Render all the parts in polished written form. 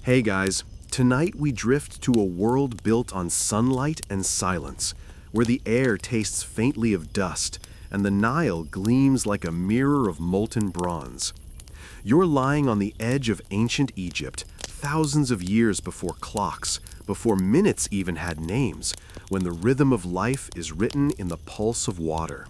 Hey guys, tonight we drift to a world built on sunlight and silence, where the air tastes faintly of dust and the Nile gleams like a mirror of molten bronze. You're lying on the edge of ancient Egypt, thousands of years before clocks, before minutes even had names, when the rhythm of life is written in the pulse of water.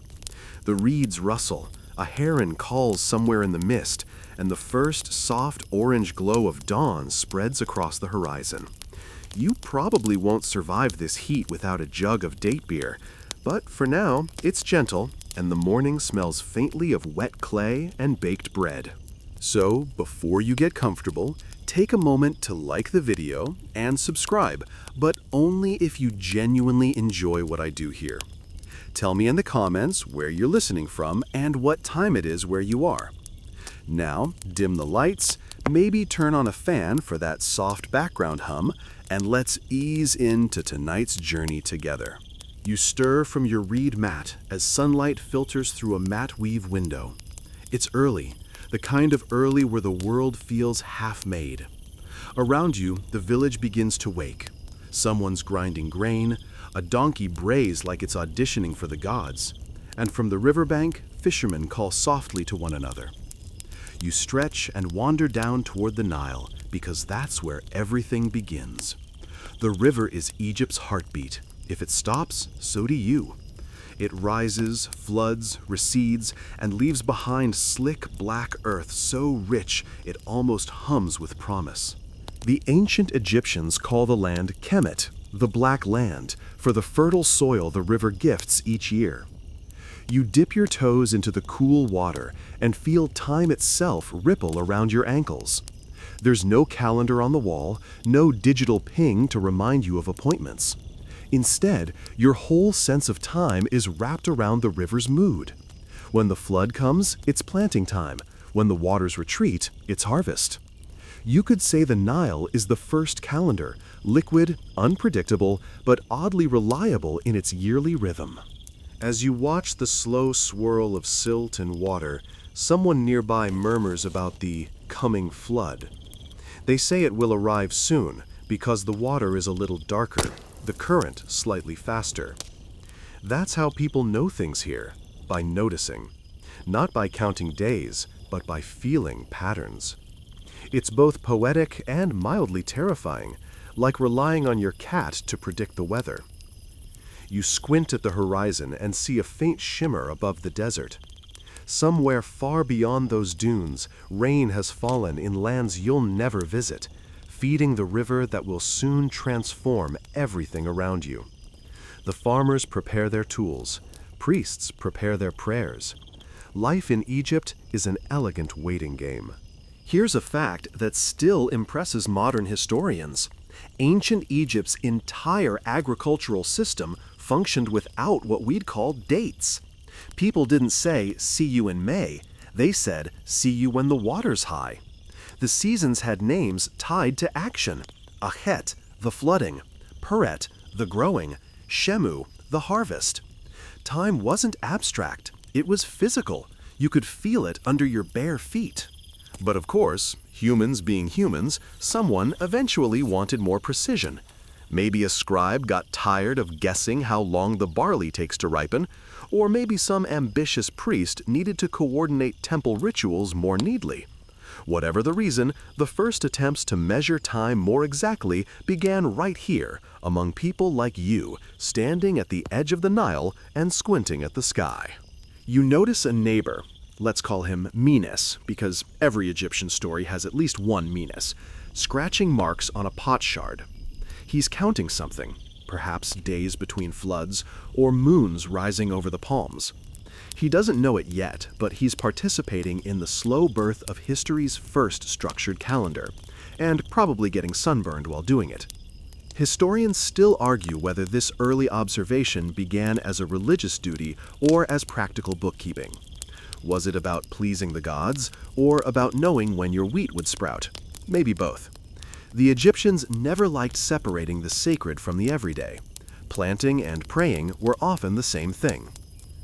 The reeds rustle, a heron calls somewhere in the mist, and the first soft orange glow of dawn spreads across the horizon. You probably won't survive this heat without a jug of date beer, but for now, it's gentle, and the morning smells faintly of wet clay and baked bread. So, before you get comfortable, take a moment to like the video and subscribe, but only if you genuinely enjoy what I do here. Tell me in the comments where you're listening from and what time it is where you are. Now, dim the lights, maybe turn on a fan for that soft background hum, and let's ease into tonight's journey together. You stir from your reed mat as sunlight filters through a mat weave window. It's early, the kind of early where the world feels half-made. Around you, the village begins to wake. Someone's grinding grain, a donkey brays like it's auditioning for the gods, and from the riverbank, fishermen call softly to one another. You stretch and wander down toward the Nile, because that's where everything begins. The river is Egypt's heartbeat. If it stops, so do you. It rises, floods, recedes, and leaves behind slick black earth so rich it almost hums with promise. The ancient Egyptians call the land Kemet, the Black Land, for the fertile soil the river gifts each year. You dip your toes into the cool water and feel time itself ripple around your ankles. There's no calendar on the wall, no digital ping to remind you of appointments. Instead, your whole sense of time is wrapped around the river's mood. When the flood comes, it's planting time. When the waters retreat, it's harvest. You could say the Nile is the first calendar, liquid, unpredictable, but oddly reliable in its yearly rhythm. As you watch the slow swirl of silt and water, someone nearby murmurs about the coming flood. They say it will arrive soon because the water is a little darker, the current slightly faster. That's how people know things here, by noticing. Not by counting days, but by feeling patterns. It's both poetic and mildly terrifying, like relying on your cat to predict the weather. You squint at the horizon and see a faint shimmer above the desert. Somewhere far beyond those dunes, rain has fallen in lands you'll never visit, feeding the river that will soon transform everything around you. The farmers prepare their tools, priests prepare their prayers. Life in Egypt is an elegant waiting game. Here's a fact that still impresses modern historians. Ancient Egypt's entire agricultural system functioned without what we'd call dates. People didn't say, "See you in May." They said, "See you when the water's high." The seasons had names tied to action. Achet, the flooding. Peret, the growing. Shemu, the harvest. Time wasn't abstract. It was physical. You could feel it under your bare feet. But of course, humans being humans, someone eventually wanted more precision. Maybe a scribe got tired of guessing how long the barley takes to ripen, or maybe some ambitious priest needed to coordinate temple rituals more neatly. Whatever the reason, the first attempts to measure time more exactly began right here, among people like you, standing at the edge of the Nile and squinting at the sky. You notice a neighbor. Let's call him Menes, because every Egyptian story has at least one Menes, scratching marks on a pot shard. He's counting something, perhaps days between floods, or moons rising over the palms. He doesn't know it yet, but he's participating in the slow birth of history's first structured calendar, and probably getting sunburned while doing it. Historians still argue whether this early observation began as a religious duty or as practical bookkeeping. Was it about pleasing the gods, or about knowing when your wheat would sprout? Maybe both. The Egyptians never liked separating the sacred from the everyday. Planting and praying were often the same thing.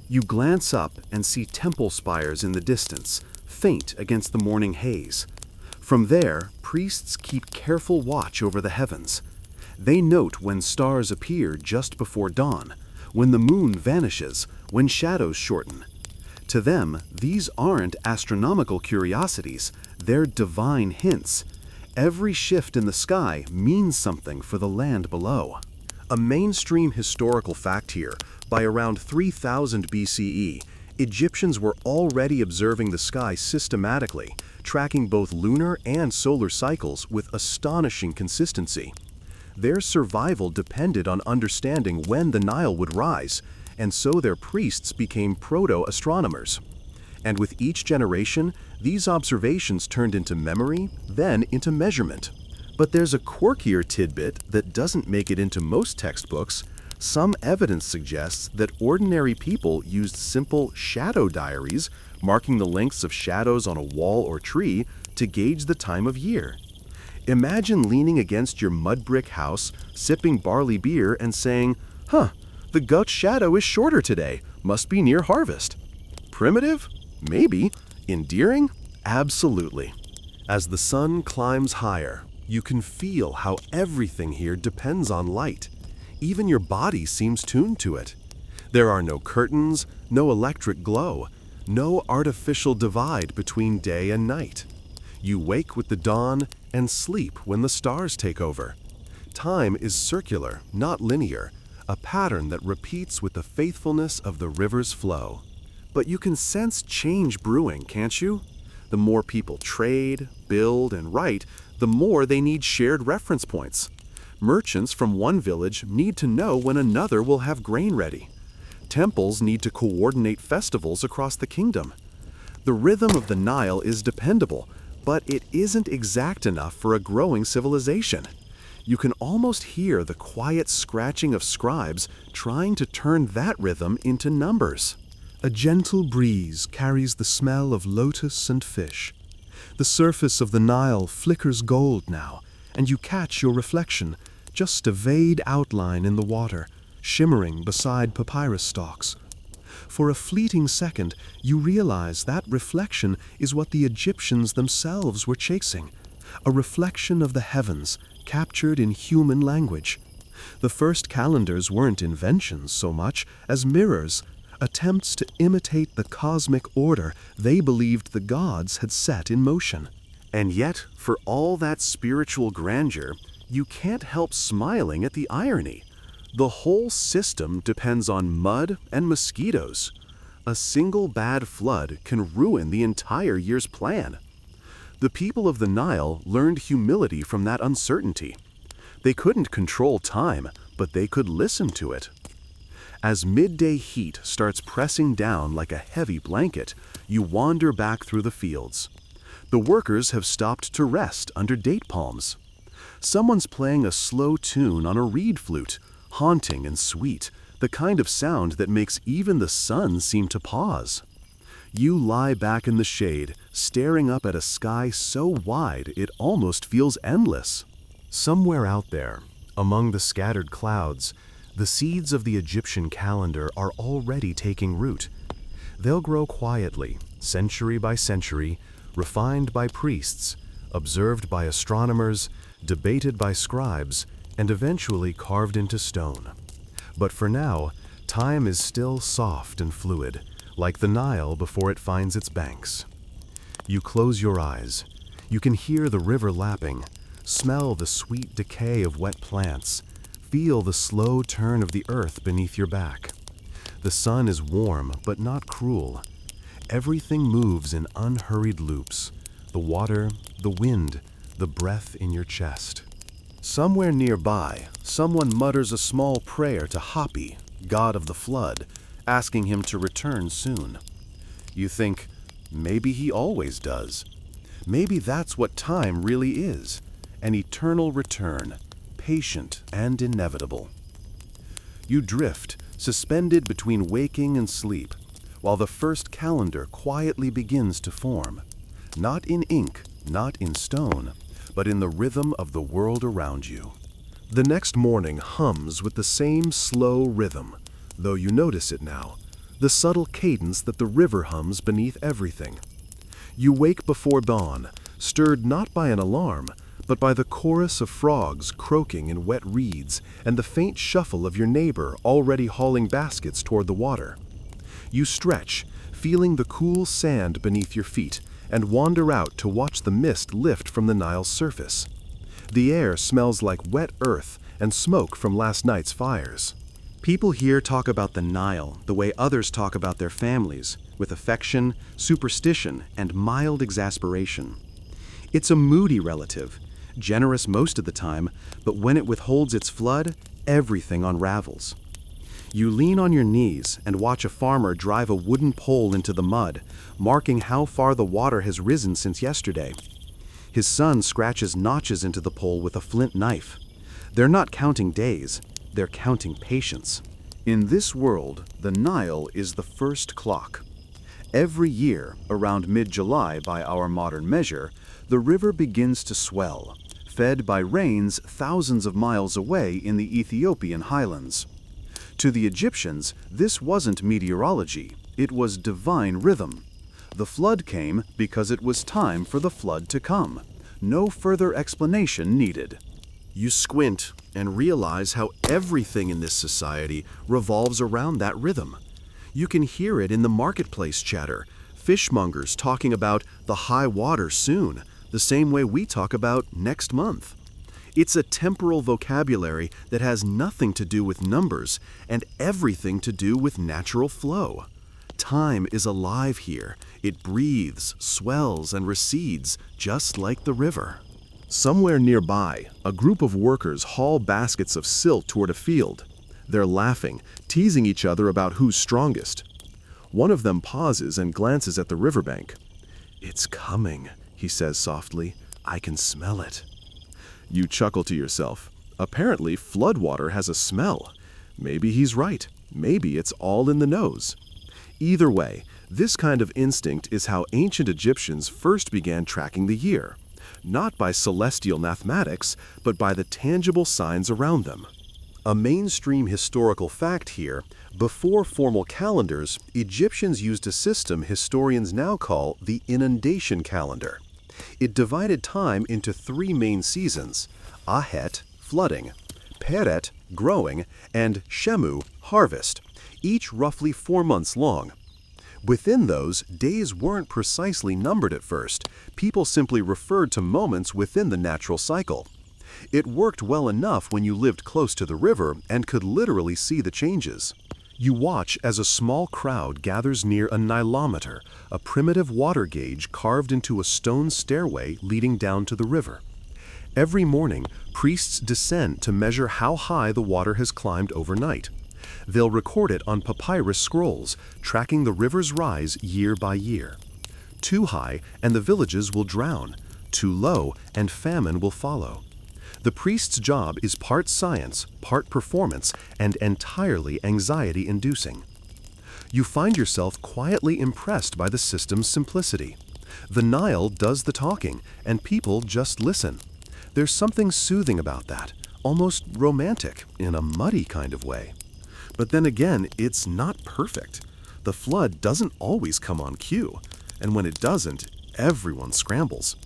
You glance up and see temple spires in the distance, faint against the morning haze. From there, priests keep careful watch over the heavens. They note when stars appear just before dawn, when the moon vanishes, when shadows shorten. To them, these aren't astronomical curiosities, they're divine hints. Every shift in the sky means something for the land below. A mainstream historical fact here: by around 3000 BCE, Egyptians were already observing the sky systematically, tracking both lunar and solar cycles with astonishing consistency. Their survival depended on understanding when the Nile would rise, and so their priests became proto-astronomers. And with each generation, these observations turned into memory, then into measurement. But there's a quirkier tidbit that doesn't make it into most textbooks. Some evidence suggests that ordinary people used simple shadow diaries, marking the lengths of shadows on a wall or tree, to gauge the time of year. Imagine leaning against your mud brick house, sipping barley beer and saying, the goat's shadow is shorter today, must be near harvest. Primitive? Maybe. Endearing? Absolutely. As the sun climbs higher, you can feel how everything here depends on light. Even your body seems tuned to it. There are no curtains, no electric glow, no artificial divide between day and night. You wake with the dawn and sleep when the stars take over. Time is circular, not linear, a pattern that repeats with the faithfulness of the river's flow. But you can sense change brewing, can't you? The more people trade, build, and write, the more they need shared reference points. Merchants from one village need to know when another will have grain ready. Temples need to coordinate festivals across the kingdom. The rhythm of the Nile is dependable, but it isn't exact enough for a growing civilization. You can almost hear the quiet scratching of scribes trying to turn that rhythm into numbers. A gentle breeze carries the smell of lotus and fish. The surface of the Nile flickers gold now, and you catch your reflection, just a vague outline in the water, shimmering beside papyrus stalks. For a fleeting second, you realize that reflection is what the Egyptians themselves were chasing, a reflection of the heavens, captured in human language. The first calendars weren't inventions so much as mirrors, attempts to imitate the cosmic order they believed the gods had set in motion. And yet, for all that spiritual grandeur, you can't help smiling at the irony. The whole system depends on mud and mosquitoes. A single bad flood can ruin the entire year's plan. The people of the Nile learned humility from that uncertainty. They couldn't control time, but they could listen to it. As midday heat starts pressing down like a heavy blanket, you wander back through the fields. The workers have stopped to rest under date palms. Someone's playing a slow tune on a reed flute, haunting and sweet, the kind of sound that makes even the sun seem to pause. You lie back in the shade, staring up at a sky so wide it almost feels endless. Somewhere out there, among the scattered clouds, the seeds of the Egyptian calendar are already taking root. They'll grow quietly, century by century, refined by priests, observed by astronomers, debated by scribes, and eventually carved into stone. But for now, time is still soft and fluid, like the Nile before it finds its banks. You close your eyes. You can hear the river lapping, smell the sweet decay of wet plants, feel the slow turn of the earth beneath your back. The sun is warm but not cruel. Everything moves in unhurried loops. The water, the wind, the breath in your chest. Somewhere nearby, someone mutters a small prayer to Hapi, god of the flood, asking him to return soon. You think, maybe he always does. Maybe that's what time really is, an eternal return, patient and inevitable. You drift, suspended between waking and sleep, while the first calendar quietly begins to form, not in ink, not in stone, but in the rhythm of the world around you. The next morning hums with the same slow rhythm, though you notice it now, the subtle cadence that the river hums beneath everything. You wake before dawn, stirred not by an alarm, but by the chorus of frogs croaking in wet reeds and the faint shuffle of your neighbor already hauling baskets toward the water. You stretch, feeling the cool sand beneath your feet, and wander out to watch the mist lift from the Nile's surface. The air smells like wet earth and smoke from last night's fires. People here talk about the Nile the way others talk about their families, with affection, superstition, and mild exasperation. It's a moody relative, generous most of the time, but when it withholds its flood, everything unravels. You lean on your knees and watch a farmer drive a wooden pole into the mud, marking how far the water has risen since yesterday. His son scratches notches into the pole with a flint knife. They're not counting days, they're counting patience. In this world, the Nile is the first clock. Every year, around mid-July by our modern measure, the river begins to swell, fed by rains thousands of miles away in the Ethiopian highlands. To the Egyptians, this wasn't meteorology, it was divine rhythm. The flood came because it was time for the flood to come. No further explanation needed. You squint and realize how everything in this society revolves around that rhythm. You can hear it in the marketplace chatter, fishmongers talking about the high water soon, the same way we talk about next month. It's a temporal vocabulary that has nothing to do with numbers and everything to do with natural flow. Time is alive here. It breathes, swells, and recedes, just like the river. Somewhere nearby, a group of workers haul baskets of silt toward a field. They're laughing, teasing each other about who's strongest. One of them pauses and glances at the riverbank. "It's coming," he says softly. "I can smell it." You chuckle to yourself. Apparently, floodwater has a smell. Maybe he's right. Maybe it's all in the nose. Either way, this kind of instinct is how ancient Egyptians first began tracking the year, not by celestial mathematics, but by the tangible signs around them. A mainstream historical fact here, before formal calendars, Egyptians used a system historians now call the inundation calendar. It divided time into three main seasons: Ahet, flooding; Peret, growing; and Shemu, harvest, each roughly 4 months long. Within those, days weren't precisely numbered at first. People simply referred to moments within the natural cycle. It worked well enough when you lived close to the river and could literally see the changes. You watch as a small crowd gathers near a nilometer, a primitive water gauge carved into a stone stairway leading down to the river. Every morning, priests descend to measure how high the water has climbed overnight. They'll record it on papyrus scrolls, tracking the river's rise year by year. Too high, and the villages will drown. Too low, and famine will follow. The priest's job is part science, part performance, and entirely anxiety-inducing. You find yourself quietly impressed by the system's simplicity. The Nile does the talking, and people just listen. There's something soothing about that, almost romantic, in a muddy kind of way. But then again, it's not perfect. The flood doesn't always come on cue, and when it doesn't, everyone scrambles.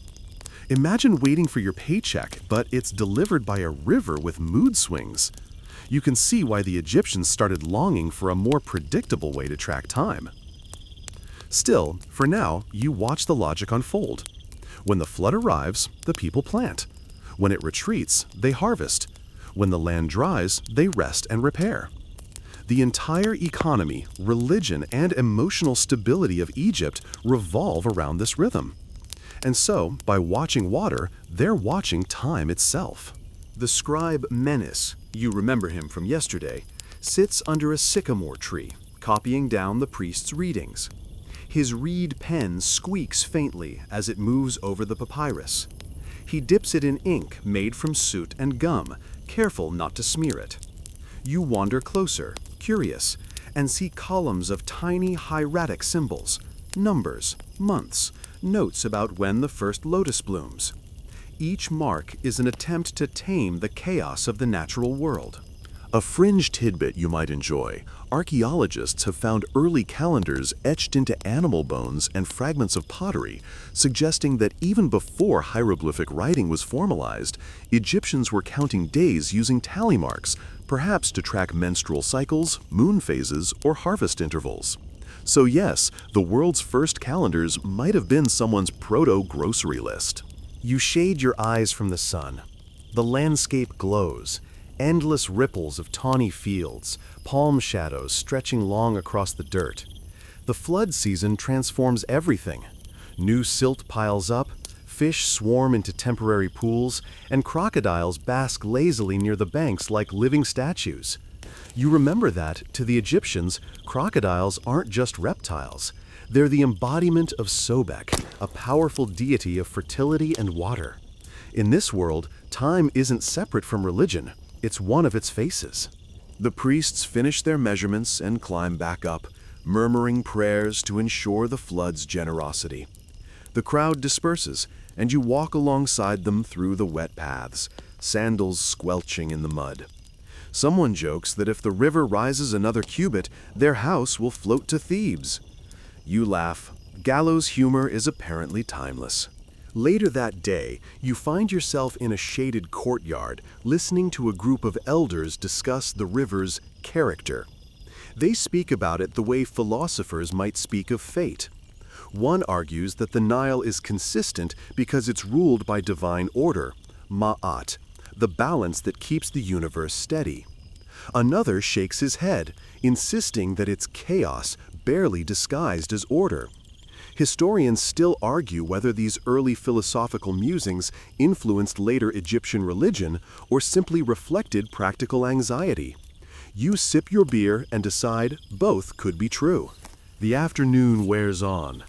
Imagine waiting for your paycheck, but it's delivered by a river with mood swings. You can see why the Egyptians started longing for a more predictable way to track time. Still, for now, you watch the logic unfold. When the flood arrives, the people plant. When it retreats, they harvest. When the land dries, they rest and repair. The entire economy, religion, and emotional stability of Egypt revolve around this rhythm. And so, by watching water, they're watching time itself. The scribe Menes, you remember him from yesterday, sits under a sycamore tree, copying down the priest's readings. His reed pen squeaks faintly as it moves over the papyrus. He dips it in ink made from soot and gum, careful not to smear it. You wander closer, curious, and see columns of tiny hieratic symbols, numbers, months, notes about when the first lotus blooms. Each mark is an attempt to tame the chaos of the natural world. A fringe tidbit you might enjoy: archaeologists have found early calendars etched into animal bones and fragments of pottery, suggesting that even before hieroglyphic writing was formalized, Egyptians were counting days using tally marks, perhaps to track menstrual cycles, moon phases, or harvest intervals. So yes, the world's first calendars might have been someone's proto-grocery list. You shade your eyes from the sun. The landscape glows. Endless ripples of tawny fields, palm shadows stretching long across the dirt. The flood season transforms everything. New silt piles up, fish swarm into temporary pools, and crocodiles bask lazily near the banks like living statues. You remember that, to the Egyptians, crocodiles aren't just reptiles. They're the embodiment of Sobek, a powerful deity of fertility and water. In this world, time isn't separate from religion. It's one of its faces. The priests finish their measurements and climb back up, murmuring prayers to ensure the flood's generosity. The crowd disperses, and you walk alongside them through the wet paths, sandals squelching in the mud. Someone jokes that if the river rises another cubit, their house will float to Thebes. You laugh. Gallows humor is apparently timeless. Later that day, you find yourself in a shaded courtyard, listening to a group of elders discuss the river's character. They speak about it the way philosophers might speak of fate. One argues that the Nile is consistent because it's ruled by divine order, ma'at, the balance that keeps the universe steady. Another shakes his head, insisting that it's chaos, barely disguised as order. Historians still argue whether these early philosophical musings influenced later Egyptian religion or simply reflected practical anxiety. You sip your beer and decide both could be true. The afternoon wears on.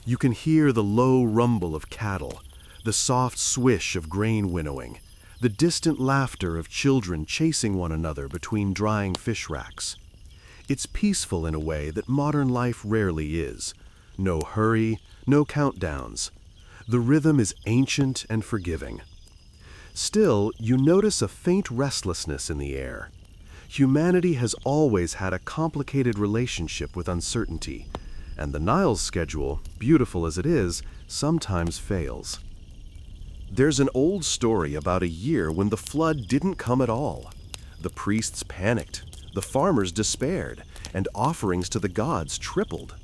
You can hear the low rumble of cattle, the soft swish of grain winnowing, the distant laughter of children chasing one another between drying fish racks. It's peaceful in a way that modern life rarely is. No hurry, no countdowns. The rhythm is ancient and forgiving. Still, you notice a faint restlessness in the air. Humanity has always had a complicated relationship with uncertainty, and the Nile's schedule, beautiful as it is, sometimes fails. There's an old story about a year when the flood didn't come at all. The priests panicked, the farmers despaired, and offerings to the gods tripled.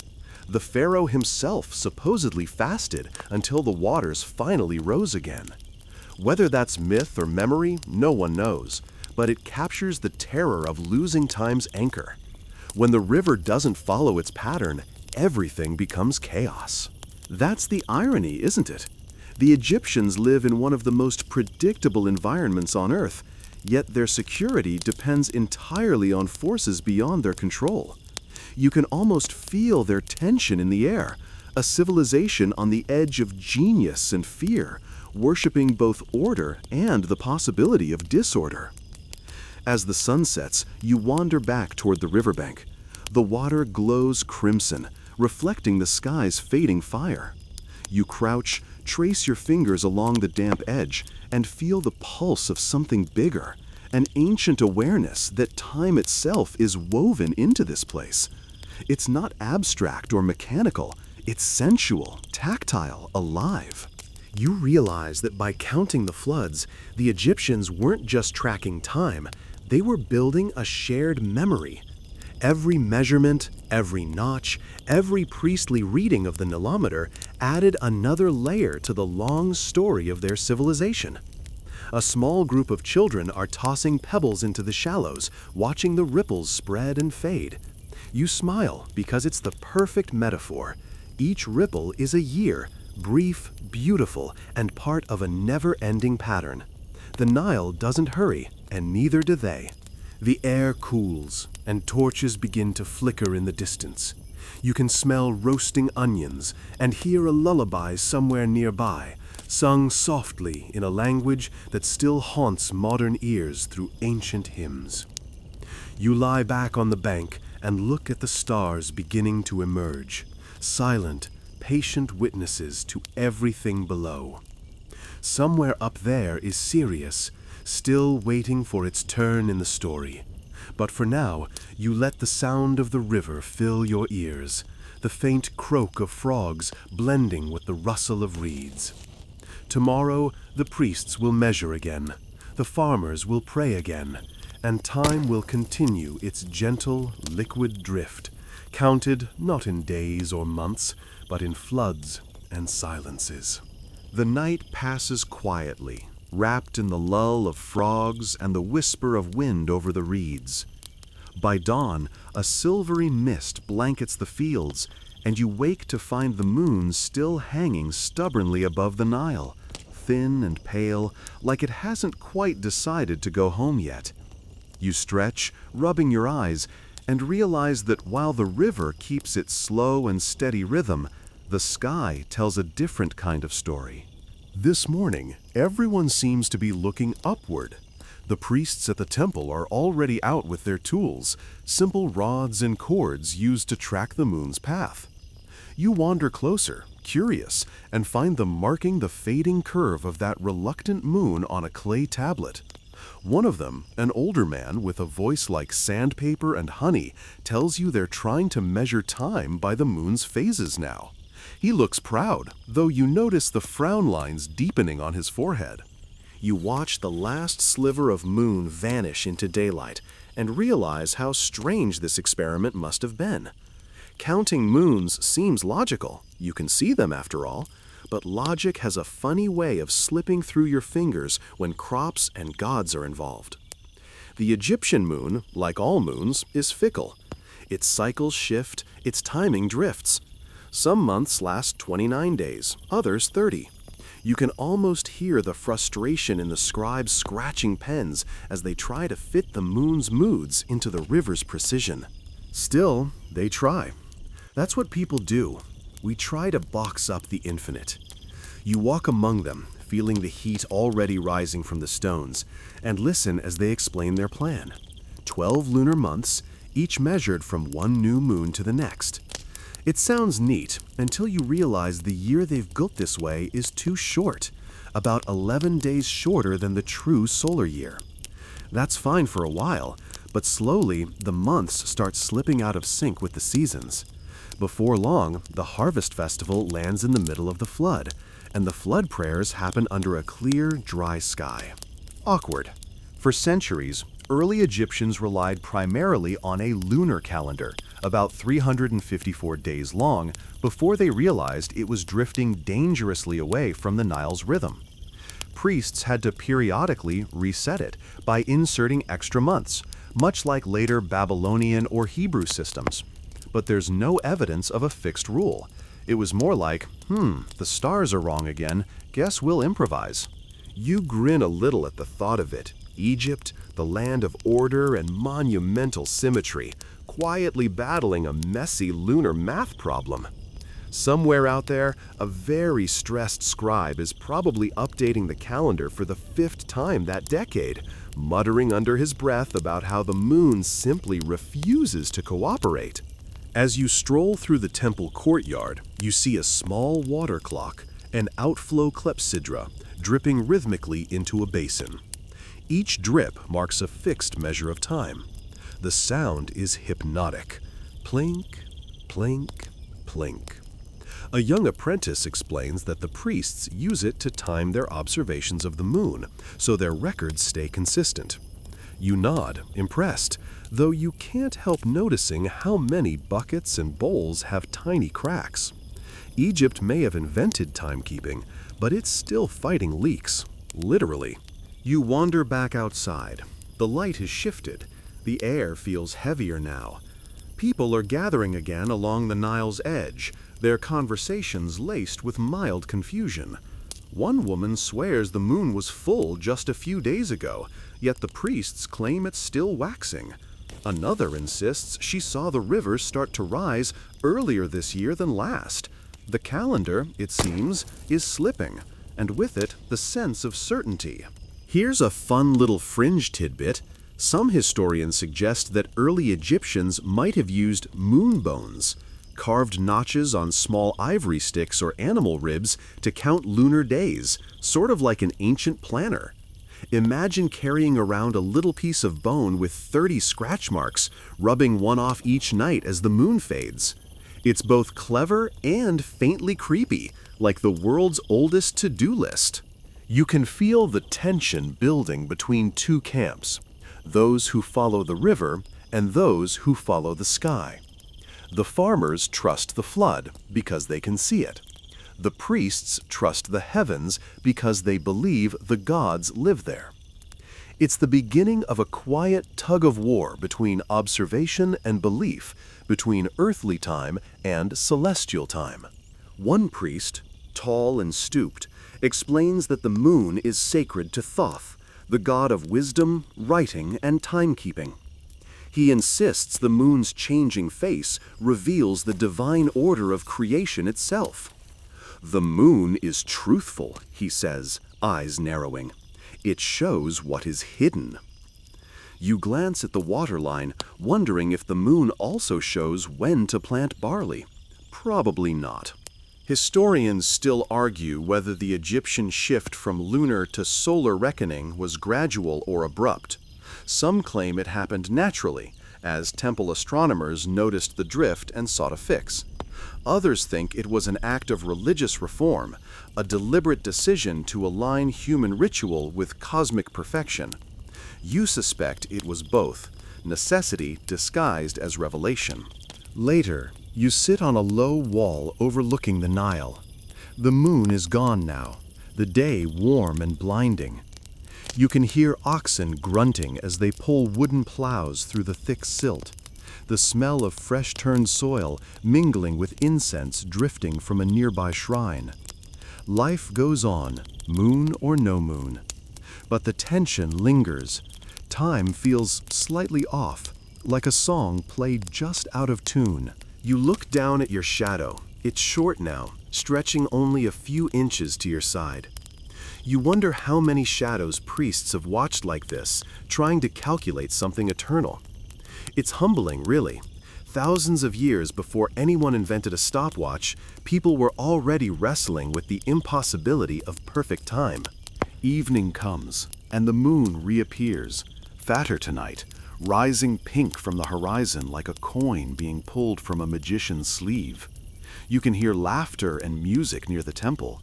The pharaoh himself supposedly fasted until the waters finally rose again. Whether that's myth or memory, no one knows, but it captures the terror of losing time's anchor. When the river doesn't follow its pattern, everything becomes chaos. That's the irony, isn't it? The Egyptians live in one of the most predictable environments on Earth, yet their security depends entirely on forces beyond their control. You can almost feel their tension in the air, a civilization on the edge of genius and fear, worshiping both order and the possibility of disorder. As the sun sets, you wander back toward the riverbank. The water glows crimson, reflecting the sky's fading fire. You crouch, trace your fingers along the damp edge, and feel the pulse of something bigger, an ancient awareness that time itself is woven into this place. It's not abstract or mechanical, it's sensual, tactile, alive. You realize that by counting the floods, the Egyptians weren't just tracking time, they were building a shared memory. Every measurement, every notch, every priestly reading of the nilometer added another layer to the long story of their civilization. A small group of children are tossing pebbles into the shallows, watching the ripples spread and fade. You smile because it's the perfect metaphor. Each ripple is a year, brief, beautiful, and part of a never-ending pattern. The Nile doesn't hurry, and neither do they. The air cools, and torches begin to flicker in the distance. You can smell roasting onions and hear a lullaby somewhere nearby, sung softly in a language that still haunts modern ears through ancient hymns. You lie back on the bank and look at the stars beginning to emerge, silent, patient witnesses to everything below. Somewhere up there is Sirius, still waiting for its turn in the story. But for now, you let the sound of the river fill your ears, the faint croak of frogs blending with the rustle of reeds. Tomorrow, the priests will measure again, the farmers will pray again, and time will continue its gentle, liquid drift, counted not in days or months, but in floods and silences. The night passes quietly, wrapped in the lull of frogs and the whisper of wind over the reeds. By dawn, a silvery mist blankets the fields, and you wake to find the moon still hanging stubbornly above the Nile, thin and pale, like it hasn't quite decided to go home yet. You stretch, rubbing your eyes, and realize that while the river keeps its slow and steady rhythm, the sky tells a different kind of story. This morning, everyone seems to be looking upward. The priests at the temple are already out with their tools, simple rods and cords used to track the moon's path. You wander closer, curious, and find them marking the fading curve of that reluctant moon on a clay tablet. One of them, an older man with a voice like sandpaper and honey, tells you they're trying to measure time by the moon's phases now. He looks proud, though you notice the frown lines deepening on his forehead. You watch the last sliver of moon vanish into daylight and realize how strange this experiment must have been. Counting moons seems logical, you can see them after all, but logic has a funny way of slipping through your fingers when crops and gods are involved. The Egyptian moon, like all moons, is fickle. Its cycles shift, its timing drifts. Some months last 29 days, others 30. You can almost hear the frustration in the scribes' scratching pens as they try to fit the moon's moods into the river's precision. Still, they try. That's what people do. We try to box up the infinite. You walk among them, feeling the heat already rising from the stones, and listen as they explain their plan. 12 lunar months, each measured from one new moon to the next. It sounds neat until you realize the year they've built this way is too short, about 11 days shorter than the true solar year. That's fine for a while, but slowly the months start slipping out of sync with the seasons. Before long, the harvest festival lands in the middle of the flood, and the flood prayers happen under a clear, dry sky. Awkward. For centuries, early Egyptians relied primarily on a lunar calendar, about 354 days long, before they realized it was drifting dangerously away from the Nile's rhythm. Priests had to periodically reset it by inserting extra months, much like later Babylonian or Hebrew systems. But there's no evidence of a fixed rule. It was more like, the stars are wrong again, guess we'll improvise. You grin a little at the thought of it. Egypt, the land of order and monumental symmetry, quietly battling a messy lunar math problem. Somewhere out there, a very stressed scribe is probably updating the calendar for the 5th time that decade, muttering under his breath about how the moon simply refuses to cooperate. As you stroll through the temple courtyard, you see a small water clock, an outflow clepsydra, dripping rhythmically into a basin. Each drip marks a fixed measure of time. The sound is hypnotic. Plink, plink, plink. A young apprentice explains that the priests use it to time their observations of the moon, so their records stay consistent. You nod, impressed, though you can't help noticing how many buckets and bowls have tiny cracks. Egypt may have invented timekeeping, but it's still fighting leaks, literally. You wander back outside. The light has shifted. The air feels heavier now. People are gathering again along the Nile's edge, their conversations laced with mild confusion. One woman swears the moon was full just a few days ago, yet the priests claim it's still waxing. Another insists she saw the rivers start to rise earlier this year than last. The calendar, it seems, is slipping, and with it, the sense of certainty. Here's a fun little fringe tidbit. Some historians suggest that early Egyptians might have used moon bones, carved notches on small ivory sticks or animal ribs to count lunar days, sort of like an ancient planner. Imagine carrying around a little piece of bone with 30 scratch marks, rubbing one off each night as the moon fades. It's both clever and faintly creepy, like the world's oldest to-do list. You can feel the tension building between two camps, those who follow the river and those who follow the sky. The farmers trust the flood because they can see it. The priests trust the heavens because they believe the gods live there. It's the beginning of a quiet tug-of-war between observation and belief, between earthly time and celestial time. One priest, tall and stooped, explains that the moon is sacred to Thoth, the god of wisdom, writing, and timekeeping. He insists the moon's changing face reveals the divine order of creation itself. The moon is truthful, he says, eyes narrowing. It shows what is hidden. You glance at the waterline, wondering if the moon also shows when to plant barley. Probably not. Historians still argue whether the Egyptian shift from lunar to solar reckoning was gradual or abrupt. Some claim it happened naturally, as temple astronomers noticed the drift and sought a fix. Others think it was an act of religious reform, a deliberate decision to align human ritual with cosmic perfection. You suspect it was both, necessity disguised as revelation. Later, you sit on a low wall overlooking the Nile. The moon is gone now, the day warm and blinding. You can hear oxen grunting as they pull wooden plows through the thick silt, the smell of fresh-turned soil mingling with incense drifting from a nearby shrine. Life goes on, moon or no moon. But the tension lingers. Time feels slightly off, like a song played just out of tune. You look down at your shadow. It's short now, stretching only a few inches to your side. You wonder how many shadows priests have watched like this, trying to calculate something eternal. It's humbling, really. Thousands of years before anyone invented a stopwatch, people were already wrestling with the impossibility of perfect time. Evening comes, and the moon reappears, fatter tonight, rising pink from the horizon like a coin being pulled from a magician's sleeve. You can hear laughter and music near the temple.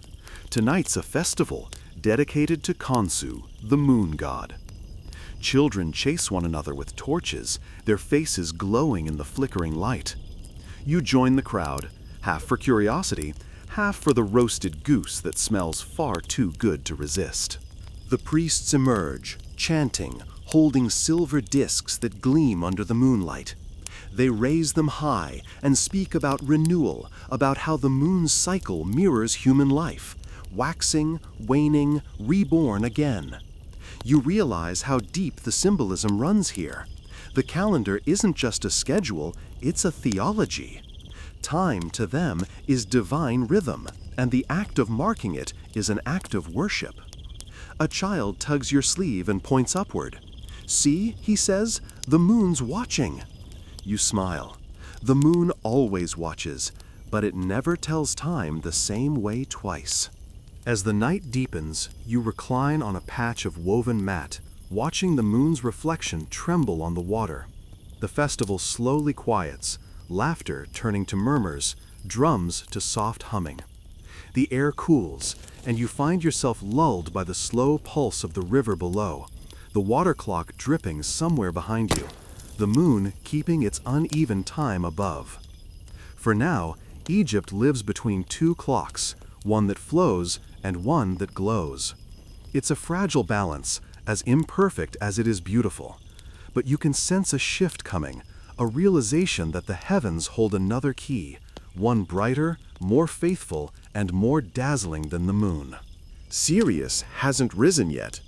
Tonight's a festival dedicated to Khonsu, the moon god. Children chase one another with torches, their faces glowing in the flickering light. You join the crowd, half for curiosity, half for the roasted goose that smells far too good to resist. The priests emerge, chanting, holding silver discs that gleam under the moonlight. They raise them high and speak about renewal, about how the moon's cycle mirrors human life, waxing, waning, reborn again. You realize how deep the symbolism runs here. The calendar isn't just a schedule, it's a theology. Time, to them, is divine rhythm, and the act of marking it is an act of worship. A child tugs your sleeve and points upward. "See," he says, "the moon's watching." You smile. The moon always watches, but it never tells time the same way twice. As the night deepens, you recline on a patch of woven mat, watching the moon's reflection tremble on the water. The festival slowly quiets, laughter turning to murmurs, drums to soft humming. The air cools, and you find yourself lulled by the slow pulse of the river below, the water clock dripping somewhere behind you, the moon keeping its uneven time above. For now, Egypt lives between two clocks, one that flows and one that glows. It's a fragile balance, as imperfect as it is beautiful. But you can sense a shift coming, a realization that the heavens hold another key, one brighter, more faithful, and more dazzling than the moon. Sirius hasn't risen yet,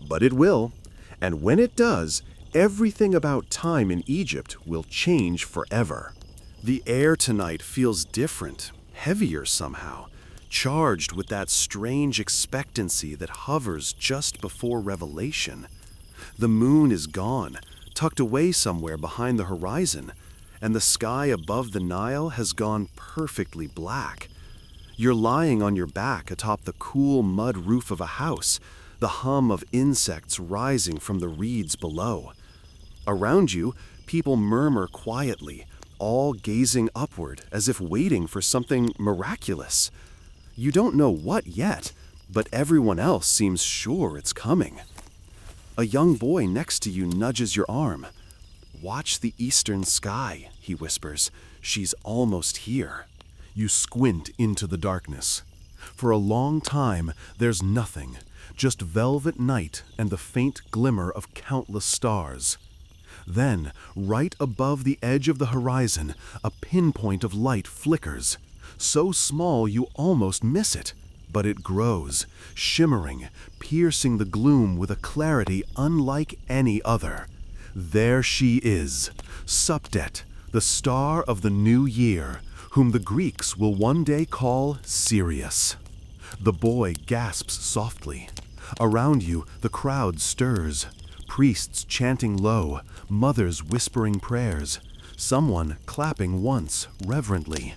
but it will. And when it does, everything about time in Egypt will change forever. The air tonight feels different, heavier somehow, charged with that strange expectancy that hovers just before revelation. The moon is gone, tucked away somewhere behind the horizon, and the sky above the Nile has gone perfectly black. You're lying on your back atop the cool mud roof of a house, the hum of insects rising from the reeds below. Around you, people murmur quietly, all gazing upward as if waiting for something miraculous. You don't know what yet, but everyone else seems sure it's coming. A young boy next to you nudges your arm. "Watch the eastern sky," he whispers. "She's almost here." You squint into the darkness. For a long time, there's nothing, just velvet night and the faint glimmer of countless stars. Then, right above the edge of the horizon, a pinpoint of light flickers. So small you almost miss it, but it grows, shimmering, piercing the gloom with a clarity unlike any other. There she is, Supdet, the star of the new year, whom the Greeks will one day call Sirius. The boy gasps softly. Around you, the crowd stirs. Priests chanting low, mothers whispering prayers, someone clapping once, reverently.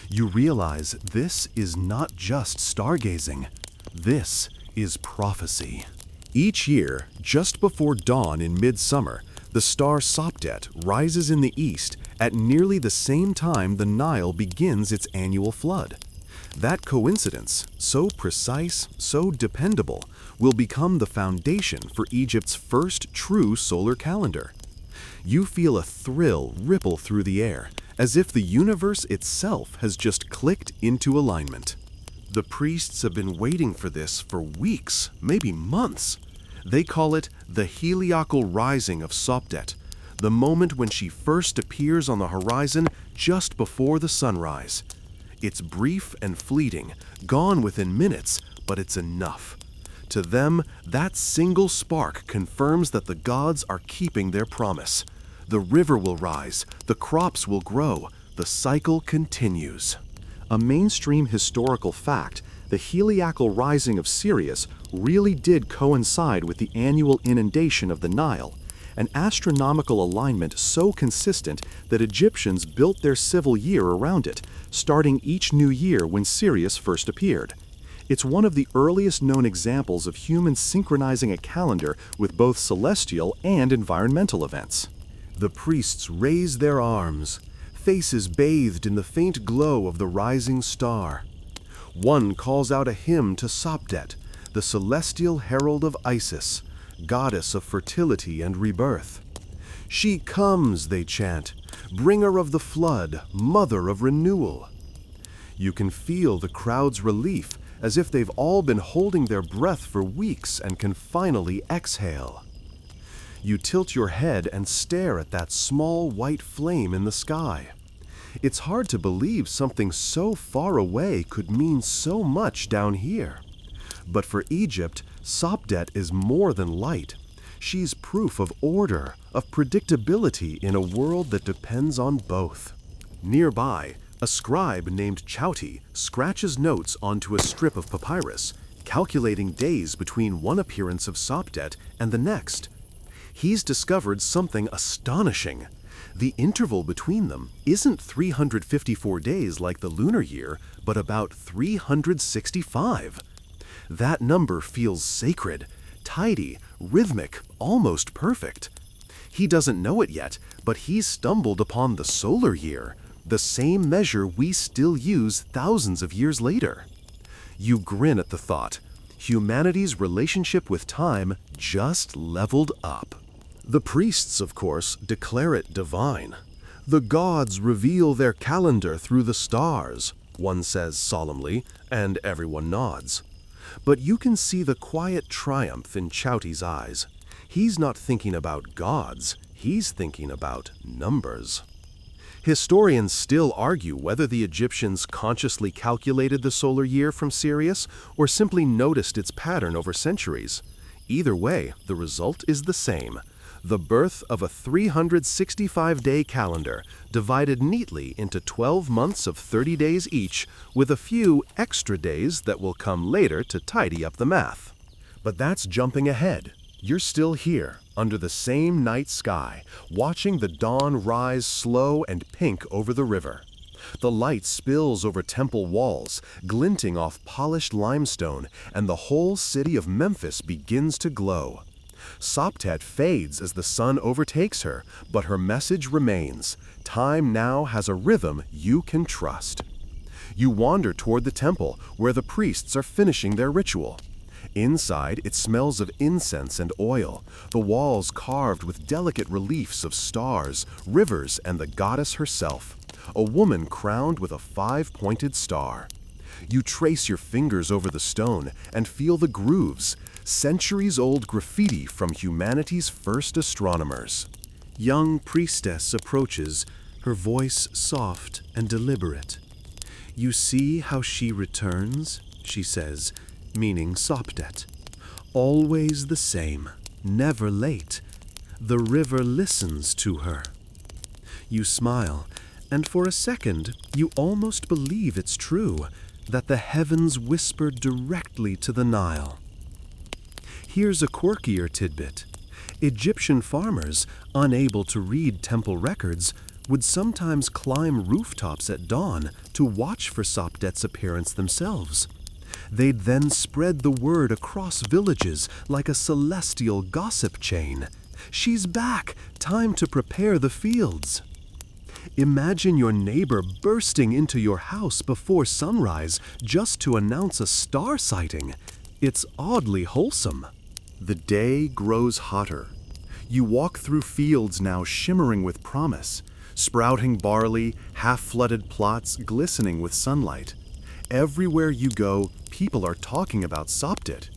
You realize this is not just stargazing. This is prophecy. Each year, just before dawn in midsummer, the star Sopdet rises in the east at nearly the same time the Nile begins its annual flood. That coincidence, so precise, so dependable, will become the foundation for Egypt's first true solar calendar. You feel a thrill ripple through the air, as if the universe itself has just clicked into alignment. The priests have been waiting for this for weeks, maybe months. They call it the heliacal rising of Sopdet, the moment when she first appears on the horizon just before the sunrise. It's brief and fleeting, gone within minutes, but it's enough. To them, that single spark confirms that the gods are keeping their promise. The river will rise, the crops will grow, the cycle continues. A mainstream historical fact, the heliacal rising of Sirius really did coincide with the annual inundation of the Nile, an astronomical alignment so consistent that Egyptians built their civil year around it, starting each new year when Sirius first appeared. It's one of the earliest known examples of humans synchronizing a calendar with both celestial and environmental events. The priests raise their arms, faces bathed in the faint glow of the rising star. One calls out a hymn to Sopdet, the celestial herald of Isis, goddess of fertility and rebirth. "She comes," they chant, "bringer of the flood, mother of renewal." You can feel the crowd's relief, as if they've all been holding their breath for weeks and can finally exhale. You tilt your head and stare at that small white flame in the sky. It's hard to believe something so far away could mean so much down here. But for Egypt, Sopdet is more than light. She's proof of order, of predictability in a world that depends on both. Nearby, a scribe named Chouti scratches notes onto a strip of papyrus, calculating days between one appearance of Sopdet and the next. He's discovered something astonishing. The interval between them isn't 354 days like the lunar year, but about 365. That number feels sacred, tidy, rhythmic, almost perfect. He doesn't know it yet, but he's stumbled upon the solar year, the same measure we still use thousands of years later. You grin at the thought. Humanity's relationship with time just leveled up. The priests, of course, declare it divine. "The gods reveal their calendar through the stars," one says solemnly, and everyone nods. But you can see the quiet triumph in Chouti's eyes. He's not thinking about gods, he's thinking about numbers. Historians still argue whether the Egyptians consciously calculated the solar year from Sirius or simply noticed its pattern over centuries. Either way, the result is the same: the birth of a 365-day calendar divided neatly into 12 months of 30 days each, with a few extra days that will come later to tidy up the math. But that's jumping ahead. You're still here, under the same night sky, watching the dawn rise slow and pink over the river. The light spills over temple walls, glinting off polished limestone, and the whole city of Memphis begins to glow. Sopdet fades as the sun overtakes her, but her message remains. Time now has a rhythm you can trust. You wander toward the temple, where the priests are finishing their ritual. Inside, it smells of incense and oil, the walls carved with delicate reliefs of stars, rivers, and the goddess herself, a woman crowned with a five-pointed star. You trace your fingers over the stone and feel the grooves, centuries-old graffiti from humanity's first astronomers. Young priestess approaches, her voice soft and deliberate. "You see how she returns," she says, meaning Sopdet. "Always the same, never late. The river listens to her." You smile, and for a second you almost believe it's true, that the heavens whisper directly to the Nile. Here's a quirkier tidbit. Egyptian farmers, unable to read temple records, would sometimes climb rooftops at dawn to watch for Sopdet's appearance themselves. They'd then spread the word across villages like a celestial gossip chain. "She's back! Time to prepare the fields!" Imagine your neighbor bursting into your house before sunrise just to announce a star sighting. It's oddly wholesome. The day grows hotter. You walk through fields now shimmering with promise, sprouting barley, half-flooded plots glistening with sunlight. Everywhere you go, people are talking about Sopdet.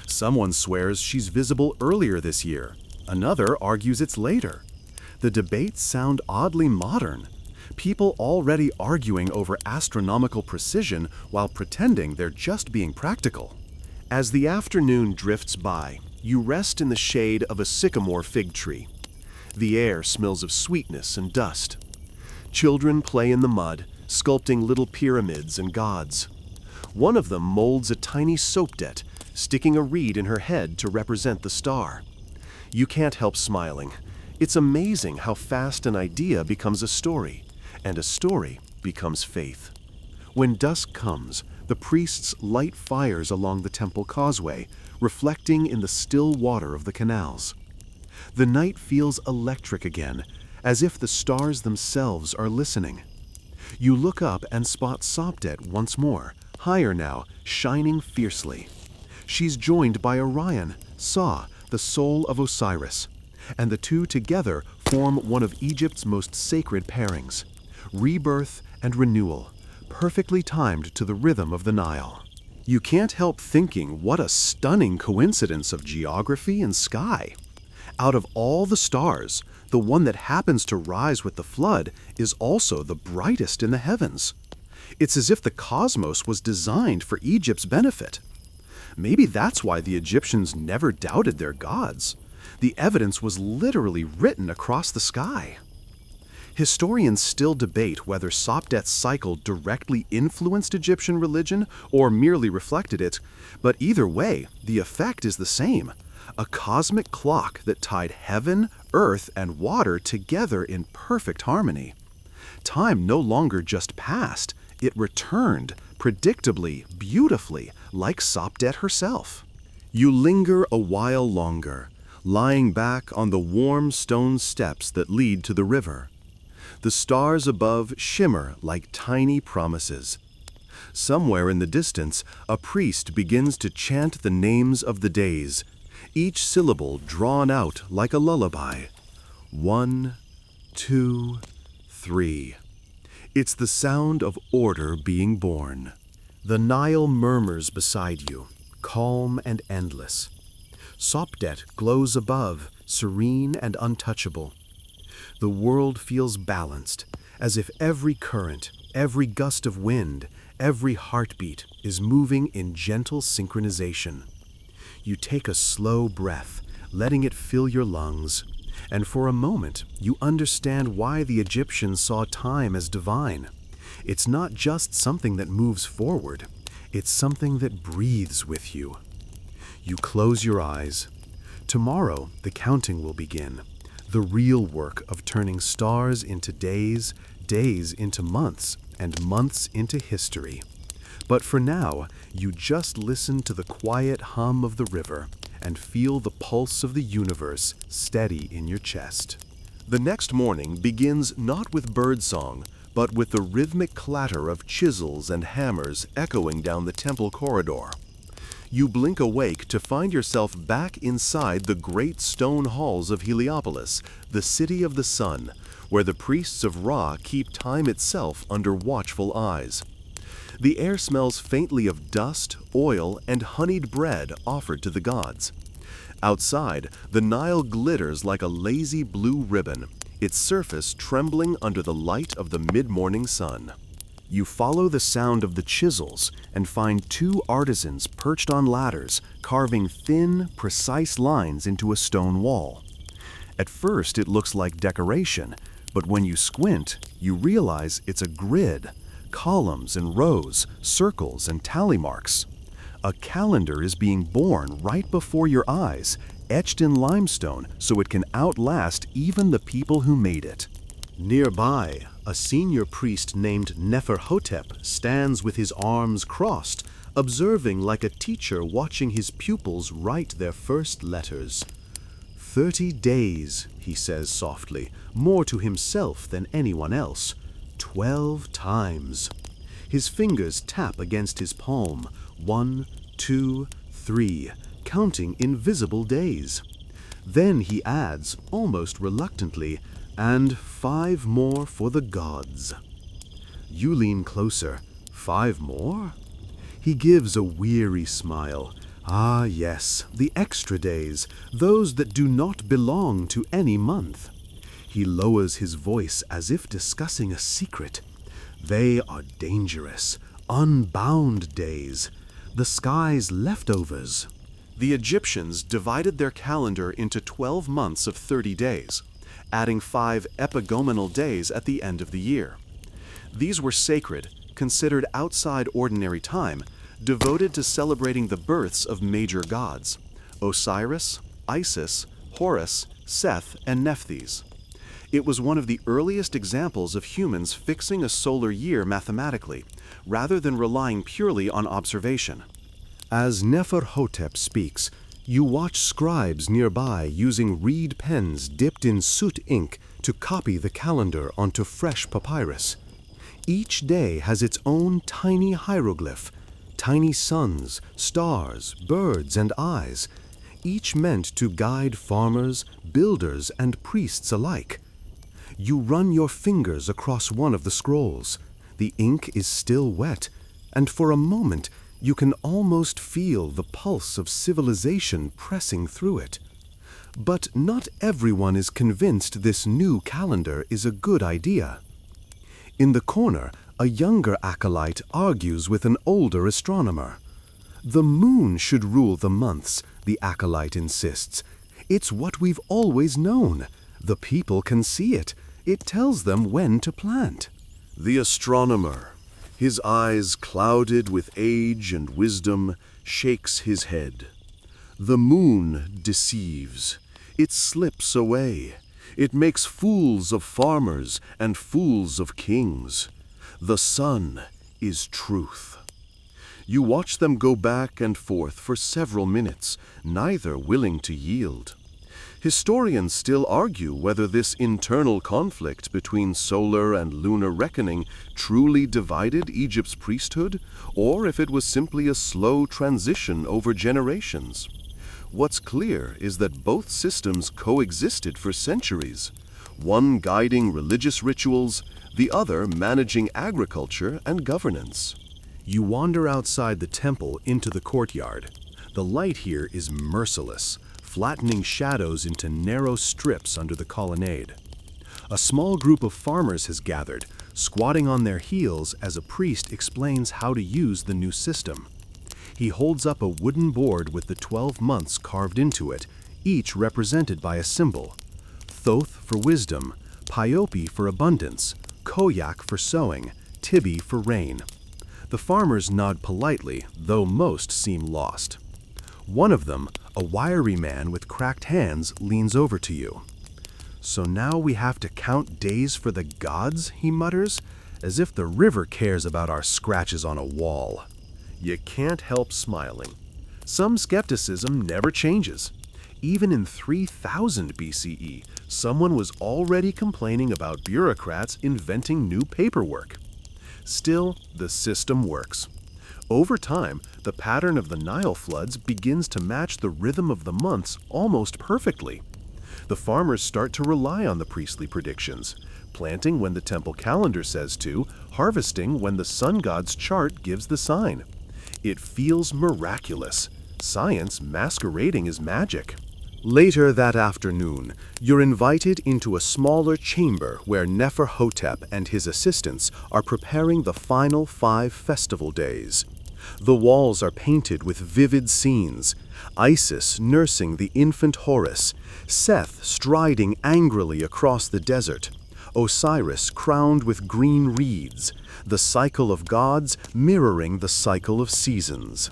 Someone swears she's visible earlier this year. Another argues it's later. The debates sound oddly modern. People already arguing over astronomical precision while pretending they're just being practical. As the afternoon drifts by, you rest in the shade of a sycamore fig tree. The air smells of sweetness and dust. Children play in the mud, sculpting little pyramids and gods. One of them molds a tiny Sopdet, sticking a reed in her head to represent the star. You can't help smiling. It's amazing how fast an idea becomes a story, and a story becomes faith. When dusk comes, the priests light fires along the temple causeway, reflecting in the still water of the canals. The night feels electric again, as if the stars themselves are listening. You look up and spot Sopdet once more, higher now, shining fiercely. She's joined by Orion, Sa, the soul of Osiris, and the two together form one of Egypt's most sacred pairings, rebirth and renewal, perfectly timed to the rhythm of the Nile. You can't help thinking what a stunning coincidence of geography and sky. Out of all the stars, the one that happens to rise with the flood is also the brightest in the heavens. It's as if the cosmos was designed for Egypt's benefit. Maybe that's why the Egyptians never doubted their gods. The evidence was literally written across the sky. Historians still debate whether Sopdet's cycle directly influenced Egyptian religion or merely reflected it, but either way, the effect is the same. A cosmic clock that tied heaven, earth, and water together in perfect harmony. Time no longer just passed, it returned, predictably, beautifully, like Sopdet herself. You linger a while longer, lying back on the warm stone steps that lead to the river. The stars above shimmer like tiny promises. Somewhere in the distance, a priest begins to chant the names of the days, each syllable drawn out like a lullaby. 1, 2, 3. It's the sound of order being born. The Nile murmurs beside you, calm and endless. Sopdet glows above, serene and untouchable. The world feels balanced, as if every current, every gust of wind, every heartbeat is moving in gentle synchronization. You take a slow breath, letting it fill your lungs, and for a moment you understand why the Egyptians saw time as divine. It's not just something that moves forward, it's something that breathes with you. You close your eyes. Tomorrow the counting will begin, the real work of turning stars into days, days into months, and months into history. But for now, you just listen to the quiet hum of the river and feel the pulse of the universe steady in your chest. The next morning begins not with birdsong, but with the rhythmic clatter of chisels and hammers echoing down the temple corridor. You blink awake to find yourself back inside the great stone halls of Heliopolis, the city of the sun, where the priests of Ra keep time itself under watchful eyes. The air smells faintly of dust, oil, and honeyed bread offered to the gods. Outside, the Nile glitters like a lazy blue ribbon, its surface trembling under the light of the mid-morning sun. You follow the sound of the chisels and find two artisans perched on ladders, carving thin, precise lines into a stone wall. At first, it looks like decoration, but when you squint, you realize it's a grid, columns and rows, circles and tally marks. A calendar is being born right before your eyes, etched in limestone so it can outlast even the people who made it. Nearby, a senior priest named Neferhotep stands with his arms crossed, observing like a teacher watching his pupils write their first letters. 30 days, he says softly, more to himself than anyone else. 12 times. His fingers tap against his palm. 1, 2, 3, counting invisible days. Then he adds, almost reluctantly, and 5 more for the gods. You lean closer. 5 more? He gives a weary smile. Ah, yes, the extra days, those that do not belong to any month. He lowers his voice as if discussing a secret. They are dangerous, unbound days, the sky's leftovers. The Egyptians divided their calendar into 12 months of 30 days, adding 5 epagomenal days at the end of the year. These were sacred, considered outside ordinary time, devoted to celebrating the births of major gods: Osiris, Isis, Horus, Seth, and Nephthys. It was one of the earliest examples of humans fixing a solar year mathematically, rather than relying purely on observation. As Neferhotep speaks, you watch scribes nearby using reed pens dipped in soot ink to copy the calendar onto fresh papyrus. Each day has its own tiny hieroglyph, tiny suns, stars, birds, and eyes, each meant to guide farmers, builders, and priests alike. You run your fingers across one of the scrolls. The ink is still wet, and for a moment you can almost feel the pulse of civilization pressing through it. But not everyone is convinced this new calendar is a good idea. In the corner, a younger acolyte argues with an older astronomer. The moon should rule the months, the acolyte insists. It's what we've always known. The people can see it. It tells them when to plant. The astronomer, his eyes clouded with age and wisdom, shakes his head. The moon deceives. It slips away. It makes fools of farmers and fools of kings. The sun is truth. You watch them go back and forth for several minutes, neither willing to yield. Historians still argue whether this internal conflict between solar and lunar reckoning truly divided Egypt's priesthood, or if it was simply a slow transition over generations. What's clear is that both systems coexisted for centuries, one guiding religious rituals, the other managing agriculture and governance. You wander outside the temple into the courtyard. The light here is merciless, flattening shadows into narrow strips under the colonnade. A small group of farmers has gathered, squatting on their heels as a priest explains how to use the new system. He holds up a wooden board with the 12 months carved into it, each represented by a symbol: Thoth for wisdom, Pyope for abundance, Koyak for sowing, Tibi for rain. The farmers nod politely, though most seem lost. One of them, a wiry man with cracked hands, leans over to you. So now we have to count days for the gods, he mutters, as if the river cares about our scratches on a wall. You can't help smiling. Some skepticism never changes. Even in 3000 BCE, someone was already complaining about bureaucrats inventing new paperwork. Still, the system works. Over time, the pattern of the Nile floods begins to match the rhythm of the months almost perfectly. The farmers start to rely on the priestly predictions, planting when the temple calendar says to, harvesting when the sun god's chart gives the sign. It feels miraculous, science masquerading as magic. Later that afternoon, you're invited into a smaller chamber where Neferhotep and his assistants are preparing the final 5 festival days. The walls are painted with vivid scenes: Isis nursing the infant Horus, Seth striding angrily across the desert, Osiris crowned with green reeds, the cycle of gods mirroring the cycle of seasons.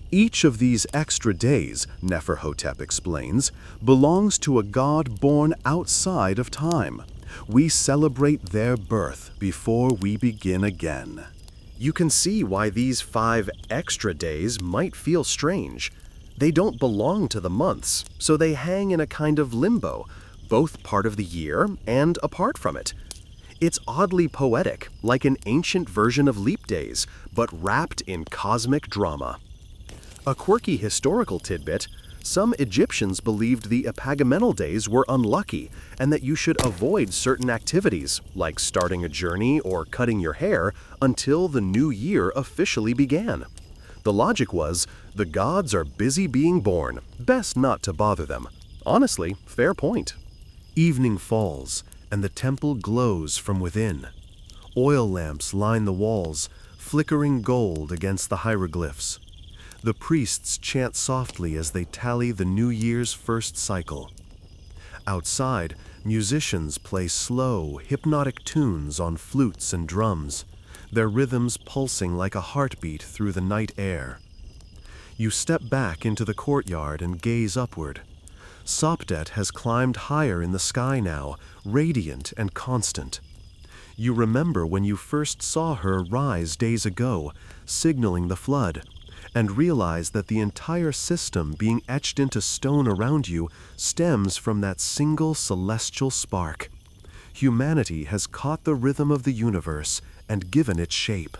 Each of these extra days, Neferhotep explains, belongs to a god born outside of time. We celebrate their birth before we begin again. You can see why these 5 extra days might feel strange. They don't belong to the months, so they hang in a kind of limbo, both part of the year and apart from it. It's oddly poetic, like an ancient version of leap days, but wrapped in cosmic drama. A quirky historical tidbit: some Egyptians believed the epagomenal days were unlucky and that you should avoid certain activities, like starting a journey or cutting your hair, until the new year officially began. The logic was, the gods are busy being born, best not to bother them. Honestly, fair point. Evening falls, and the temple glows from within. Oil lamps line the walls, flickering gold against the hieroglyphs. The priests chant softly as they tally the new year's first cycle. Outside, musicians play slow, hypnotic tunes on flutes and drums, their rhythms pulsing like a heartbeat through the night air. You step back into the courtyard and gaze upward. Sopdet has climbed higher in the sky now, radiant and constant. You remember when you first saw her rise days ago, signaling the flood, and realize that the entire system being etched into stone around you stems from that single celestial spark. Humanity has caught the rhythm of the universe and given it shape.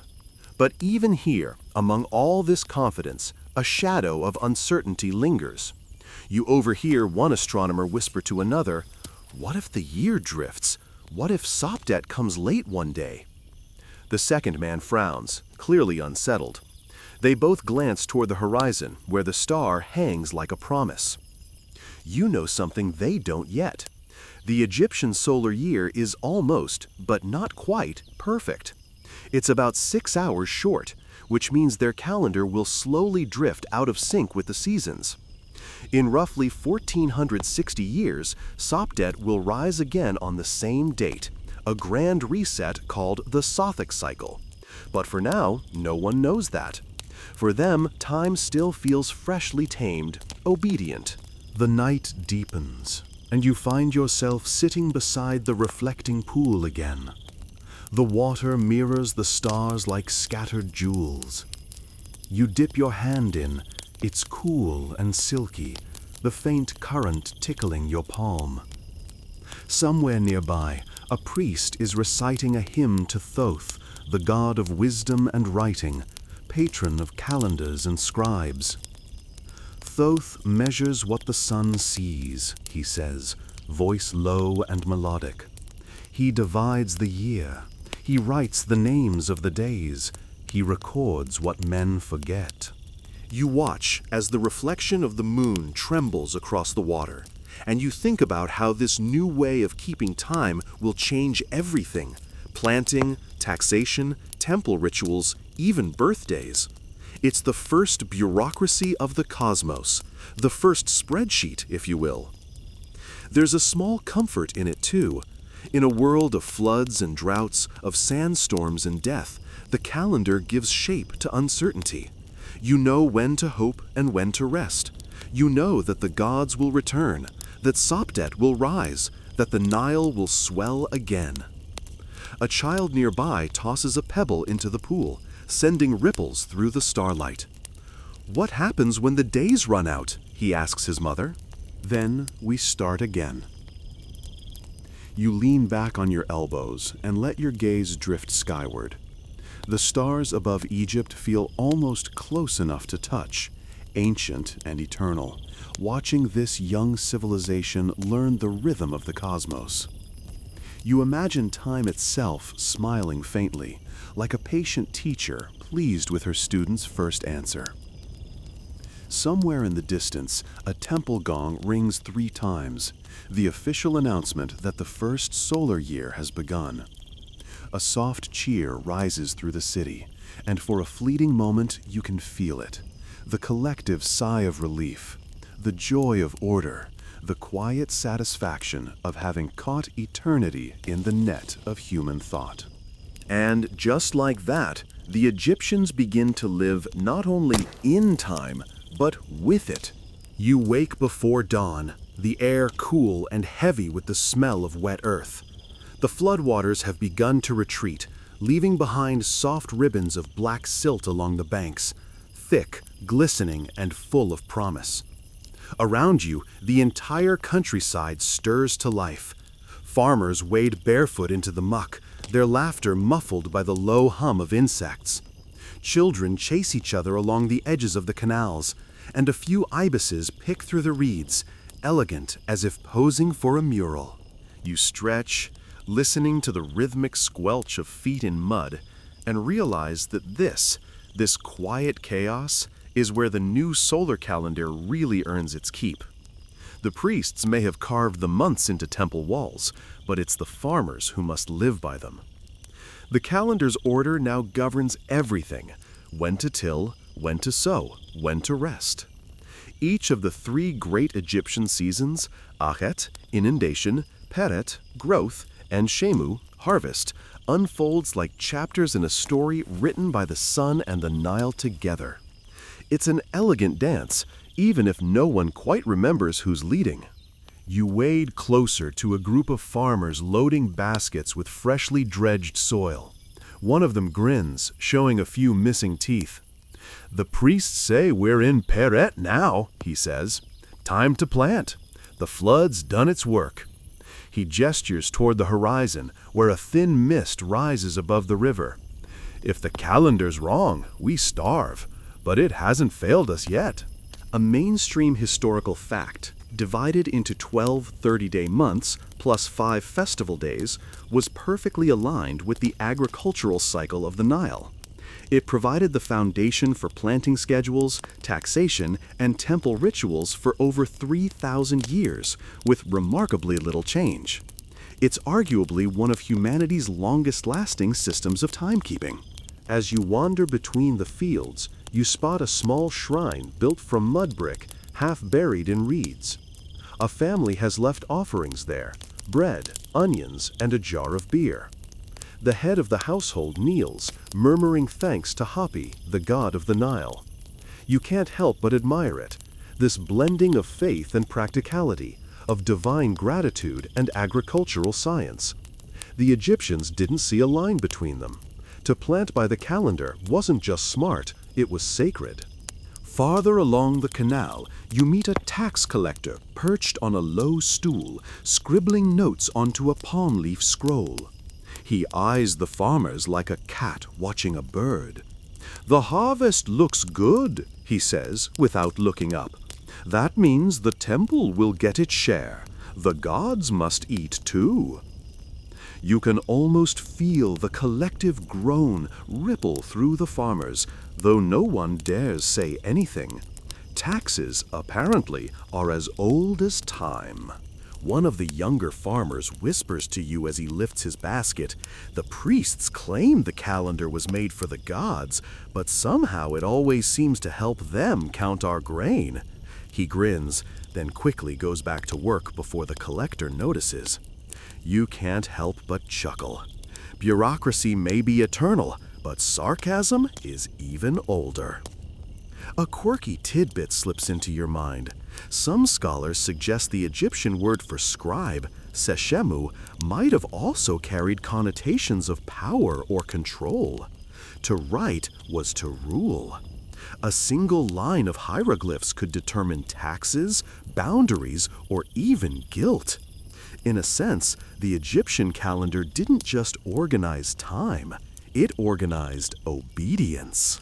But even here, among all this confidence, a shadow of uncertainty lingers. You overhear one astronomer whisper to another, "What if the year drifts? What if Sopdet comes late one day?" The second man frowns, clearly unsettled. They both glance toward the horizon, where the star hangs like a promise. You know something they don't yet. The Egyptian solar year is almost, but not quite, perfect. It's about 6 hours short, which means their calendar will slowly drift out of sync with the seasons. In roughly 1460 years, Sopdet will rise again on the same date, a grand reset called the Sothic cycle. But for now, no one knows that. For them, time still feels freshly tamed, obedient. The night deepens, and you find yourself sitting beside the reflecting pool again. The water mirrors the stars like scattered jewels. You dip your hand in. It's cool and silky, the faint current tickling your palm. Somewhere nearby, a priest is reciting a hymn to Thoth, the god of wisdom and writing, patron of calendars and scribes. Thoth measures what the sun sees, he says, voice low and melodic. He divides the year. He writes the names of the days. He records what men forget. You watch as the reflection of the moon trembles across the water, and you think about how this new way of keeping time will change everything: planting, taxation, temple rituals, even birthdays. It's the first bureaucracy of the cosmos, the first spreadsheet, if you will. There's a small comfort in it, too. In a world of floods and droughts, of sandstorms and death, the calendar gives shape to uncertainty. You know when to hope and when to rest. You know that the gods will return, that Sopdet will rise, that the Nile will swell again. A child nearby tosses a pebble into the pool, sending ripples through the starlight. "What happens when the days run out?" he asks his mother. "Then we start again." You lean back on your elbows and let your gaze drift skyward. The stars above Egypt feel almost close enough to touch, ancient and eternal, watching this young civilization learn the rhythm of the cosmos. You imagine time itself smiling faintly, like a patient teacher pleased with her student's first answer. Somewhere in the distance, a temple gong rings 3 times, the official announcement that the first solar year has begun. A soft cheer rises through the city, and for a fleeting moment you can feel it. The collective sigh of relief, the joy of order, the quiet satisfaction of having caught eternity in the net of human thought. And just like that, the Egyptians begin to live not only in time, but with it. You wake before dawn, the air cool and heavy with the smell of wet earth. The floodwaters have begun to retreat, leaving behind soft ribbons of black silt along the banks, thick, glistening, and full of promise. Around you, the entire countryside stirs to life. Farmers wade barefoot into the muck, their laughter muffled by the low hum of insects. Children chase each other along the edges of the canals, and a few ibises pick through the reeds, elegant as if posing for a mural. You stretch, listening to the rhythmic squelch of feet in mud, and realize that this quiet chaos, is where the new solar calendar really earns its keep. The priests may have carved the months into temple walls, but it's the farmers who must live by them. The calendar's order now governs everything: when to till, when to sow, when to rest. Each of the 3 great Egyptian seasons, Achet, inundation, Peret, growth, and Shemu, harvest, unfolds like chapters in a story written by the sun and the Nile together. It's an elegant dance, even if no one quite remembers who's leading. You wade closer to a group of farmers loading baskets with freshly dredged soil. One of them grins, showing a few missing teeth. "The priests say we're in Peret now," he says. "Time to plant. The flood's done its work." He gestures toward the horizon, where a thin mist rises above the river. "If the calendar's wrong, we starve, but it hasn't failed us yet." A mainstream historical fact, divided into 12 30-day months plus 5 festival days, was perfectly aligned with the agricultural cycle of the Nile. It provided the foundation for planting schedules, taxation, and temple rituals for over 3,000 years, with remarkably little change. It's arguably one of humanity's longest-lasting systems of timekeeping. As you wander between the fields, you spot a small shrine built from mud brick, half buried in reeds. A family has left offerings there: bread, onions, and a jar of beer. The head of the household kneels, murmuring thanks to Hapi, the god of the Nile. You can't help but admire it, this blending of faith and practicality, of divine gratitude and agricultural science. The Egyptians didn't see a line between them. To plant by the calendar wasn't just smart, it was sacred. Farther along the canal, you meet a tax collector perched on a low stool, scribbling notes onto a palm leaf scroll. He eyes the farmers like a cat watching a bird. "The harvest looks good," he says, without looking up. "That means the temple will get its share. The gods must eat too." You can almost feel the collective groan ripple through the farmers, though no one dares say anything. Taxes, apparently, are as old as time. One of the younger farmers whispers to you as he lifts his basket, "The priests claim the calendar was made for the gods, but somehow it always seems to help them count our grain." He grins, then quickly goes back to work before the collector notices. You can't help but chuckle. Bureaucracy may be eternal, but sarcasm is even older. A quirky tidbit slips into your mind. Some scholars suggest the Egyptian word for scribe, seshemu, might have also carried connotations of power or control. To write was to rule. A single line of hieroglyphs could determine taxes, boundaries, or even guilt. In a sense, the Egyptian calendar didn't just organize time, it organized obedience.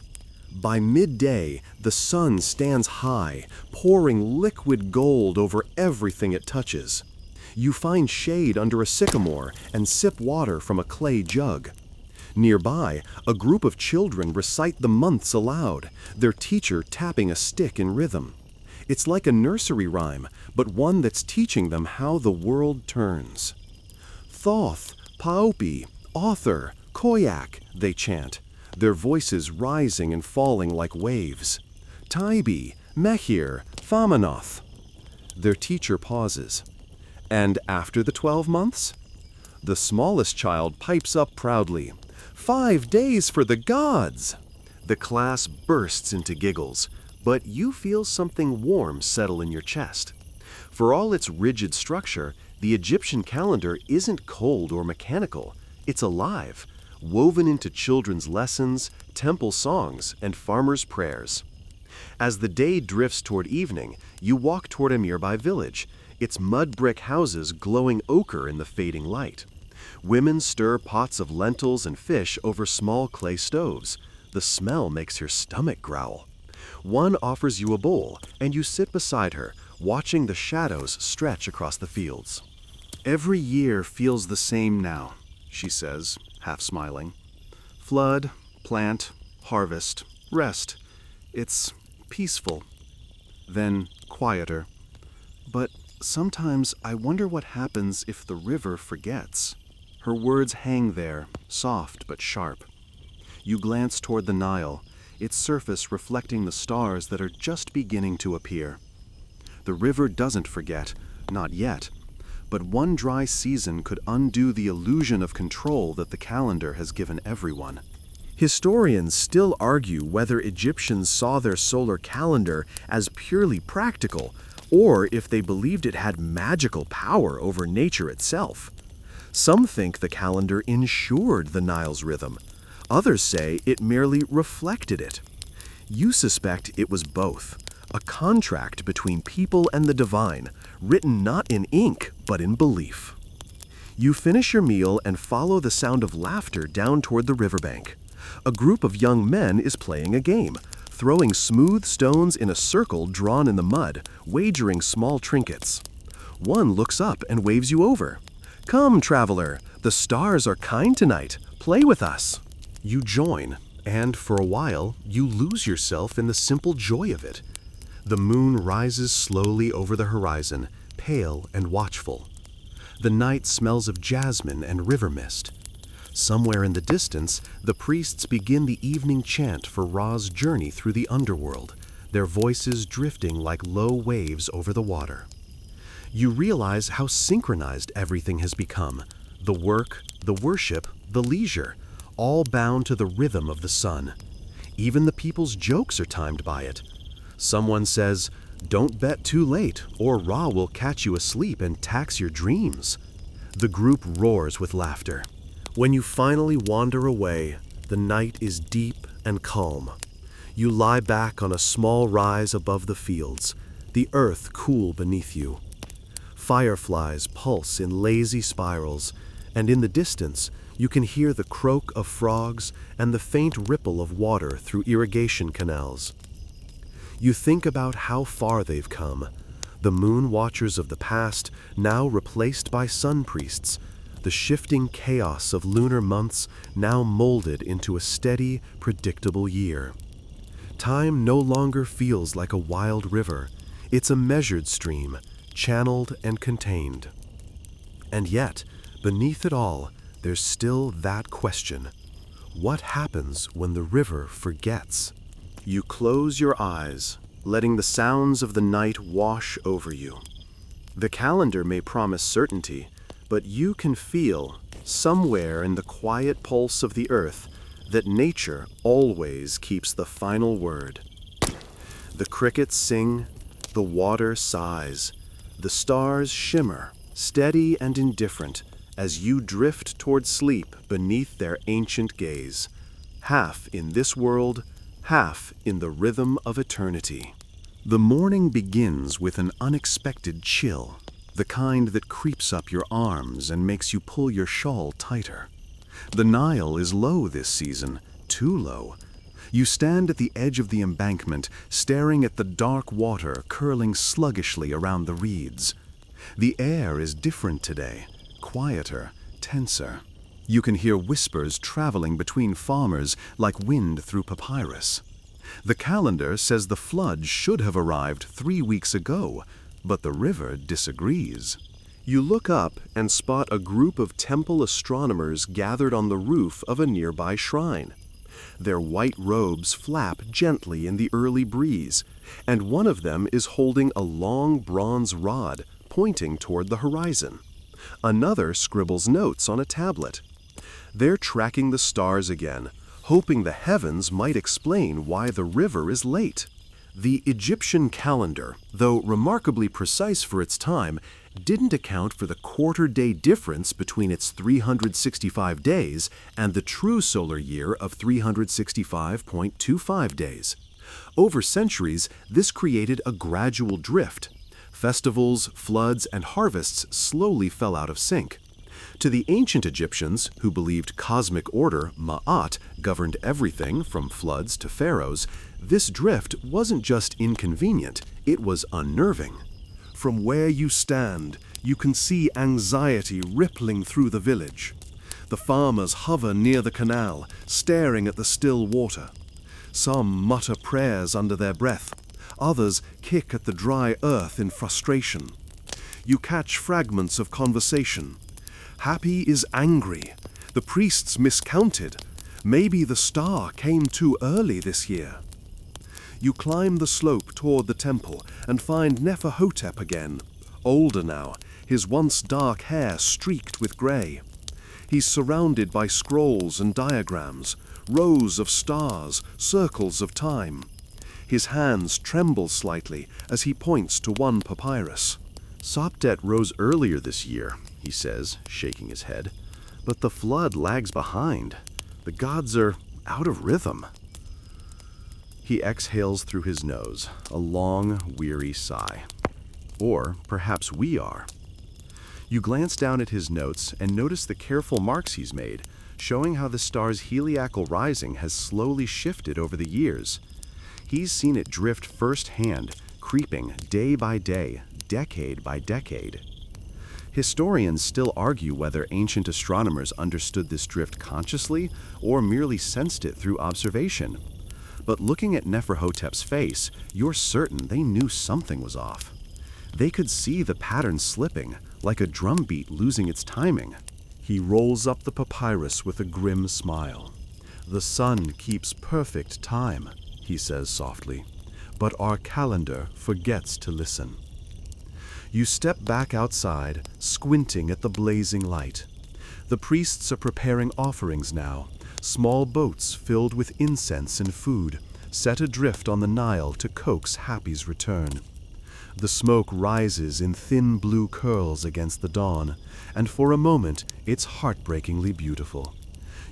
By midday, the sun stands high, pouring liquid gold over everything it touches. You find shade under a sycamore and sip water from a clay jug. Nearby, a group of children recite the months aloud, their teacher tapping a stick in rhythm. It's like a nursery rhyme, but one that's teaching them how the world turns. Thoth, Paopi, Author, Koyak, they chant, their voices rising and falling like waves. Taibi, Mehir, Famanoth. Their teacher pauses. And after the 12 months? The smallest child pipes up proudly. 5 days for the gods! The class bursts into giggles, but you feel something warm settle in your chest. For all its rigid structure, the Egyptian calendar isn't cold or mechanical. It's alive, woven into children's lessons, temple songs, and farmers' prayers. As the day drifts toward evening, you walk toward a nearby village, its mud brick houses glowing ochre in the fading light. Women stir pots of lentils and fish over small clay stoves. The smell makes your stomach growl. One offers you a bowl, and you sit beside her, watching the shadows stretch across the fields. Every year feels the same now, she says, half smiling. Flood, plant, harvest, rest. It's peaceful. Then quieter. But sometimes I wonder what happens if the river forgets. Her words hang there, soft but sharp. You glance toward the Nile, its surface reflecting the stars that are just beginning to appear. The river doesn't forget, not yet, but one dry season could undo the illusion of control that the calendar has given everyone. Historians still argue whether Egyptians saw their solar calendar as purely practical, or if they believed it had magical power over nature itself. Some think the calendar ensured the Nile's rhythm. Others say it merely reflected it. You suspect it was both, a contract between people and the divine, written not in ink, but in belief. You finish your meal and follow the sound of laughter down toward the riverbank. A group of young men is playing a game, throwing smooth stones in a circle drawn in the mud, wagering small trinkets. One looks up and waves you over. Come, traveler, the stars are kind tonight. Play with us. You join, and for a while, you lose yourself in the simple joy of it. The moon rises slowly over the horizon, pale and watchful. The night smells of jasmine and river mist. Somewhere in the distance, the priests begin the evening chant for Ra's journey through the underworld, their voices drifting like low waves over the water. You realize how synchronized everything has become. The work, the worship, the leisure, all bound to the rhythm of the sun. Even the people's jokes are timed by it. Someone says, "Don't bet too late, or Ra will catch you asleep and tax your dreams." The group roars with laughter. When you finally wander away, the night is deep and calm. You lie back on a small rise above the fields, the earth cool beneath you. Fireflies pulse in lazy spirals, and in the distance, you can hear the croak of frogs and the faint ripple of water through irrigation canals. You think about how far they've come, the moon watchers of the past now replaced by sun priests, the shifting chaos of lunar months now molded into a steady, predictable year. Time no longer feels like a wild river. It's a measured stream, channeled and contained. And yet, beneath it all, there's still that question. What happens when the river forgets? You close your eyes, letting the sounds of the night wash over you. The calendar may promise certainty, but you can feel, somewhere in the quiet pulse of the earth, that nature always keeps the final word. The crickets sing, the water sighs, the stars shimmer, steady and indifferent, as you drift toward sleep beneath their ancient gaze, half in this world, half in the rhythm of eternity. The morning begins with an unexpected chill, the kind that creeps up your arms and makes you pull your shawl tighter. The Nile is low this season, too low. You stand at the edge of the embankment, staring at the dark water curling sluggishly around the reeds. The air is different today, quieter, tenser. You can hear whispers traveling between farmers like wind through papyrus. The calendar says the flood should have arrived 3 weeks ago, but the river disagrees. You look up and spot a group of temple astronomers gathered on the roof of a nearby shrine. Their white robes flap gently in the early breeze, and one of them is holding a long bronze rod pointing toward the horizon. Another scribbles notes on a tablet. They're tracking the stars again, hoping the heavens might explain why the river is late. The Egyptian calendar, though remarkably precise for its time, didn't account for the quarter-day difference between its 365 days and the true solar year of 365.25 days. Over centuries, this created a gradual drift. Festivals, floods, and harvests slowly fell out of sync. To the ancient Egyptians, who believed cosmic order, Ma'at, governed everything from floods to pharaohs, this drift wasn't just inconvenient, it was unnerving. From where you stand, you can see anxiety rippling through the village. The farmers hover near the canal, staring at the still water. Some mutter prayers under their breath, others kick at the dry earth in frustration. You catch fragments of conversation. Happy is angry. The priests miscounted. Maybe the star came too early this year. You climb the slope toward the temple and find Neferhotep again, older now, his once dark hair streaked with gray. He's surrounded by scrolls and diagrams, rows of stars, circles of time. His hands tremble slightly as he points to one papyrus. Sopdet rose earlier this year, he says, shaking his head, but the flood lags behind. The gods are out of rhythm. He exhales through his nose, a long, weary sigh. Or perhaps we are. You glance down at his notes and notice the careful marks he's made, showing how the star's heliacal rising has slowly shifted over the years. He's seen it drift firsthand, creeping day by day, decade by decade. Historians still argue whether ancient astronomers understood this drift consciously or merely sensed it through observation. But looking at Neferhotep's face, you're certain they knew something was off. They could see the pattern slipping, like a drumbeat losing its timing. He rolls up the papyrus with a grim smile. "The sun keeps perfect time," he says softly, "but our calendar forgets to listen." You step back outside, squinting at the blazing light. The priests are preparing offerings now, small boats filled with incense and food, set adrift on the Nile to coax Happy's return. The smoke rises in thin blue curls against the dawn, and for a moment it's heartbreakingly beautiful.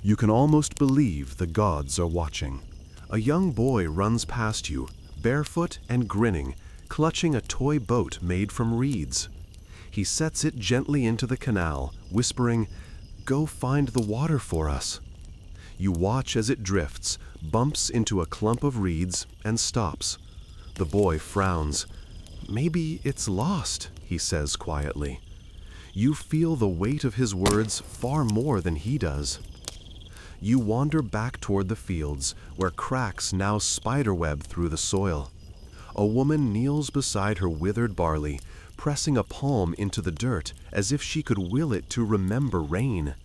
You can almost believe the gods are watching. A young boy runs past you, barefoot and grinning, clutching a toy boat made from reeds. He sets it gently into the canal, whispering, "Go find the water for us." You watch as it drifts, bumps into a clump of reeds, and stops. The boy frowns. "Maybe it's lost," he says quietly. You feel the weight of his words far more than he does. You wander back toward the fields, where cracks now spiderweb through the soil. A woman kneels beside her withered barley, pressing a palm into the dirt as if she could will it to remember rain.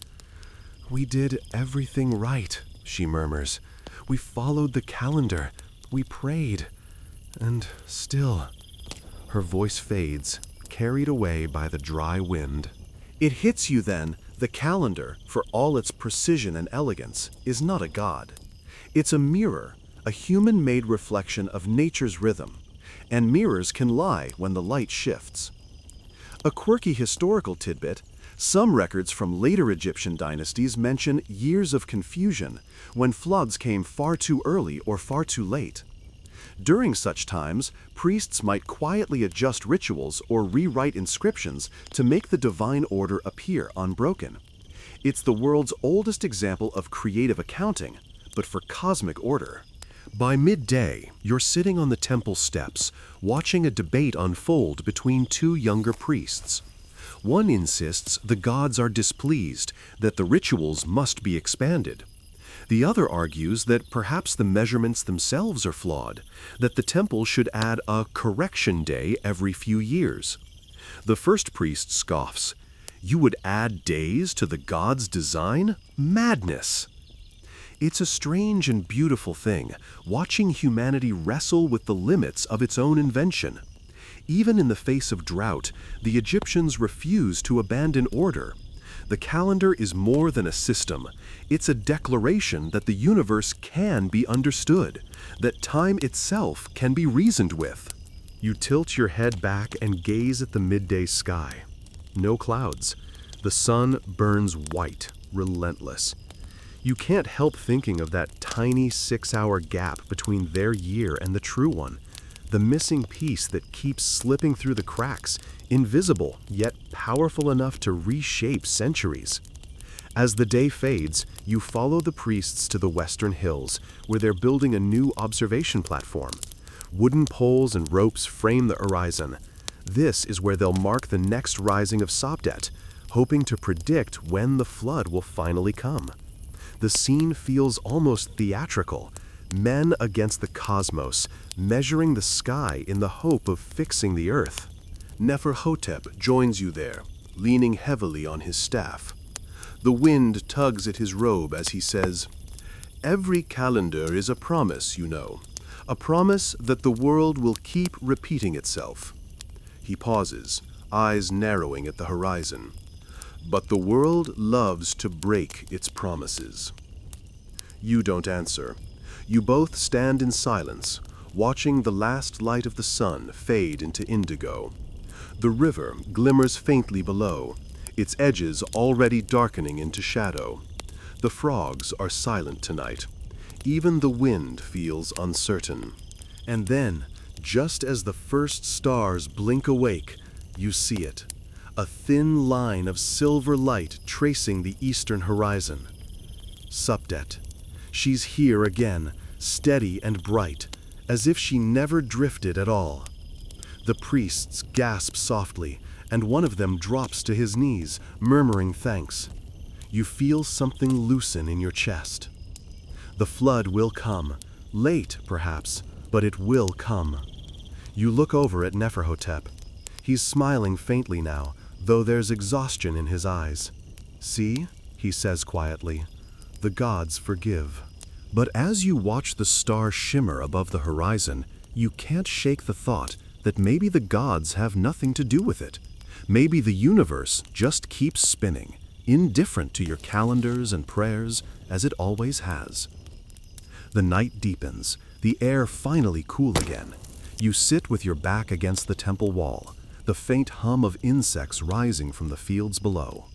"We did everything right," she murmurs. "We followed the calendar. We prayed. And still..." Her voice fades, carried away by the dry wind. It hits you then, the calendar, for all its precision and elegance, is not a god. It's a mirror, a human-made reflection of nature's rhythm, and mirrors can lie when the light shifts. A quirky historical tidbit: some records from later Egyptian dynasties mention years of confusion when floods came far too early or far too late. During such times, priests might quietly adjust rituals or rewrite inscriptions to make the divine order appear unbroken. It's the world's oldest example of creative accounting, but for cosmic order. By midday, you're sitting on the temple steps, watching a debate unfold between two younger priests. One insists the gods are displeased, that the rituals must be expanded. The other argues that perhaps the measurements themselves are flawed, that the temple should add a correction day every few years. The first priest scoffs. You would add days to the gods' design? Madness! It's a strange and beautiful thing, watching humanity wrestle with the limits of its own invention. Even in the face of drought, the Egyptians refuse to abandon order. The calendar is more than a system. It's a declaration that the universe can be understood, that time itself can be reasoned with. You tilt your head back and gaze at the midday sky. No clouds. The sun burns white, relentless. You can't help thinking of that tiny 6-hour gap between their year and the true one, the missing piece that keeps slipping through the cracks, invisible yet powerful enough to reshape centuries. As the day fades, you follow the priests to the western hills, where they're building a new observation platform. Wooden poles and ropes frame the horizon. This is where they'll mark the next rising of Sobdet, hoping to predict when the flood will finally come. The scene feels almost theatrical. Men against the cosmos, measuring the sky in the hope of fixing the earth. Neferhotep joins you there, leaning heavily on his staff. The wind tugs at his robe as he says, "Every calendar is a promise, you know, a promise that the world will keep repeating itself." He pauses, eyes narrowing at the horizon. But the world loves to break its promises. You don't answer. You both stand in silence, watching the last light of the sun fade into indigo. The river glimmers faintly below, its edges already darkening into shadow. The frogs are silent tonight. Even the wind feels uncertain. And then, just as the first stars blink awake, you see it. A thin line of silver light tracing the eastern horizon. Sobdet. She's here again, steady and bright, as if she never drifted at all. The priests gasp softly, and one of them drops to his knees, murmuring thanks. You feel something loosen in your chest. The flood will come, late perhaps, but it will come. You look over at Neferhotep. He's smiling faintly now, though there's exhaustion in his eyes. "See," he says quietly, "the gods forgive." But as you watch the star shimmer above the horizon, you can't shake the thought that maybe the gods have nothing to do with it. Maybe the universe just keeps spinning, indifferent to your calendars and prayers, as it always has. The night deepens, the air finally cool again. You sit with your back against the temple wall, the faint hum of insects rising from the fields below.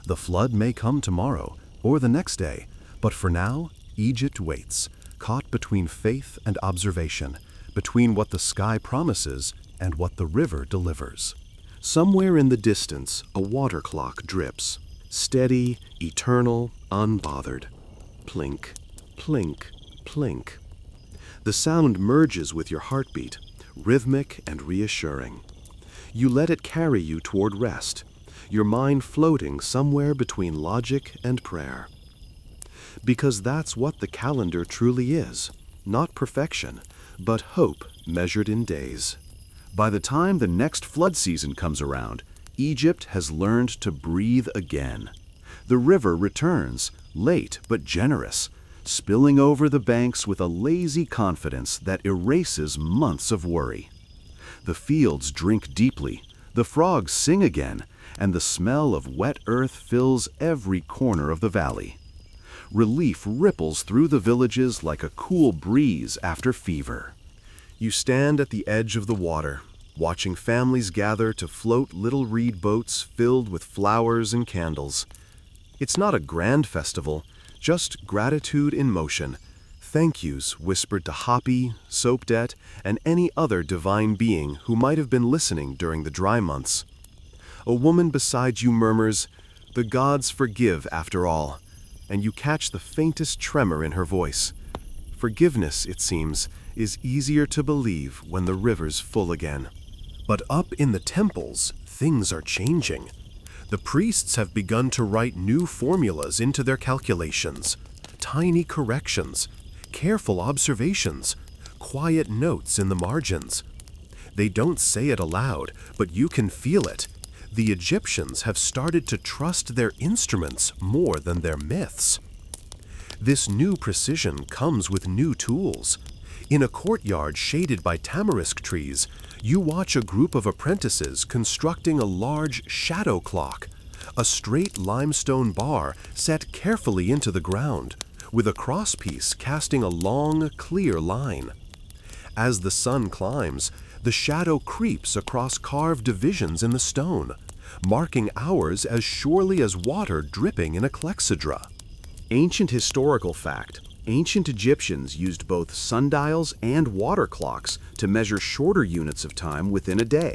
The flood may come tomorrow, or the next day, but for now, Egypt waits, caught between faith and observation, between what the sky promises and what the river delivers. Somewhere in the distance, a water clock drips, steady, eternal, unbothered. Plink, plink, plink. The sound merges with your heartbeat, rhythmic and reassuring. You let it carry you toward rest, your mind floating somewhere between logic and prayer. Because that's what the calendar truly is, not perfection, but hope measured in days. By the time the next flood season comes around, Egypt has learned to breathe again. The river returns, late but generous, spilling over the banks with a lazy confidence that erases months of worry. The fields drink deeply, the frogs sing again, and the smell of wet earth fills every corner of the valley. Relief ripples through the villages like a cool breeze after fever. You stand at the edge of the water, watching families gather to float little reed boats filled with flowers and candles. It's not a grand festival, just gratitude in motion. Thank yous whispered to Hoppy, Soapdet, and any other divine being who might have been listening during the dry months. A woman beside you murmurs, "The gods forgive after all," and you catch the faintest tremor in her voice. Forgiveness, it seems, is easier to believe when the river's full again. But up in the temples, things are changing. The priests have begun to write new formulas into their calculations, tiny corrections, careful observations, quiet notes in the margins. They don't say it aloud, but you can feel it. The Egyptians have started to trust their instruments more than their myths. This new precision comes with new tools. In a courtyard shaded by tamarisk trees, you watch a group of apprentices constructing a large shadow clock, a straight limestone bar set carefully into the ground, with a crosspiece casting a long, clear line. As the sun climbs, the shadow creeps across carved divisions in the stone, marking hours as surely as water dripping in a clexidra. Ancient historical fact: ancient Egyptians used both sundials and water clocks to measure shorter units of time within a day.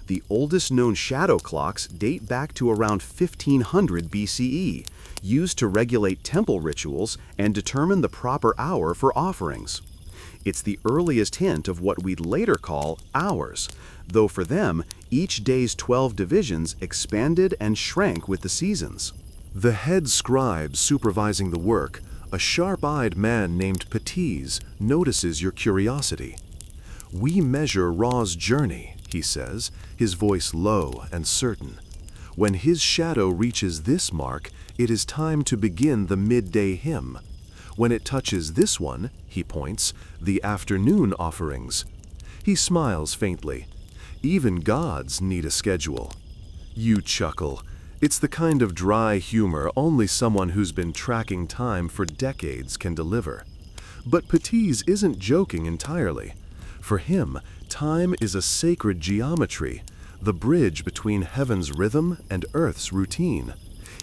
The oldest known shadow clocks date back to around 1500 BCE, used to regulate temple rituals and determine the proper hour for offerings. It's the earliest hint of what we'd later call hours, though for them, each day's 12 divisions expanded and shrank with the seasons. The head scribe supervising the work, a sharp-eyed man named Patiz, notices your curiosity. "We measure Ra's journey," he says, his voice low and certain. "When his shadow reaches this mark, it is time to begin the midday hymn. When it touches this one," he points, "the afternoon offerings." He smiles faintly. "Even gods need a schedule." You chuckle. It's the kind of dry humor only someone who's been tracking time for decades can deliver. But Patiz isn't joking entirely. For him, time is a sacred geometry, the bridge between heaven's rhythm and earth's routine.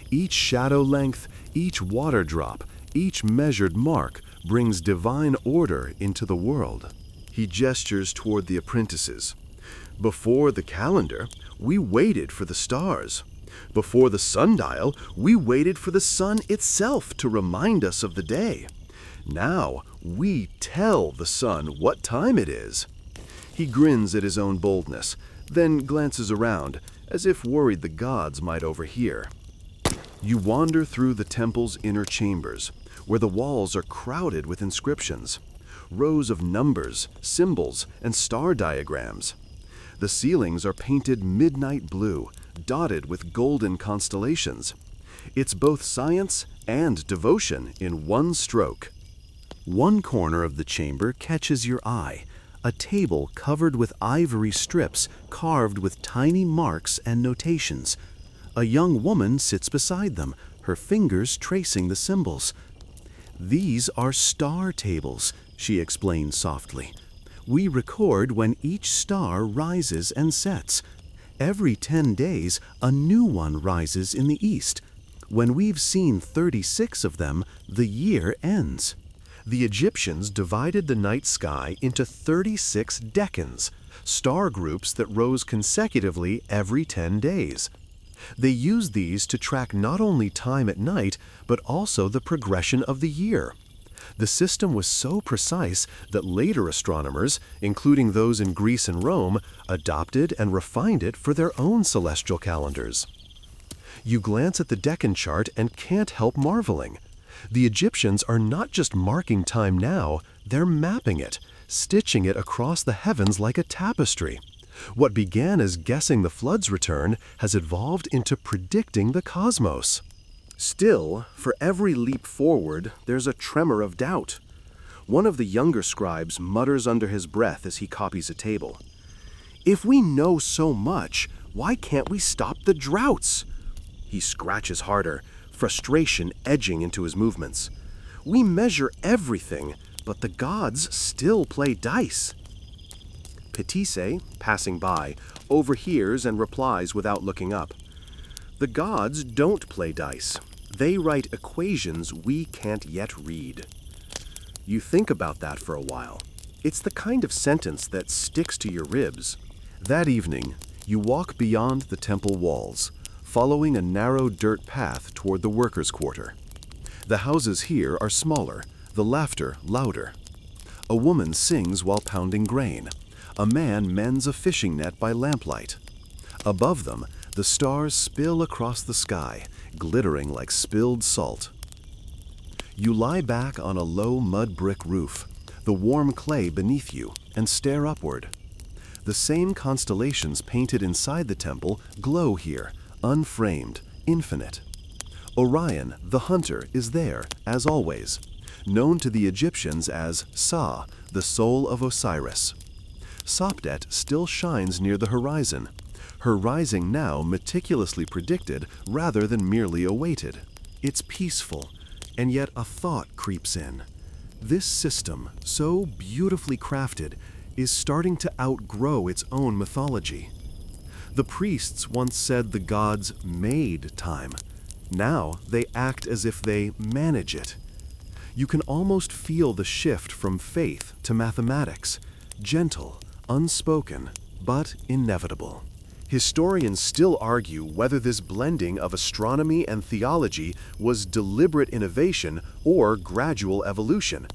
Each shadow length, each water drop, each measured mark brings divine order into the world. He gestures toward the apprentices. "Before the calendar, we waited for the stars. Before the sundial, we waited for the sun itself to remind us of the day. Now, we tell the sun what time it is." He grins at his own boldness, then glances around, as if worried the gods might overhear. You wander through the temple's inner chambers, where the walls are crowded with inscriptions, rows of numbers, symbols, and star diagrams. The ceilings are painted midnight blue, dotted with golden constellations. It's both science and devotion in one stroke. One corner of the chamber catches your eye, a table covered with ivory strips carved with tiny marks and notations. A young woman sits beside them, her fingers tracing the symbols. "These are star tables," she explains softly. "We record when each star rises and sets. Every 10 days, a new one rises in the east. When we've seen 36 of them, the year ends." The Egyptians divided the night sky into 36 decans, star groups that rose consecutively every 10 days. They used these to track not only time at night, but also the progression of the year. The system was so precise that later astronomers, including those in Greece and Rome, adopted and refined it for their own celestial calendars. You glance at the Deccan chart and can't help marveling. The Egyptians are not just marking time now, they're mapping it, stitching it across the heavens like a tapestry. What began as guessing the flood's return has evolved into predicting the cosmos. Still, for every leap forward, there's a tremor of doubt. One of the younger scribes mutters under his breath as he copies a table. "If we know so much, why can't we stop the droughts?" He scratches harder, frustration edging into his movements. "We measure everything, but the gods still play dice." Petise, passing by, overhears and replies without looking up. "The gods don't play dice. They write equations we can't yet read." You think about that for a while. It's the kind of sentence that sticks to your ribs. That evening, you walk beyond the temple walls, following a narrow dirt path toward the workers' quarter. The houses here are smaller, the laughter louder. A woman sings while pounding grain. A man mends a fishing net by lamplight. Above them, the stars spill across the sky, glittering like spilled salt. You lie back on a low mud brick roof, the warm clay beneath you, and stare upward. The same constellations painted inside the temple glow here, unframed, infinite. Orion, the hunter, is there, as always, known to the Egyptians as Sa, the soul of Osiris. Sopdet still shines near the horizon, her rising now meticulously predicted rather than merely awaited. It's peaceful, and yet a thought creeps in. This system, so beautifully crafted, is starting to outgrow its own mythology. The priests once said the gods made time. Now they act as if they manage it. You can almost feel the shift from faith to mathematics, gentle, unspoken, but inevitable. Historians still argue whether this blending of astronomy and theology was deliberate innovation or gradual evolution.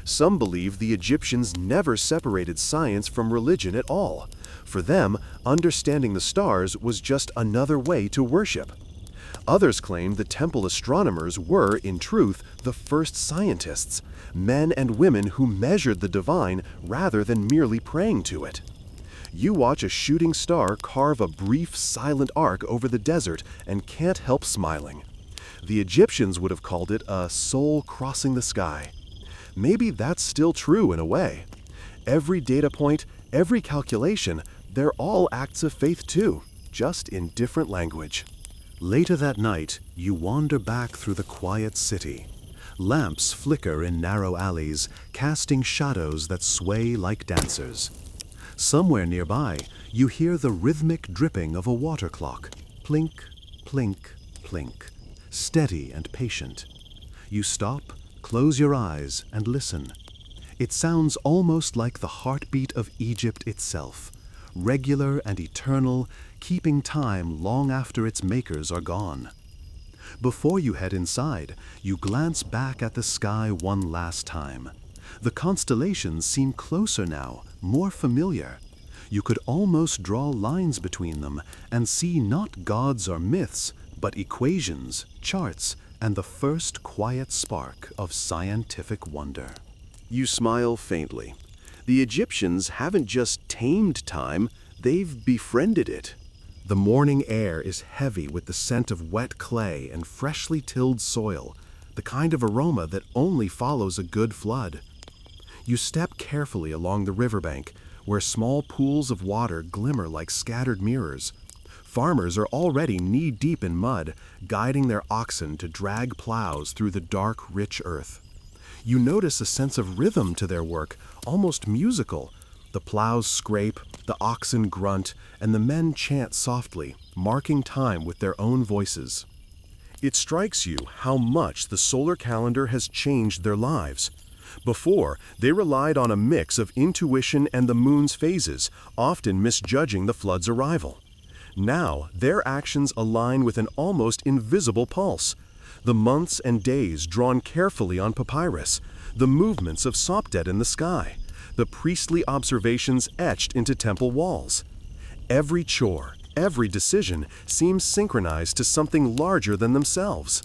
Some believe the Egyptians never separated science from religion at all. For them, understanding the stars was just another way to worship. Others claim the temple astronomers were, in truth, the first scientists, men and women who measured the divine rather than merely praying to it. You watch a shooting star carve a brief, silent arc over the desert and can't help smiling. The Egyptians would have called it a soul crossing the sky. Maybe that's still true in a way. Every data point, every calculation, they're all acts of faith too, just in different language. Later that night, you wander back through the quiet city. Lamps flicker in narrow alleys, casting shadows that sway like dancers. Somewhere nearby, you hear the rhythmic dripping of a water clock. Plink, plink, plink. Steady and patient. You stop, close your eyes, and listen. It sounds almost like the heartbeat of Egypt itself, regular and eternal, keeping time long after its makers are gone. Before you head inside, you glance back at the sky one last time. The constellations seem closer now, more familiar. You could almost draw lines between them and see not gods or myths, but equations, charts, and the first quiet spark of scientific wonder. You smile faintly. The Egyptians haven't just tamed time, they've befriended it. The morning air is heavy with the scent of wet clay and freshly tilled soil, the kind of aroma that only follows a good flood. You step carefully along the riverbank, where small pools of water glimmer like scattered mirrors. Farmers are already knee-deep in mud, guiding their oxen to drag plows through the dark, rich earth. You notice a sense of rhythm to their work, almost musical. The plows scrape, the oxen grunt, and the men chant softly, marking time with their own voices. It strikes you how much the solar calendar has changed their lives. Before, they relied on a mix of intuition and the moon's phases, often misjudging the flood's arrival. Now, their actions align with an almost invisible pulse. The months and days drawn carefully on papyrus, the movements of Sopdet in the sky, the priestly observations etched into temple walls. Every chore, every decision seems synchronized to something larger than themselves.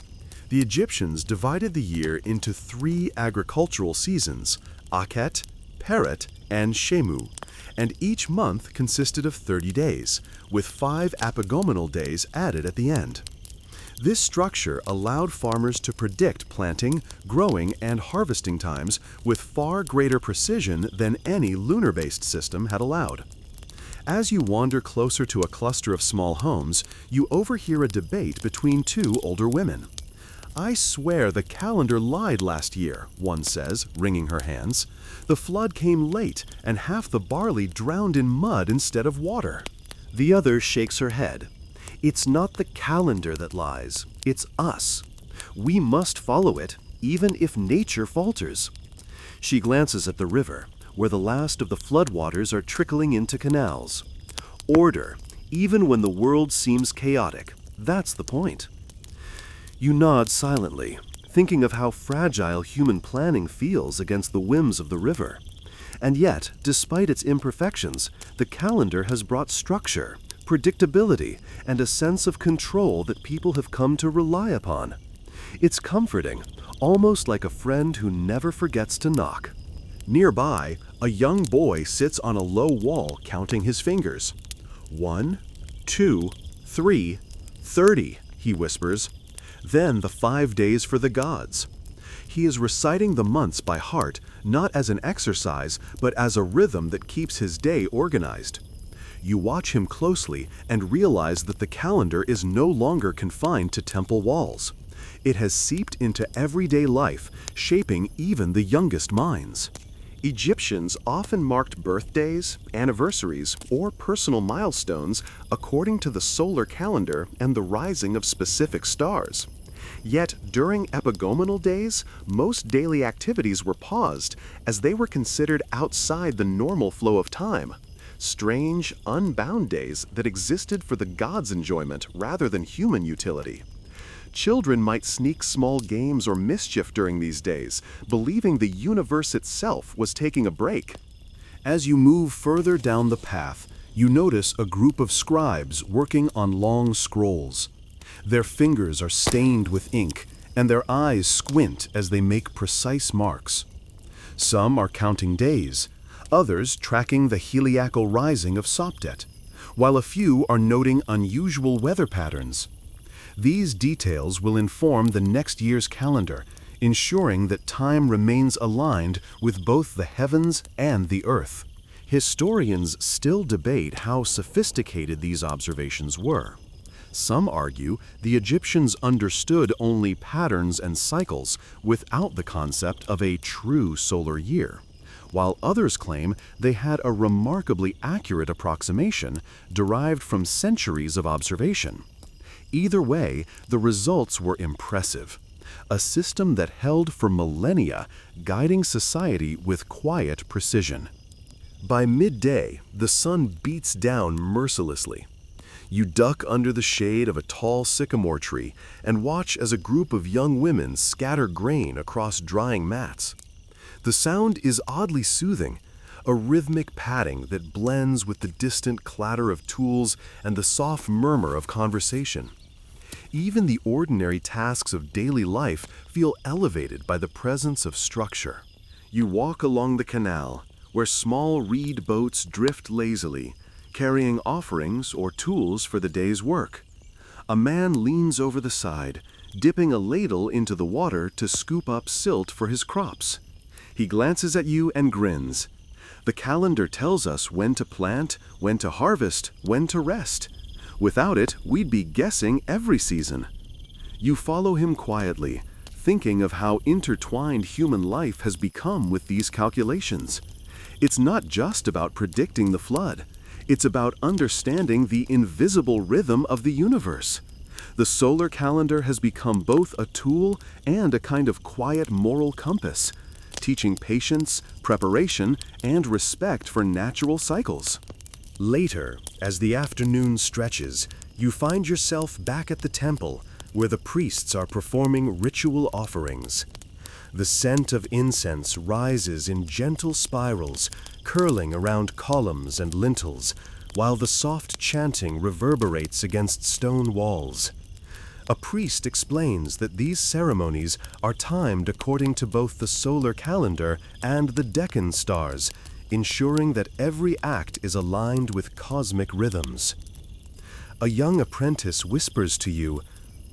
The Egyptians divided the year into 3 agricultural seasons, Akhet, Peret, and Shemu, and each month consisted of 30 days, with 5 epagomenal days added at the end. This structure allowed farmers to predict planting, growing, and harvesting times with far greater precision than any lunar-based system had allowed. As you wander closer to a cluster of small homes, you overhear a debate between 2 older women. "I swear the calendar lied last year," one says, wringing her hands. "The flood came late, and half the barley drowned in mud instead of water." The other shakes her head. "It's not the calendar that lies, it's us. We must follow it, even if nature falters." She glances at the river, where the last of the floodwaters are trickling into canals. Order, even when the world seems chaotic. That's the point. You nod silently, thinking of how fragile human planning feels against the whims of the river. And yet, despite its imperfections, the calendar has brought structure, predictability, and a sense of control that people have come to rely upon. It's comforting, almost like a friend who never forgets to knock. Nearby, a young boy sits on a low wall counting his fingers. 1, 2, 3, 30, he whispers. Then the 5 days for the gods. He is reciting the months by heart, not as an exercise, but as a rhythm that keeps his day organized. You watch him closely and realize that the calendar is no longer confined to temple walls. It has seeped into everyday life, shaping even the youngest minds. Egyptians often marked birthdays, anniversaries, or personal milestones according to the solar calendar and the rising of specific stars. Yet, during epagomenal days, most daily activities were paused as they were considered outside the normal flow of time. Strange, unbound days that existed for the gods' enjoyment rather than human utility. Children might sneak small games or mischief during these days, believing the universe itself was taking a break. As you move further down the path, you notice a group of scribes working on long scrolls. Their fingers are stained with ink, and their eyes squint as they make precise marks. Some are counting days, others tracking the heliacal rising of Sopdet, while a few are noting unusual weather patterns. These details will inform the next year's calendar, ensuring that time remains aligned with both the heavens and the earth. Historians still debate how sophisticated these observations were. Some argue the Egyptians understood only patterns and cycles without the concept of a true solar year, while others claim they had a remarkably accurate approximation derived from centuries of observation. Either way, the results were impressive. A system that held for millennia, guiding society with quiet precision. By midday, the sun beats down mercilessly. You duck under the shade of a tall sycamore tree and watch as a group of young women scatter grain across drying mats. The sound is oddly soothing, a rhythmic padding that blends with the distant clatter of tools and the soft murmur of conversation. Even the ordinary tasks of daily life feel elevated by the presence of structure. You walk along the canal, where small reed boats drift lazily, carrying offerings or tools for the day's work. A man leans over the side, dipping a ladle into the water to scoop up silt for his crops. He glances at you and grins. The calendar tells us when to plant, when to harvest, when to rest. Without it, we'd be guessing every season. You follow him quietly, thinking of how intertwined human life has become with these calculations. It's not just about predicting the flood. It's about understanding the invisible rhythm of the universe. The solar calendar has become both a tool and a kind of quiet moral compass, teaching patience, preparation, and respect for natural cycles. Later, as the afternoon stretches, you find yourself back at the temple, where the priests are performing ritual offerings. The scent of incense rises in gentle spirals, curling around columns and lintels, while the soft chanting reverberates against stone walls. A priest explains that these ceremonies are timed according to both the solar calendar and the Deccan stars, ensuring that every act is aligned with cosmic rhythms. A young apprentice whispers to you,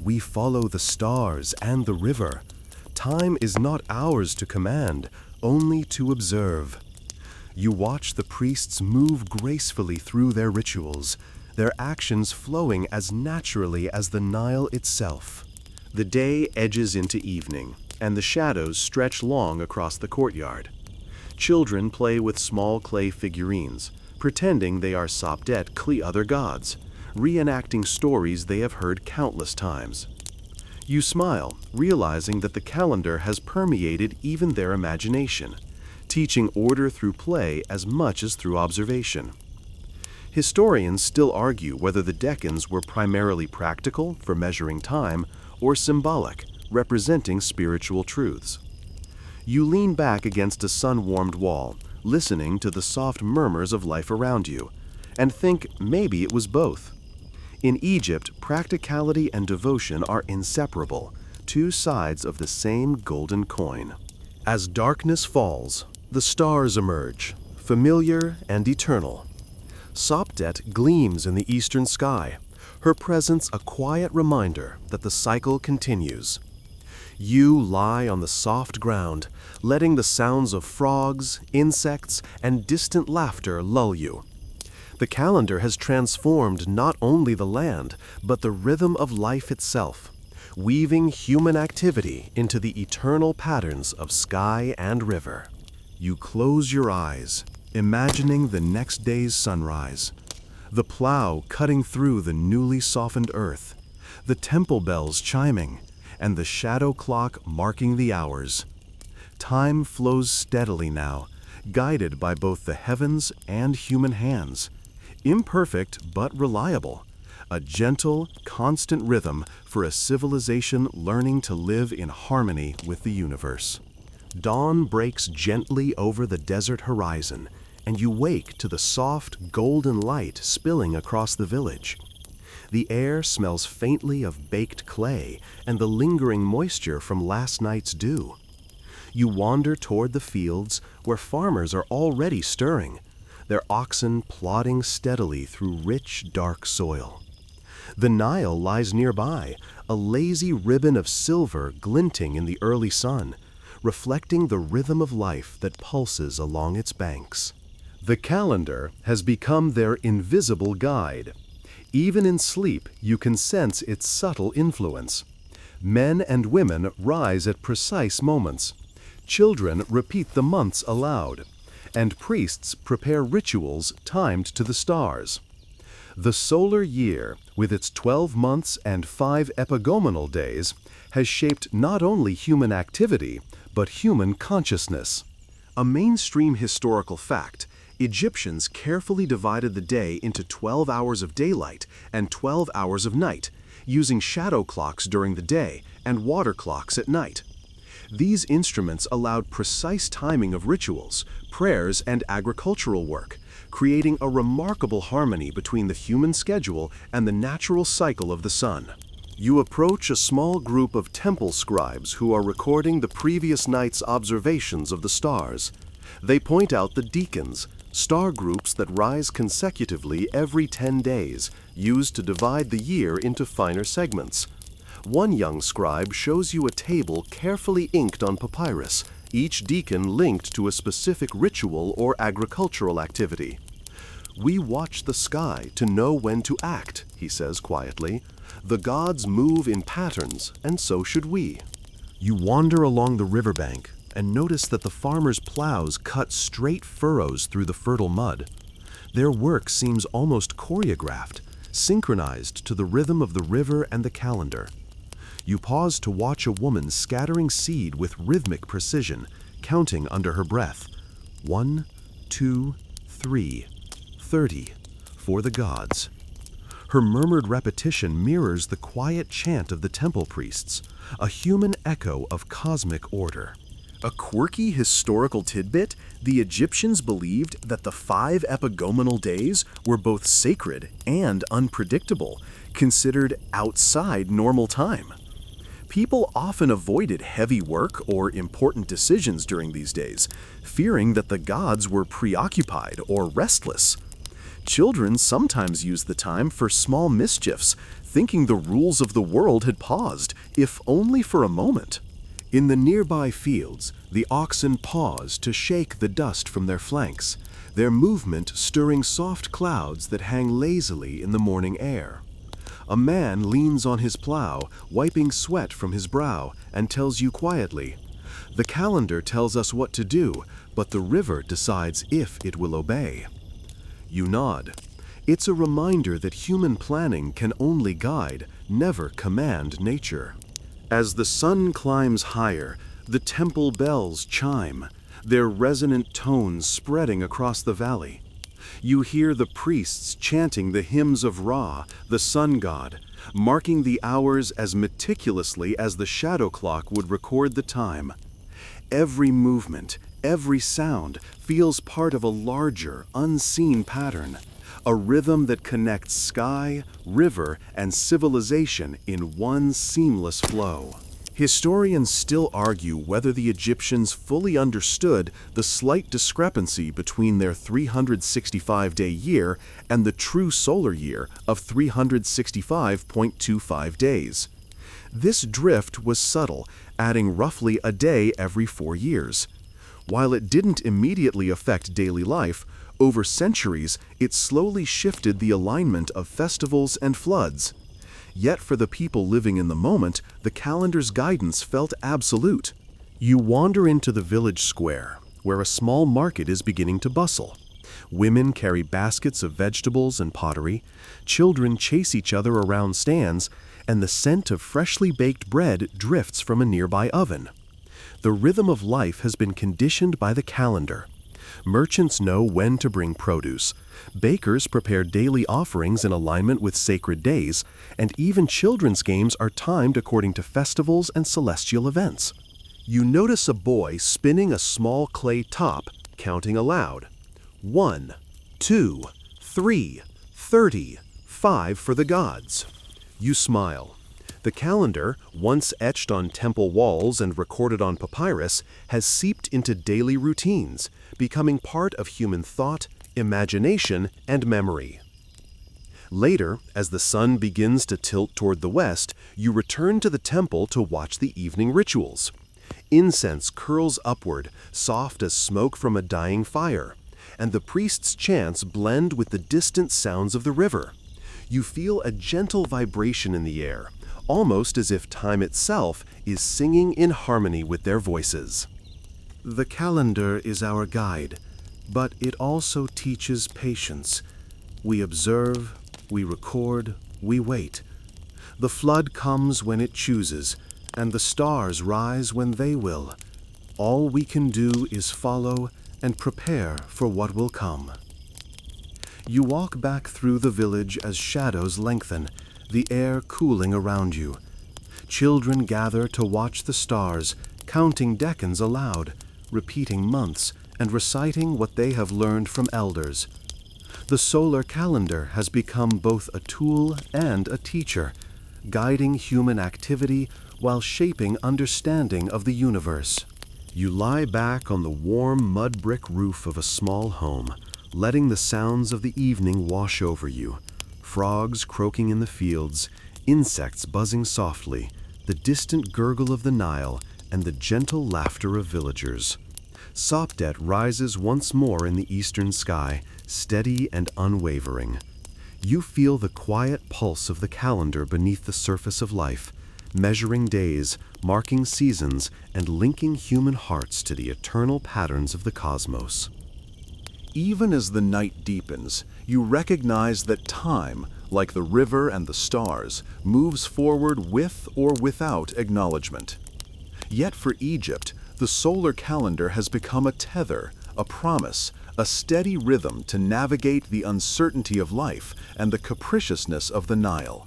"We follow the stars and the river. Time is not ours to command, only to observe." You watch the priests move gracefully through their rituals, their actions flowing as naturally as the Nile itself. The day edges into evening, and the shadows stretch long across the courtyard. Children play with small clay figurines, pretending they are Sopdet Kli other gods, reenacting stories they have heard countless times. You smile, realizing that the calendar has permeated even their imagination, teaching order through play as much as through observation. Historians still argue whether the decans were primarily practical for measuring time or symbolic, representing spiritual truths. You lean back against a sun-warmed wall, listening to the soft murmurs of life around you, and think maybe it was both. In Egypt, practicality and devotion are inseparable, two sides of the same golden coin. As darkness falls, the stars emerge, familiar and eternal. Sopdet gleams in the eastern sky, her presence a quiet reminder that the cycle continues. You lie on the soft ground, letting the sounds of frogs, insects, and distant laughter lull you. The calendar has transformed not only the land, but the rhythm of life itself, weaving human activity into the eternal patterns of sky and river. You close your eyes, imagining the next day's sunrise, the plow cutting through the newly softened earth, the temple bells chiming, and the shadow clock marking the hours. Time flows steadily now, guided by both the heavens and human hands. Imperfect but reliable, a gentle, constant rhythm for a civilization learning to live in harmony with the universe. Dawn breaks gently over the desert horizon, and you wake to the soft, golden light spilling across the village. The air smells faintly of baked clay and the lingering moisture from last night's dew. You wander toward the fields where farmers are already stirring, their oxen plodding steadily through rich, dark soil. The Nile lies nearby, a lazy ribbon of silver glinting in the early sun, reflecting the rhythm of life that pulses along its banks. The calendar has become their invisible guide. Even in sleep, you can sense its subtle influence. Men and women rise at precise moments. Children repeat the months aloud, and priests prepare rituals timed to the stars. The solar year, with its 12 months and 5 epagomenal days, has shaped not only human activity, but human consciousness. A mainstream historical fact, Egyptians carefully divided the day into 12 hours of daylight and 12 hours of night, using shadow clocks during the day and water clocks at night. These instruments allowed precise timing of rituals, prayers, and agricultural work, creating a remarkable harmony between the human schedule and the natural cycle of the sun. You approach a small group of temple scribes who are recording the previous night's observations of the stars. They point out the decans, star groups that rise consecutively every 10 days, used to divide the year into finer segments. One young scribe shows you a table carefully inked on papyrus, each decan linked to a specific ritual or agricultural activity. "We watch the sky to know when to act," he says quietly. "The gods move in patterns, and so should we." You wander along the riverbank and notice that the farmers' plows cut straight furrows through the fertile mud. Their work seems almost choreographed, synchronized to the rhythm of the river and the calendar. You pause to watch a woman scattering seed with rhythmic precision, counting under her breath. 1, 2, 3, 30, for the gods. Her murmured repetition mirrors the quiet chant of the temple priests, a human echo of cosmic order. A quirky historical tidbit, the Egyptians believed that the 5 epagomenal days were both sacred and unpredictable, considered outside normal time. People often avoided heavy work or important decisions during these days, fearing that the gods were preoccupied or restless. Children sometimes used the time for small mischiefs, thinking the rules of the world had paused, if only for a moment. In the nearby fields, the oxen pause to shake the dust from their flanks, their movement stirring soft clouds that hang lazily in the morning air. A man leans on his plow, wiping sweat from his brow, and tells you quietly, "The calendar tells us what to do, but the river decides if it will obey." You nod. It's a reminder that human planning can only guide, never command nature. As the sun climbs higher, the temple bells chime, their resonant tones spreading across the valley. You hear the priests chanting the hymns of Ra, the sun god, marking the hours as meticulously as the shadow clock would record the time. Every movement, every sound feels part of a larger, unseen pattern, a rhythm that connects sky, river, and civilization in one seamless flow. Historians still argue whether the Egyptians fully understood the slight discrepancy between their 365-day year and the true solar year of 365.25 days. This drift was subtle, adding roughly a day every 4 years. While it didn't immediately affect daily life, over centuries it slowly shifted the alignment of festivals and floods. Yet for the people living in the moment, the calendar's guidance felt absolute. You wander into the village square, where a small market is beginning to bustle. Women carry baskets of vegetables and pottery, children chase each other around stands, and the scent of freshly baked bread drifts from a nearby oven. The rhythm of life has been conditioned by the calendar. Merchants know when to bring produce. Bakers prepare daily offerings in alignment with sacred days, and even children's games are timed according to festivals and celestial events. You notice a boy spinning a small clay top, counting aloud. 1, 2, 3, 30, 5 for the gods. You smile. The calendar, once etched on temple walls and recorded on papyrus, has seeped into daily routines, becoming part of human thought, imagination, and memory. Later, as the sun begins to tilt toward the west, you return to the temple to watch the evening rituals. Incense curls upward, soft as smoke from a dying fire, and the priest's chants blend with the distant sounds of the river. You feel a gentle vibration in the air, almost as if time itself is singing in harmony with their voices. The calendar is our guide, but it also teaches patience. We observe, we record, we wait. The flood comes when it chooses, and the stars rise when they will. All we can do is follow and prepare for what will come. You walk back through the village as shadows lengthen, the air cooling around you. Children gather to watch the stars, counting decans aloud, repeating months, and reciting what they have learned from elders. The solar calendar has become both a tool and a teacher, guiding human activity while shaping understanding of the universe. You lie back on the warm mud brick roof of a small home, letting the sounds of the evening wash over you. Frogs croaking in the fields, insects buzzing softly, the distant gurgle of the Nile, and the gentle laughter of villagers. Sopdet rises once more in the eastern sky, steady and unwavering. You feel the quiet pulse of the calendar beneath the surface of life, measuring days, marking seasons, and linking human hearts to the eternal patterns of the cosmos. Even as the night deepens, you recognize that time, like the river and the stars, moves forward with or without acknowledgement. Yet for Egypt, the solar calendar has become a tether, a promise, a steady rhythm to navigate the uncertainty of life and the capriciousness of the Nile.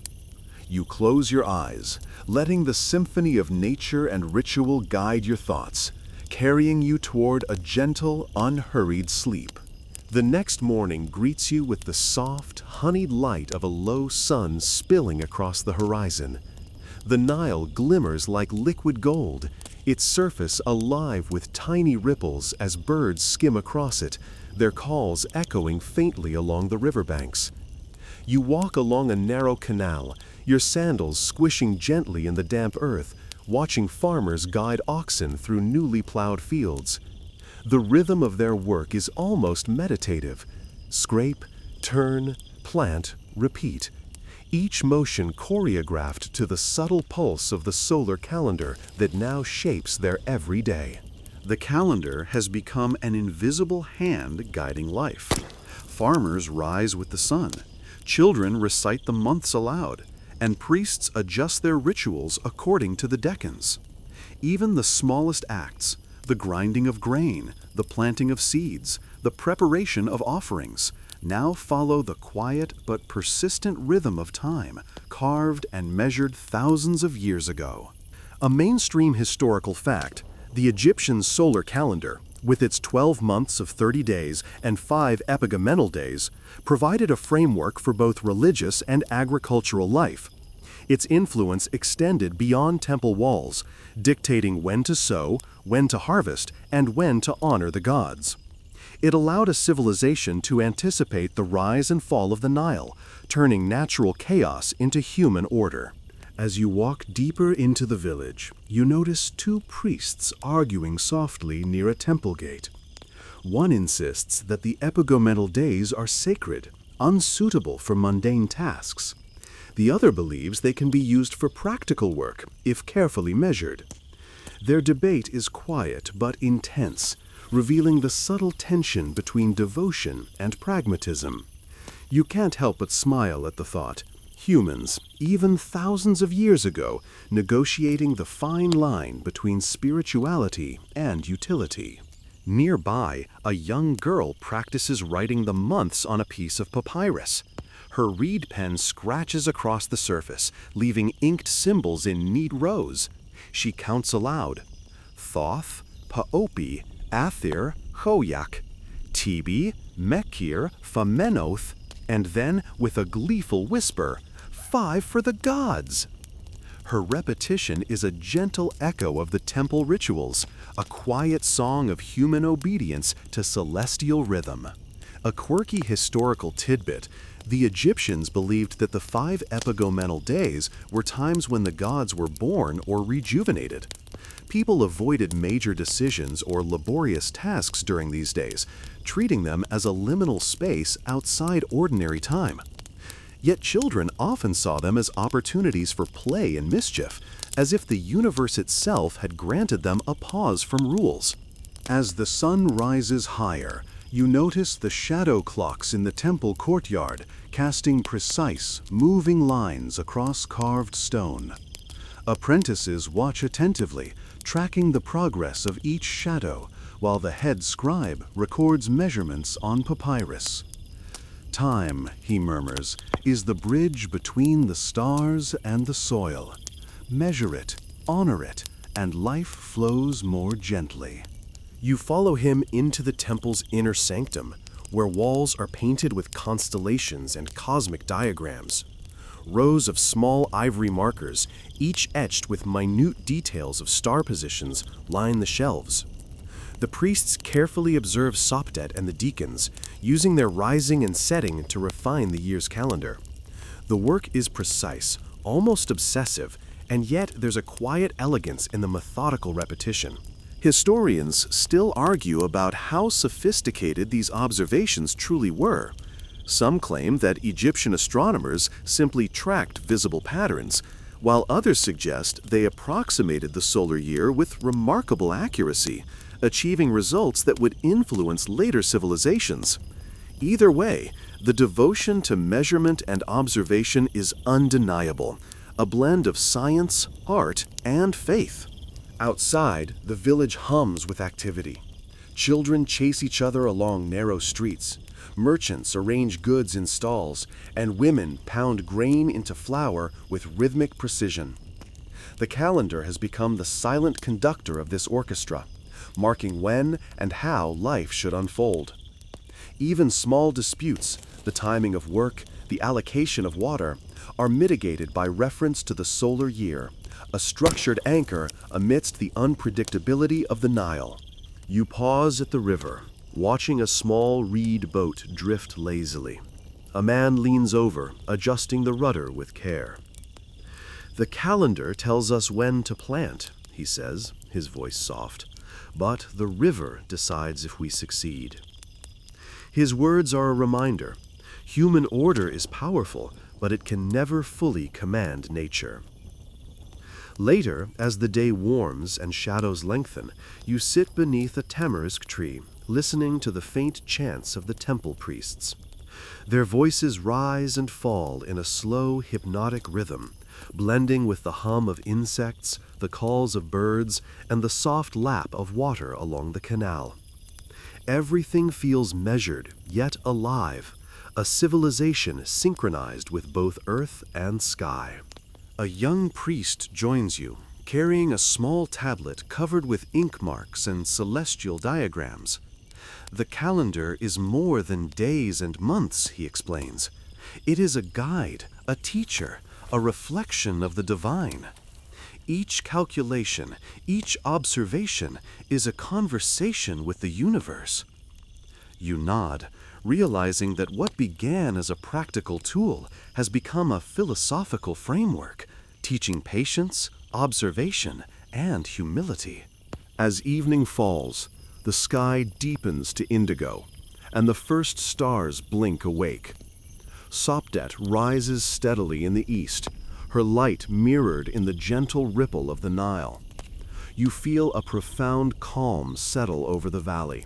You close your eyes, letting the symphony of nature and ritual guide your thoughts, carrying you toward a gentle, unhurried sleep. The next morning greets you with the soft, honeyed light of a low sun spilling across the horizon. The Nile glimmers like liquid gold, its surface alive with tiny ripples as birds skim across it, their calls echoing faintly along the riverbanks. You walk along a narrow canal, your sandals squishing gently in the damp earth, watching farmers guide oxen through newly plowed fields. The rhythm of their work is almost meditative. Scrape, turn, plant, repeat. each motion choreographed to the subtle pulse of the solar calendar that now shapes their every day. The calendar has become an invisible hand guiding life. Farmers rise with the sun, children recite the months aloud, and priests adjust their rituals according to the decans. Even the smallest acts, the grinding of grain, the planting of seeds, the preparation of offerings, now follow the quiet but persistent rhythm of time, carved and measured thousands of years ago. A mainstream historical fact, the Egyptian solar calendar, with its 12 months of 30 days and 5 epagomenal days, provided a framework for both religious and agricultural life. Its influence extended beyond temple walls, dictating when to sow, when to harvest, and when to honor the gods. It allowed a civilization to anticipate the rise and fall of the Nile, turning natural chaos into human order. As you walk deeper into the village, you notice 2 priests arguing softly near a temple gate. One insists that the epagomenal days are sacred, unsuitable for mundane tasks. The other believes they can be used for practical work, if carefully measured. Their debate is quiet but intense, revealing the subtle tension between devotion and pragmatism. You can't help but smile at the thought. Humans, even thousands of years ago, negotiating the fine line between spirituality and utility. Nearby, a young girl practices writing the months on a piece of papyrus. Her reed pen scratches across the surface, leaving inked symbols in neat rows. She counts aloud: Thoth, Paopi, Athir, Hoyak, Tibi, Mekir, Famenoth, and then, with a gleeful whisper, 5 for the gods! Her repetition is a gentle echo of the temple rituals, a quiet song of human obedience to celestial rhythm. A quirky historical tidbit: the Egyptians believed that the 5 epagomenal days were times when the gods were born or rejuvenated. People avoided major decisions or laborious tasks during these days, treating them as a liminal space outside ordinary time. Yet children often saw them as opportunities for play and mischief, as if the universe itself had granted them a pause from rules. As the sun rises higher, you notice the shadow clocks in the temple courtyard, casting precise, moving lines across carved stone. Apprentices watch attentively, tracking the progress of each shadow, while the head scribe records measurements on papyrus. Time, he murmurs, is the bridge between the stars and the soil. Measure it, honor it, and life flows more gently. You follow him into the temple's inner sanctum, where walls are painted with constellations and cosmic diagrams. Rows of small ivory markers, each etched with minute details of star positions, line the shelves. The priests carefully observe Sopdet and the deacons, using their rising and setting to refine the year's calendar. The work is precise, almost obsessive, and yet there's a quiet elegance in the methodical repetition. Historians still argue about how sophisticated these observations truly were. Some claim that Egyptian astronomers simply tracked visible patterns, while others suggest they approximated the solar year with remarkable accuracy, achieving results that would influence later civilizations. Either way, the devotion to measurement and observation is undeniable, a blend of science, art, and faith. Outside, the village hums with activity. Children chase each other along narrow streets. Merchants arrange goods in stalls, and women pound grain into flour with rhythmic precision. The calendar has become the silent conductor of this orchestra, marking when and how life should unfold. Even small disputes, the timing of work, the allocation of water, are mitigated by reference to the solar year, a structured anchor amidst the unpredictability of the Nile. You pause at the river, watching a small reed boat drift lazily. A man leans over, adjusting the rudder with care. "The calendar tells us when to plant," he says, his voice soft, "but the river decides if we succeed." His words are a reminder. Human order is powerful, but it can never fully command nature. Later, as the day warms and shadows lengthen, you sit beneath a tamarisk tree, listening to the faint chants of the temple priests. Their voices rise and fall in a slow, hypnotic rhythm, blending with the hum of insects, the calls of birds, and the soft lap of water along the canal. Everything feels measured, yet alive, a civilization synchronized with both earth and sky. A young priest joins you, carrying a small tablet covered with ink marks and celestial diagrams. The calendar is more than days and months, he explains. It is a guide, a teacher, a reflection of the divine. Each calculation, each observation is a conversation with the universe. You nod, realizing that what began as a practical tool has become a philosophical framework, teaching patience, observation, and humility. As evening falls, the sky deepens to indigo, and the first stars blink awake. Sopdet rises steadily in the east, her light mirrored in the gentle ripple of the Nile. You feel a profound calm settle over the valley.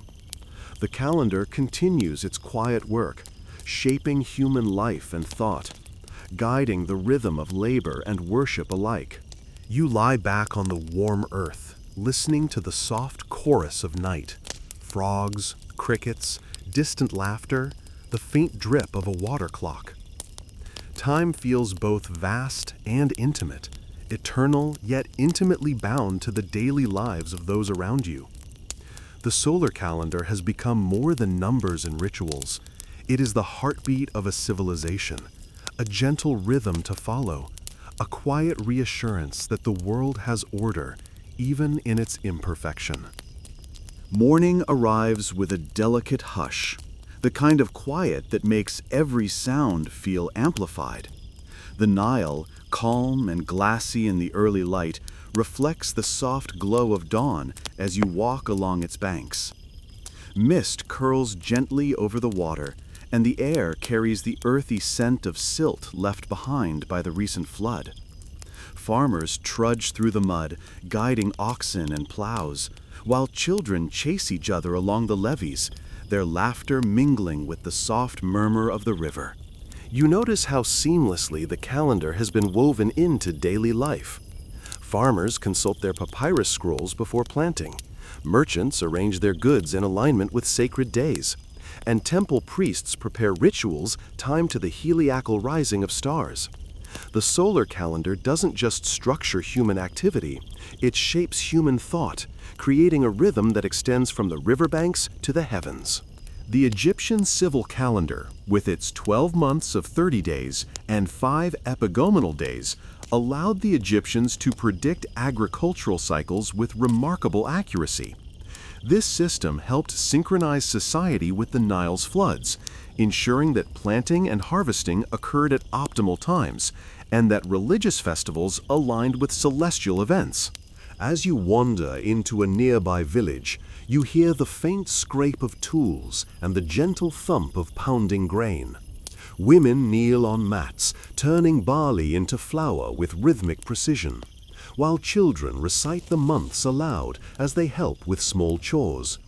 The calendar continues its quiet work, shaping human life and thought, guiding the rhythm of labor and worship alike. You lie back on the warm earth, listening to the soft chorus of night. Frogs, crickets, distant laughter, the faint drip of a water clock. Time feels both vast and intimate, eternal yet intimately bound to the daily lives of those around you. The solar calendar has become more than numbers and rituals. It is the heartbeat of a civilization, a gentle rhythm to follow, a quiet reassurance that the world has order, even in its imperfection. Morning arrives with a delicate hush, the kind of quiet that makes every sound feel amplified. The Nile, calm and glassy in the early light, reflects the soft glow of dawn as you walk along its banks. Mist curls gently over the water, and the air carries the earthy scent of silt left behind by the recent flood. Farmers trudge through the mud, guiding oxen and plows, while children chase each other along the levees, their laughter mingling with the soft murmur of the river. You notice how seamlessly the calendar has been woven into daily life. Farmers consult their papyrus scrolls before planting. Merchants arrange their goods in alignment with sacred days. And temple priests prepare rituals timed to the heliacal rising of stars. The solar calendar doesn't just structure human activity, it shapes human thought, creating a rhythm that extends from the riverbanks to the heavens. The Egyptian civil calendar, with its 12 months of 30 days and 5 epagomenal days, allowed the Egyptians to predict agricultural cycles with remarkable accuracy. This system helped synchronize society with the Nile's floods, ensuring that planting and harvesting occurred at optimal times, and that religious festivals aligned with celestial events. As you wander into a nearby village, you hear the faint scrape of tools and the gentle thump of pounding grain. Women kneel on mats, turning barley into flour with rhythmic precision, while children recite the months aloud as they help with small chores.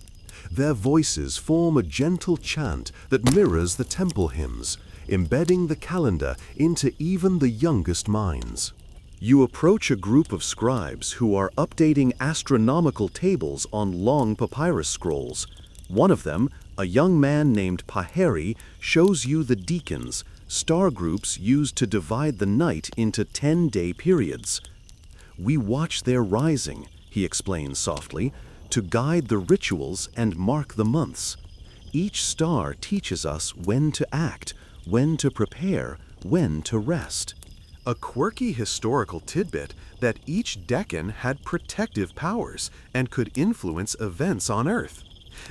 Their voices form a gentle chant that mirrors the temple hymns, embedding the calendar into even the youngest minds. You approach a group of scribes who are updating astronomical tables on long papyrus scrolls. One of them, a young man named Paheri, shows you the decans, star groups used to divide the night into 10-day periods. "We watch their rising," he explains softly, "to guide the rituals and mark the months. Each star teaches us when to act, when to prepare, when to rest." A quirky historical tidbit that each decan had protective powers and could influence events on Earth.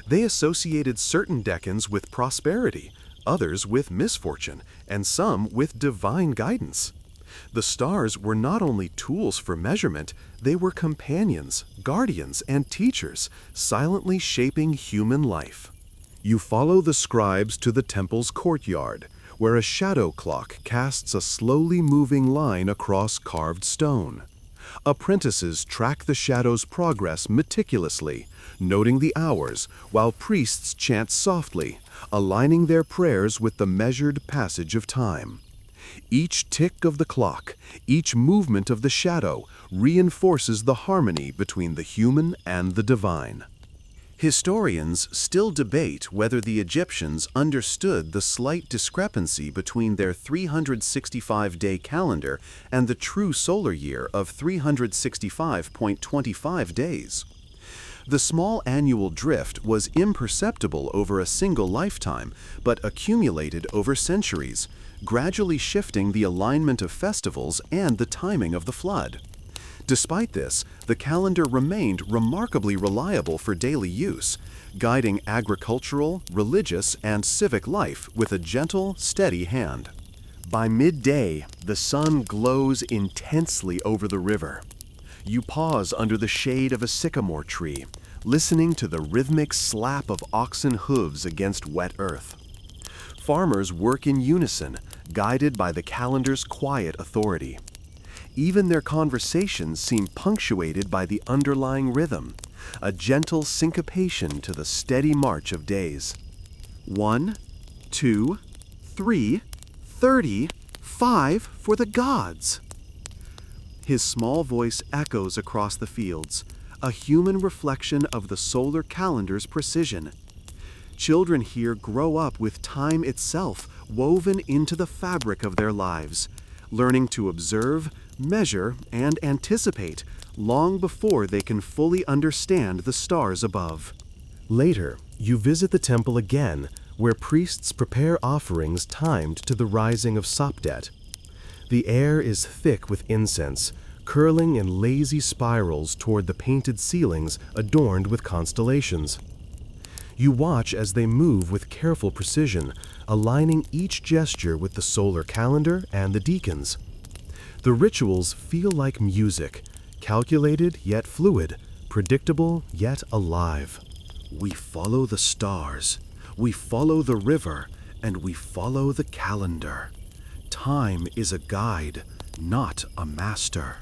They associated certain decans with prosperity, others with misfortune, and some with divine guidance. The stars were not only tools for measurement, they were companions, guardians, and teachers, silently shaping human life. You follow the scribes to the temple's courtyard, where a shadow clock casts a slowly moving line across carved stone. Apprentices track the shadow's progress meticulously, noting the hours, while priests chant softly, aligning their prayers with the measured passage of time. Each tick of the clock, each movement of the shadow, reinforces the harmony between the human and the divine. Historians still debate whether the Egyptians understood the slight discrepancy between their 365-day calendar and the true solar year of 365.25 days. The small annual drift was imperceptible over a single lifetime, but accumulated over centuries, gradually shifting the alignment of festivals and the timing of the flood. Despite this, the calendar remained remarkably reliable for daily use, guiding agricultural, religious, and civic life with a gentle, steady hand. By midday, the sun glows intensely over the river. You pause under the shade of a sycamore tree, listening to the rhythmic slap of oxen hooves against wet earth. Farmers work in unison, guided by the calendar's quiet authority. Even their conversations seem punctuated by the underlying rhythm, a gentle syncopation to the steady march of days. 1, 2, 3, 30, 5 for the gods! His small voice echoes across the fields, a human reflection of the solar calendar's precision. Children here grow up with time itself woven into the fabric of their lives, learning to observe, measure, and anticipate long before they can fully understand the stars above. Later, you visit the temple again, where priests prepare offerings timed to the rising of Sopdet. The air is thick with incense, curling in lazy spirals toward the painted ceilings adorned with constellations. You watch as they move with careful precision, aligning each gesture with the solar calendar and the deacons. The rituals feel like music, calculated yet fluid, predictable yet alive. We follow the stars, we follow the river, and we follow the calendar. Time is a guide, not a master.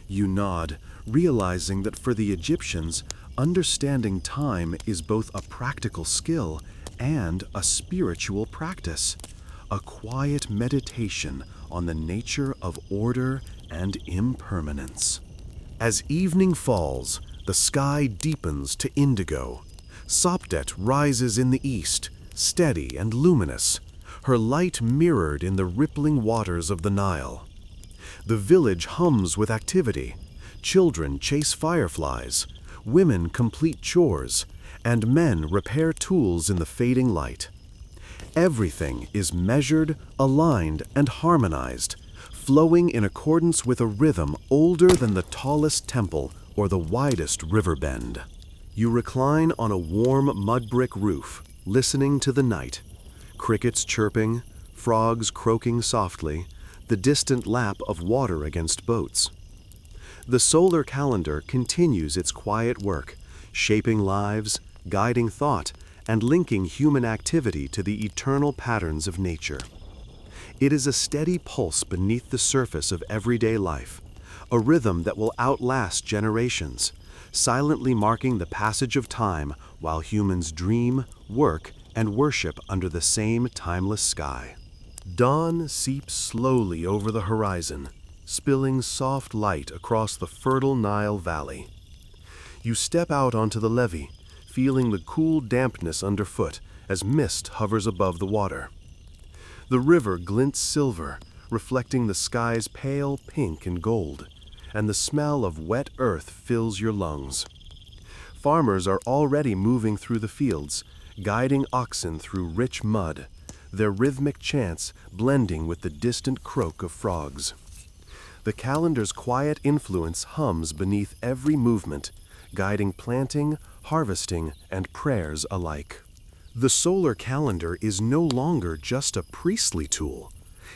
You nod, realizing that for the Egyptians, understanding time is both a practical skill and a spiritual practice, a quiet meditation on the nature of order and impermanence. As evening falls, the sky deepens to indigo. Sopdet rises in the east, steady and luminous, her light mirrored in the rippling waters of the Nile. The village hums with activity. Children chase fireflies, women complete chores, and men repair tools in the fading light. Everything is measured, aligned, and harmonized, flowing in accordance with a rhythm older than the tallest temple or the widest river bend. You recline on a warm mud brick roof, listening to the night. Crickets chirping, frogs croaking softly, the distant lap of water against boats. The solar calendar continues its quiet work, shaping lives, guiding thought, and linking human activity to the eternal patterns of nature. It is a steady pulse beneath the surface of everyday life, a rhythm that will outlast generations, silently marking the passage of time while humans dream, work, and worship under the same timeless sky. Dawn seeps slowly over the horizon, spilling soft light across the fertile Nile Valley. You step out onto the levee, feeling the cool dampness underfoot as mist hovers above the water. The river glints silver, reflecting the sky's pale pink and gold, and the smell of wet earth fills your lungs. Farmers are already moving through the fields, guiding oxen through rich mud, their rhythmic chants blending with the distant croak of frogs. The calendar's quiet influence hums beneath every movement, guiding planting, harvesting, and prayers alike. The solar calendar is no longer just a priestly tool.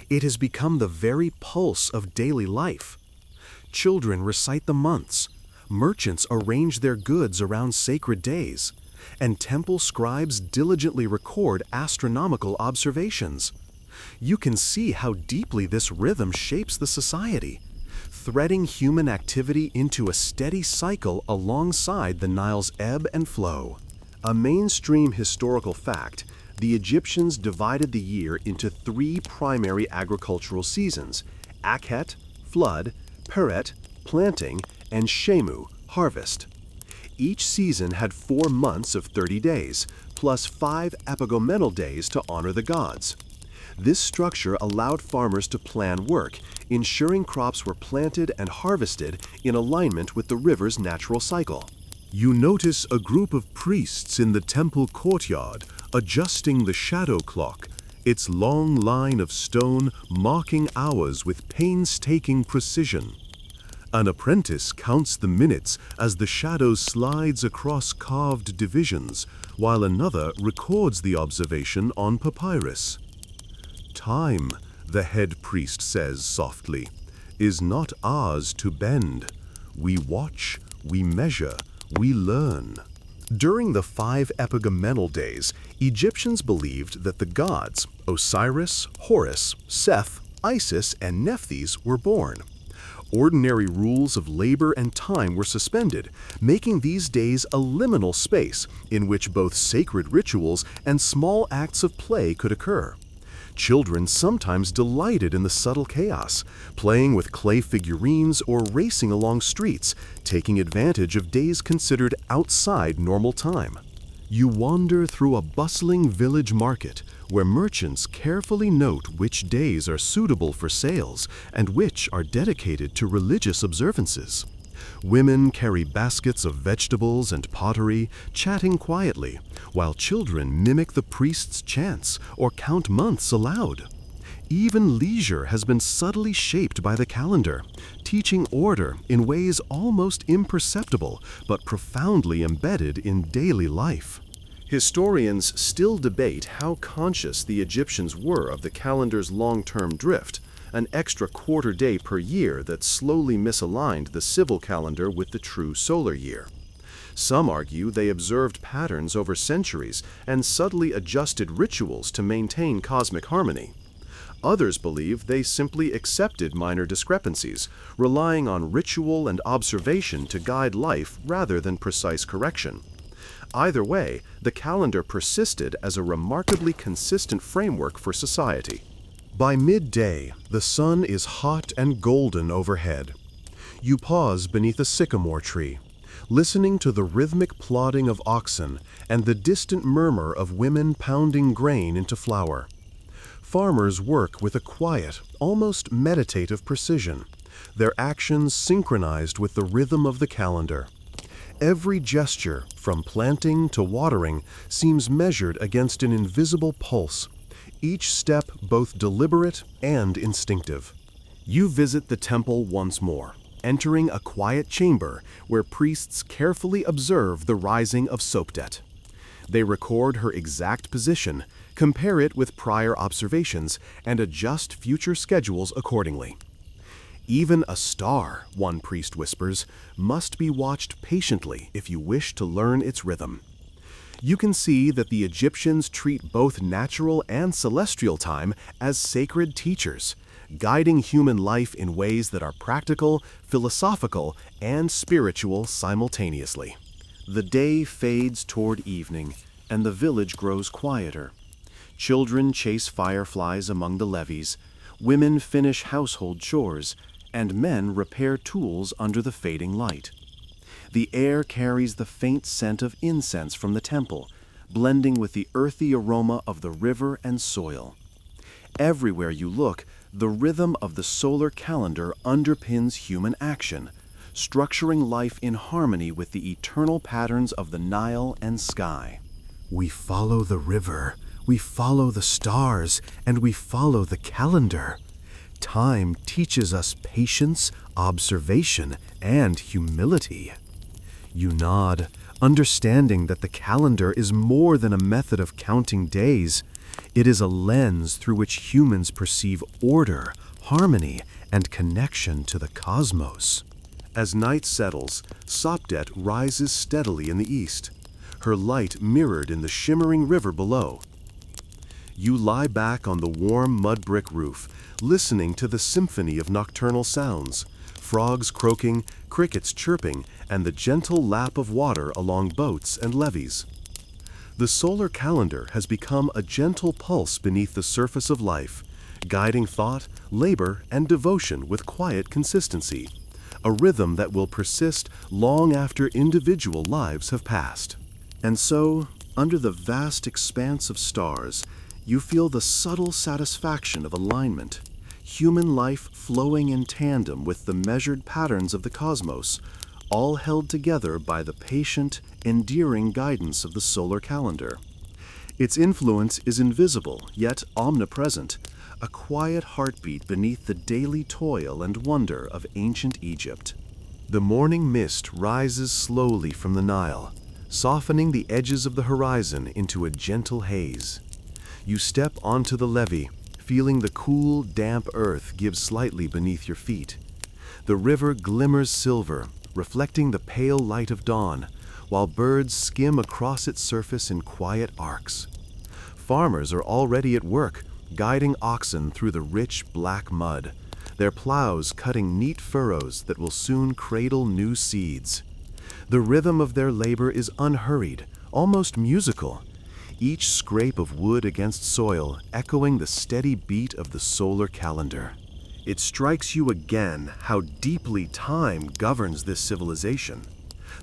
It has become the very pulse of daily life. Children recite the months. Merchants arrange their goods around sacred days, and temple scribes diligently record astronomical observations. You can see how deeply this rhythm shapes the society, threading human activity into a steady cycle alongside the Nile's ebb and flow. A mainstream historical fact, the Egyptians divided the year into three primary agricultural seasons: Akhet, flood; Peret, planting; and Shemu, harvest. Each season had 4 months of 30 days, plus 5 epagomenal days to honor the gods. This structure allowed farmers to plan work, ensuring crops were planted and harvested in alignment with the river's natural cycle. You notice a group of priests in the temple courtyard adjusting the shadow clock, its long line of stone marking hours with painstaking precision. An apprentice counts the minutes as the shadow slides across carved divisions, while another records the observation on papyrus. Time, the head priest says softly, is not ours to bend. We watch, we measure, we learn. During the 5 epagomenal days, Egyptians believed that the gods, Osiris, Horus, Seth, Isis, and Nephthys, were born. Ordinary rules of labor and time were suspended, making these days a liminal space in which both sacred rituals and small acts of play could occur. Children sometimes delighted in the subtle chaos, playing with clay figurines or racing along streets, taking advantage of days considered outside normal time. You wander through a bustling village market where merchants carefully note which days are suitable for sales and which are dedicated to religious observances. Women carry baskets of vegetables and pottery, chatting quietly, while children mimic the priest's chants or count months aloud. Even leisure has been subtly shaped by the calendar, teaching order in ways almost imperceptible but profoundly embedded in daily life. Historians still debate how conscious the Egyptians were of the calendar's long-term drift, an extra quarter day per year that slowly misaligned the civil calendar with the true solar year. Some argue they observed patterns over centuries and subtly adjusted rituals to maintain cosmic harmony. Others believe they simply accepted minor discrepancies, relying on ritual and observation to guide life rather than precise correction. Either way, the calendar persisted as a remarkably consistent framework for society. By midday, the sun is hot and golden overhead. You pause beneath a sycamore tree, listening to the rhythmic plodding of oxen and the distant murmur of women pounding grain into flour. Farmers work with a quiet, almost meditative precision, their actions synchronized with the rhythm of the calendar. Every gesture, from planting to watering, seems measured against an invisible pulse, each step both deliberate and instinctive. You visit the temple once more, entering a quiet chamber where priests carefully observe the rising of Sopdet. They record her exact position, compare it with prior observations, and adjust future schedules accordingly. Even a star, one priest whispers, must be watched patiently if you wish to learn its rhythm. You can see that the Egyptians treat both natural and celestial time as sacred teachers, guiding human life in ways that are practical, philosophical, and spiritual simultaneously. The day fades toward evening, and the village grows quieter. Children chase fireflies among the levees, women finish household chores, and men repair tools under the fading light. The air carries the faint scent of incense from the temple, blending with the earthy aroma of the river and soil. Everywhere you look, the rhythm of the solar calendar underpins human action, structuring life in harmony with the eternal patterns of the Nile and sky. We follow the river, we follow the stars, and we follow the calendar. Time teaches us patience, observation, and humility. You nod, understanding that the calendar is more than a method of counting days. It is a lens through which humans perceive order, harmony, and connection to the cosmos. As night settles, Sopdet rises steadily in the east. her light mirrored in the shimmering river below. You lie back on the warm mud brick roof, listening to the symphony of nocturnal sounds, frogs croaking, crickets chirping, and the gentle lap of water along boats and levees. The solar calendar has become a gentle pulse beneath the surface of life, guiding thought, labor, and devotion with quiet consistency, a rhythm that will persist long after individual lives have passed. And so, under the vast expanse of stars, you feel the subtle satisfaction of alignment, human life flowing in tandem with the measured patterns of the cosmos, all held together by the patient, endearing guidance of the solar calendar. Its influence is invisible, yet omnipresent, a quiet heartbeat beneath the daily toil and wonder of ancient Egypt. The morning mist rises slowly from the Nile, softening the edges of the horizon into a gentle haze. You step onto the levee, feeling the cool, damp earth give slightly beneath your feet. The river glimmers silver, reflecting the pale light of dawn, while birds skim across its surface in quiet arcs. Farmers are already at work, guiding oxen through the rich black mud, their plows cutting neat furrows that will soon cradle new seeds. The rhythm of their labor is unhurried, almost musical, each scrape of wood against soil echoing the steady beat of the solar calendar. It strikes you again how deeply time governs this civilization.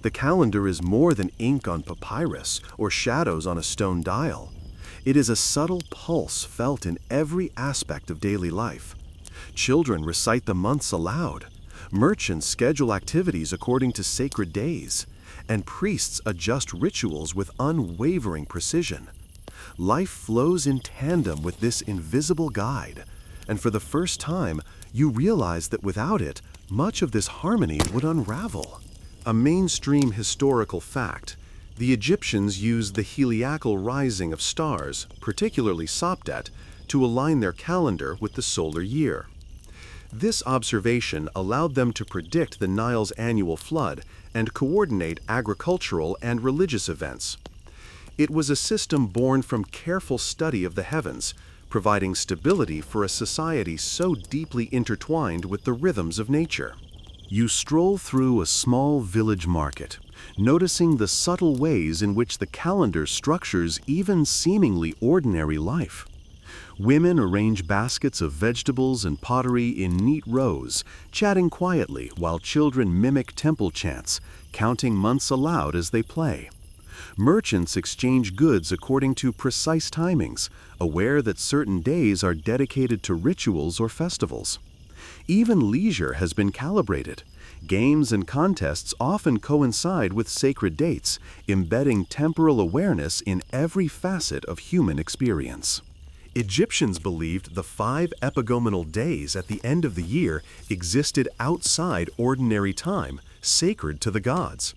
The calendar is more than ink on papyrus or shadows on a stone dial. It is a subtle pulse felt in every aspect of daily life. Children recite the months aloud. Merchants schedule activities according to sacred days, and priests adjust rituals with unwavering precision. Life flows in tandem with this invisible guide, and for the first time, you realize that without it, much of this harmony would unravel. A mainstream historical fact: the Egyptians used the heliacal rising of stars, particularly Sopdet, to align their calendar with the solar year. This observation allowed them to predict the Nile's annual flood and coordinate agricultural and religious events. It was a system born from careful study of the heavens, providing stability for a society so deeply intertwined with the rhythms of nature. You stroll through a small village market, noticing the subtle ways in which the calendar structures even seemingly ordinary life. Women arrange baskets of vegetables and pottery in neat rows, chatting quietly while children mimic temple chants, counting months aloud as they play. Merchants exchange goods according to precise timings, aware that certain days are dedicated to rituals or festivals. Even leisure has been calibrated. Games and contests often coincide with sacred dates, embedding temporal awareness in every facet of human experience. Egyptians believed the 5 epagomenal days at the end of the year existed outside ordinary time, sacred to the gods.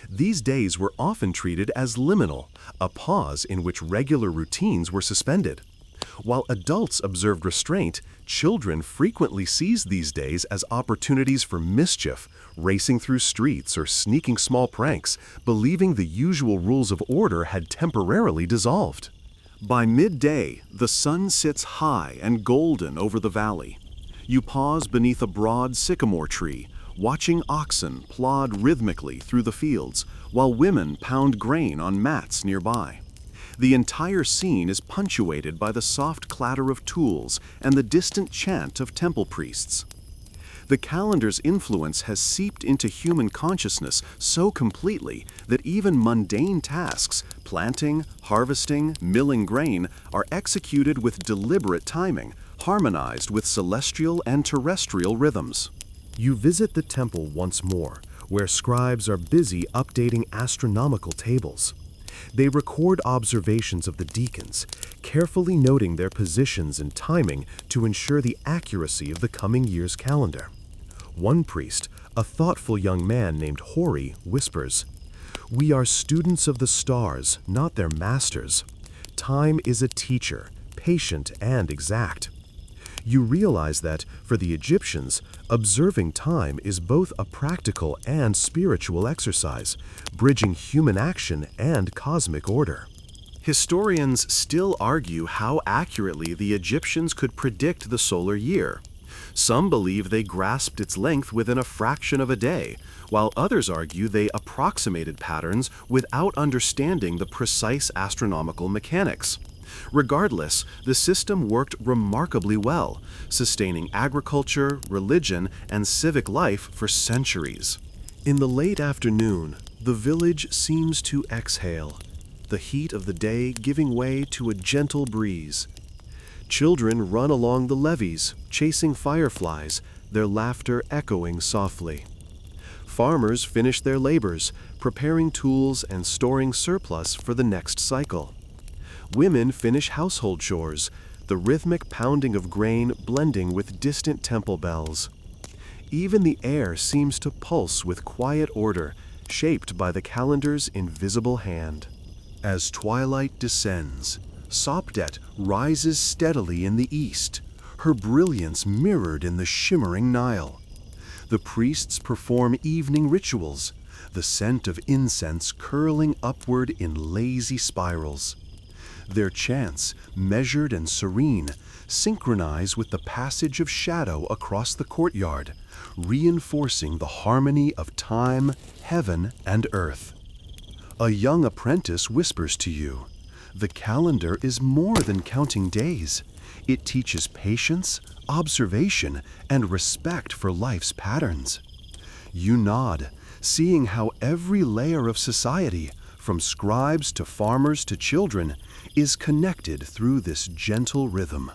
These days were often treated as liminal, a pause in which regular routines were suspended. While adults observed restraint, children frequently seized these days as opportunities for mischief, racing through streets or sneaking small pranks, believing the usual rules of order had temporarily dissolved. By midday, the sun sits high and golden over the valley. You pause beneath a broad sycamore tree, watching oxen plod rhythmically through the fields, while women pound grain on mats nearby. The entire scene is punctuated by the soft clatter of tools and the distant chant of temple priests. The calendar's influence has seeped into human consciousness so completely that even mundane tasks, planting, harvesting, milling grain, are executed with deliberate timing, harmonized with celestial and terrestrial rhythms. You visit the temple once more, where scribes are busy updating astronomical tables. They record observations of the deacons, carefully noting their positions and timing to ensure the accuracy of the coming year's calendar. One priest, a thoughtful young man named Hori, whispers, "We are students of the stars, not their masters. Time is a teacher, patient and exact." You realize that, for the Egyptians, observing time is both a practical and spiritual exercise, bridging human action and cosmic order. Historians still argue how accurately the Egyptians could predict the solar year. Some believe they grasped its length within a fraction of a day, while others argue they approximated patterns without understanding the precise astronomical mechanics. Regardless, the system worked remarkably well, sustaining agriculture, religion, and civic life for centuries. In the late afternoon, the village seems to exhale, the heat of the day giving way to a gentle breeze. Children run along the levees, chasing fireflies, their laughter echoing softly. Farmers finish their labors, preparing tools and storing surplus for the next cycle. Women finish household chores, the rhythmic pounding of grain blending with distant temple bells. Even the air seems to pulse with quiet order, shaped by the calendar's invisible hand. As twilight descends, Sopdet rises steadily in the east, her brilliance mirrored in the shimmering Nile. The priests perform evening rituals, the scent of incense curling upward in lazy spirals. Their chants, measured and serene, synchronize with the passage of shadow across the courtyard, reinforcing the harmony of time, heaven, and earth. A young apprentice whispers to you, "The calendar is more than counting days. It teaches patience, observation, and respect for life's patterns." You nod, seeing how every layer of society, from scribes to farmers to children, is connected through this gentle rhythm.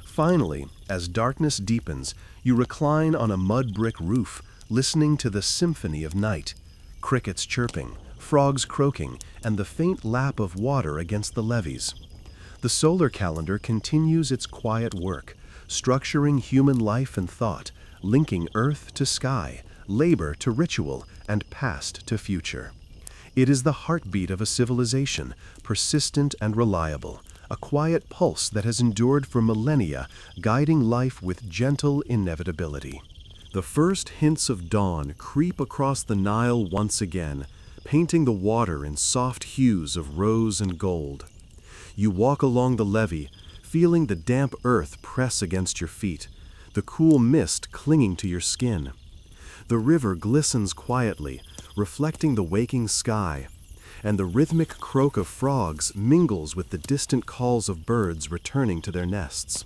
Finally, as darkness deepens, you recline on a mud brick roof, listening to the symphony of night, crickets chirping, frogs croaking, and the faint lap of water against the levees. The solar calendar continues its quiet work, structuring human life and thought, linking earth to sky, labor to ritual, and past to future. It is the heartbeat of a civilization, persistent and reliable, a quiet pulse that has endured for millennia, guiding life with gentle inevitability. The first hints of dawn creep across the Nile once again, painting the water in soft hues of rose and gold. You walk along the levee, feeling the damp earth press against your feet, the cool mist clinging to your skin. The river glistens quietly, reflecting the waking sky, and the rhythmic croak of frogs mingles with the distant calls of birds returning to their nests.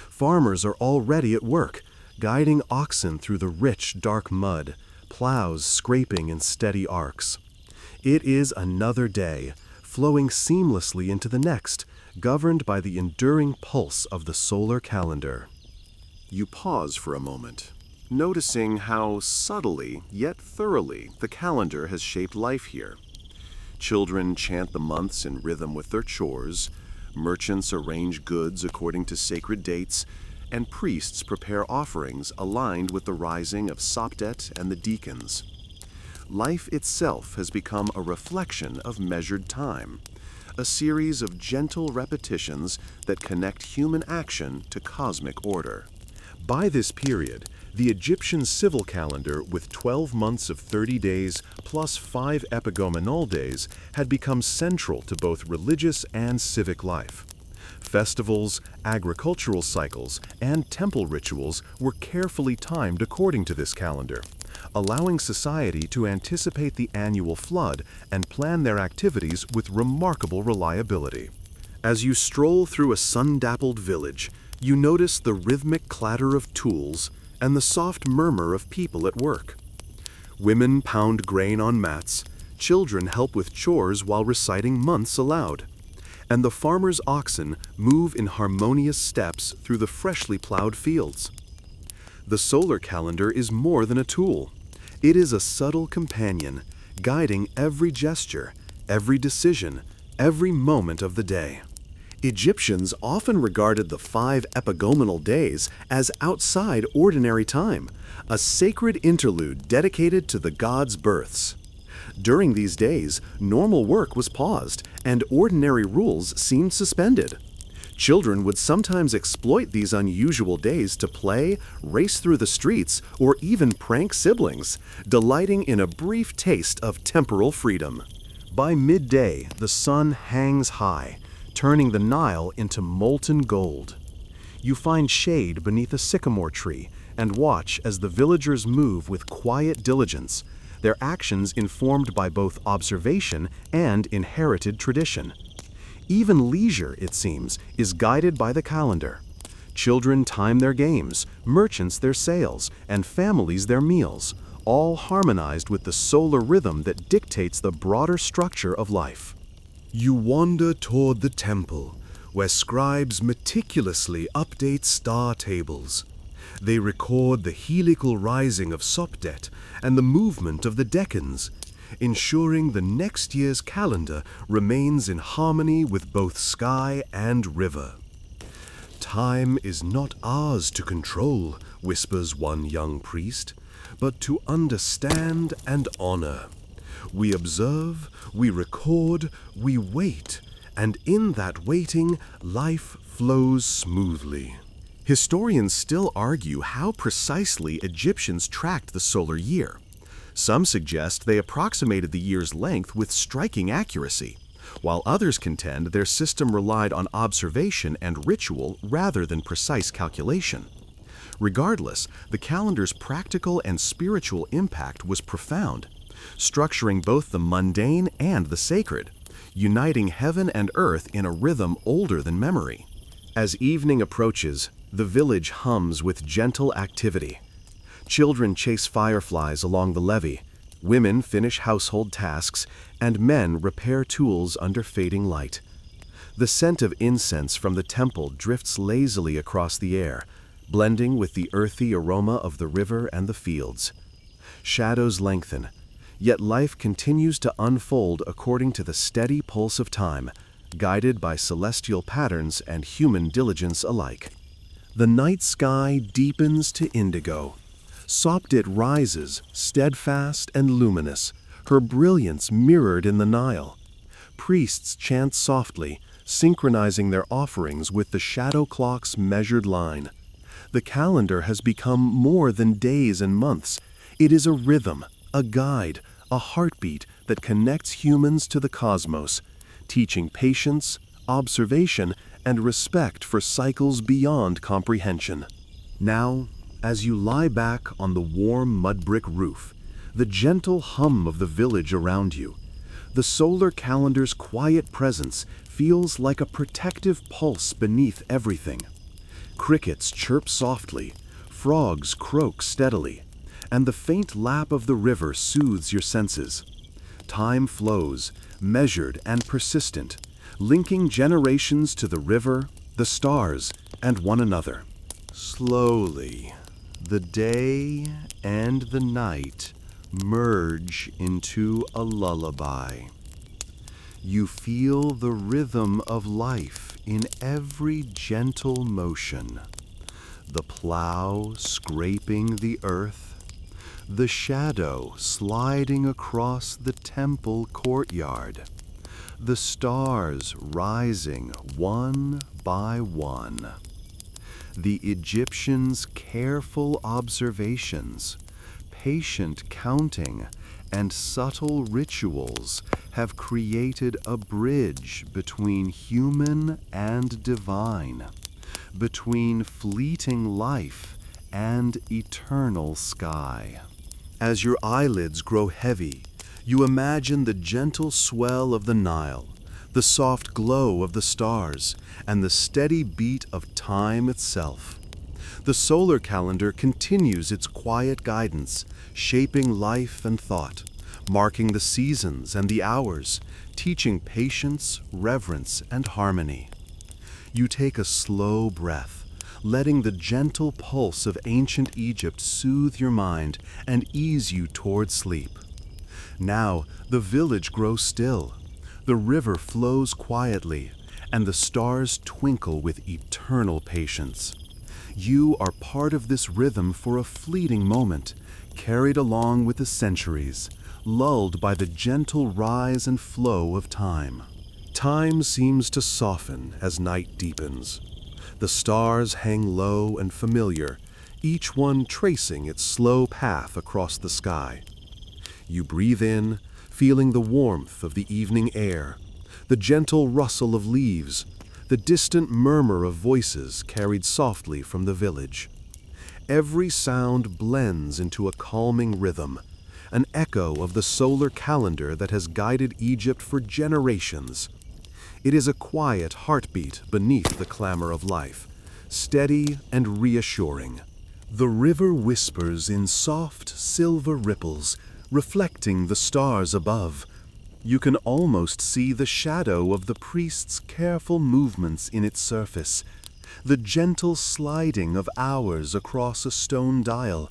Farmers are already at work, guiding oxen through the rich, dark mud, plows scraping in steady arcs. It is another day, flowing seamlessly into the next, governed by the enduring pulse of the solar calendar. You pause for a moment, noticing how subtly yet thoroughly the calendar has shaped life here. Children chant the months in rhythm with their chores, merchants arrange goods according to sacred dates, and priests prepare offerings aligned with the rising of Sopdet and the deacons. Life itself has become a reflection of measured time, a series of gentle repetitions that connect human action to cosmic order. By this period, the Egyptian civil calendar, with 12 months of 30 days plus 5 epagomenal days, had become central to both religious and civic life. Festivals, agricultural cycles, and temple rituals were carefully timed according to this calendar, allowing society to anticipate the annual flood and plan their activities with remarkable reliability. As you stroll through a sun-dappled village, you notice the rhythmic clatter of tools and the soft murmur of people at work. Women pound grain on mats, children help with chores while reciting months aloud, and the farmer's oxen move in harmonious steps through the freshly plowed fields. The solar calendar is more than a tool. It is a subtle companion, guiding every gesture, every decision, every moment of the day. Egyptians often regarded the 5 epagomenal days as outside ordinary time, a sacred interlude dedicated to the gods' births. During these days, normal work was paused, and ordinary rules seemed suspended. Children would sometimes exploit these unusual days to play, race through the streets, or even prank siblings, delighting in a brief taste of temporal freedom. By midday, the sun hangs high, turning the Nile into molten gold. You find shade beneath a sycamore tree and watch as the villagers move with quiet diligence, their actions informed by both observation and inherited tradition. Even leisure, it seems, is guided by the calendar. Children time their games, merchants their sales, and families their meals, all harmonized with the solar rhythm that dictates the broader structure of life. You wander toward the temple, where scribes meticulously update star tables. They record the heliacal rising of Sopdet and the movement of the decans, ensuring the next year's calendar remains in harmony with both sky and river. "Time is not ours to control," whispers one young priest, "but to understand and honor. We observe, we record, we wait, and in that waiting, life flows smoothly." Historians still argue how precisely Egyptians tracked the solar year. Some suggest they approximated the year's length with striking accuracy, while others contend their system relied on observation and ritual rather than precise calculation. Regardless, the calendar's practical and spiritual impact was profound, structuring both the mundane and the sacred, uniting heaven and earth in a rhythm older than memory. As evening approaches, the village hums with gentle activity. Children chase fireflies along the levee, women finish household tasks, and men repair tools under fading light. The scent of incense from the temple drifts lazily across the air, blending with the earthy aroma of the river and the fields. Shadows lengthen, yet life continues to unfold according to the steady pulse of time, guided by celestial patterns and human diligence alike. The night sky deepens to indigo. Sopdet rises, steadfast and luminous, her brilliance mirrored in the Nile. Priests chant softly, synchronizing their offerings with the shadow clock's measured line. The calendar has become more than days and months. It is a rhythm, a guide, a heartbeat that connects humans to the cosmos, teaching patience, observation, and respect for cycles beyond comprehension. Now, as you lie back on the warm mud-brick roof, the gentle hum of the village around you, the solar calendar's quiet presence feels like a protective pulse beneath everything. Crickets chirp softly, frogs croak steadily, and the faint lap of the river soothes your senses. Time flows, measured and persistent, linking generations to the river, the stars, and one another. Slowly, the day and the night merge into a lullaby. You feel the rhythm of life in every gentle motion. The plow scraping the earth, the shadow sliding across the temple courtyard, the stars rising one by one. The Egyptians' careful observations, patient counting, and subtle rituals have created a bridge between human and divine, between fleeting life and eternal sky. As your eyelids grow heavy, you imagine the gentle swell of the Nile, the soft glow of the stars, and the steady beat of time itself. The solar calendar continues its quiet guidance, shaping life and thought, marking the seasons and the hours, teaching patience, reverence, and harmony. You take a slow breath, letting the gentle pulse of ancient Egypt soothe your mind and ease you toward sleep. Now the village grows still, the river flows quietly, and the stars twinkle with eternal patience. You are part of this rhythm for a fleeting moment, carried along with the centuries, lulled by the gentle rise and flow of time. Time seems to soften as night deepens. The stars hang low and familiar, each one tracing its slow path across the sky. You breathe in, feeling the warmth of the evening air, the gentle rustle of leaves, the distant murmur of voices carried softly from the village. Every sound blends into a calming rhythm, an echo of the solar calendar that has guided Egypt for generations. It is a quiet heartbeat beneath the clamor of life, steady and reassuring. The river whispers in soft silver ripples, reflecting the stars above. You can almost see the shadow of the priest's careful movements in its surface, the gentle sliding of hours across a stone dial,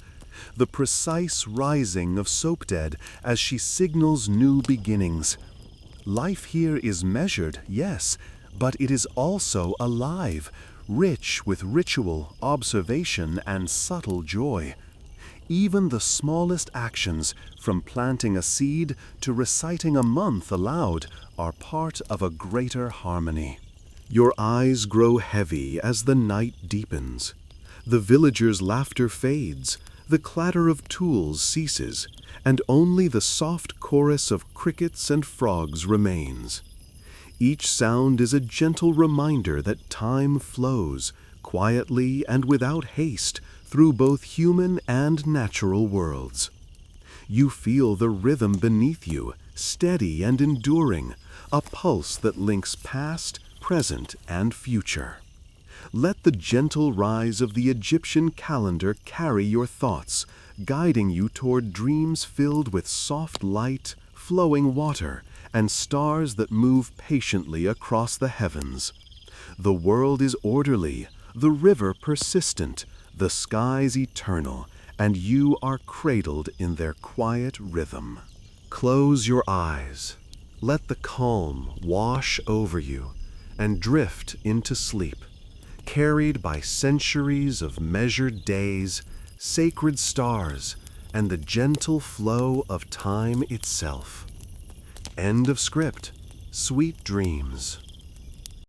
the precise rising of Soapdead as she signals new beginnings. Life here is measured, yes, but it is also alive, rich with ritual, observation, and subtle joy. Even the smallest actions, from planting a seed to reciting a month aloud, are part of a greater harmony. Your eyes grow heavy as the night deepens. The villagers' laughter fades, the clatter of tools ceases, and only the soft chorus of crickets and frogs remains. Each sound is a gentle reminder that time flows, quietly and without haste, through both human and natural worlds. You feel the rhythm beneath you, steady and enduring, a pulse that links past, present, and future. Let the gentle rise of the Egyptian calendar carry your thoughts, guiding you toward dreams filled with soft light, flowing water, and stars that move patiently across the heavens. The world is orderly, the river persistent, the skies eternal, and you are cradled in their quiet rhythm. Close your eyes. Let the calm wash over you and drift into sleep, carried by centuries of measured days, sacred stars, and the gentle flow of time itself. End of script. Sweet dreams.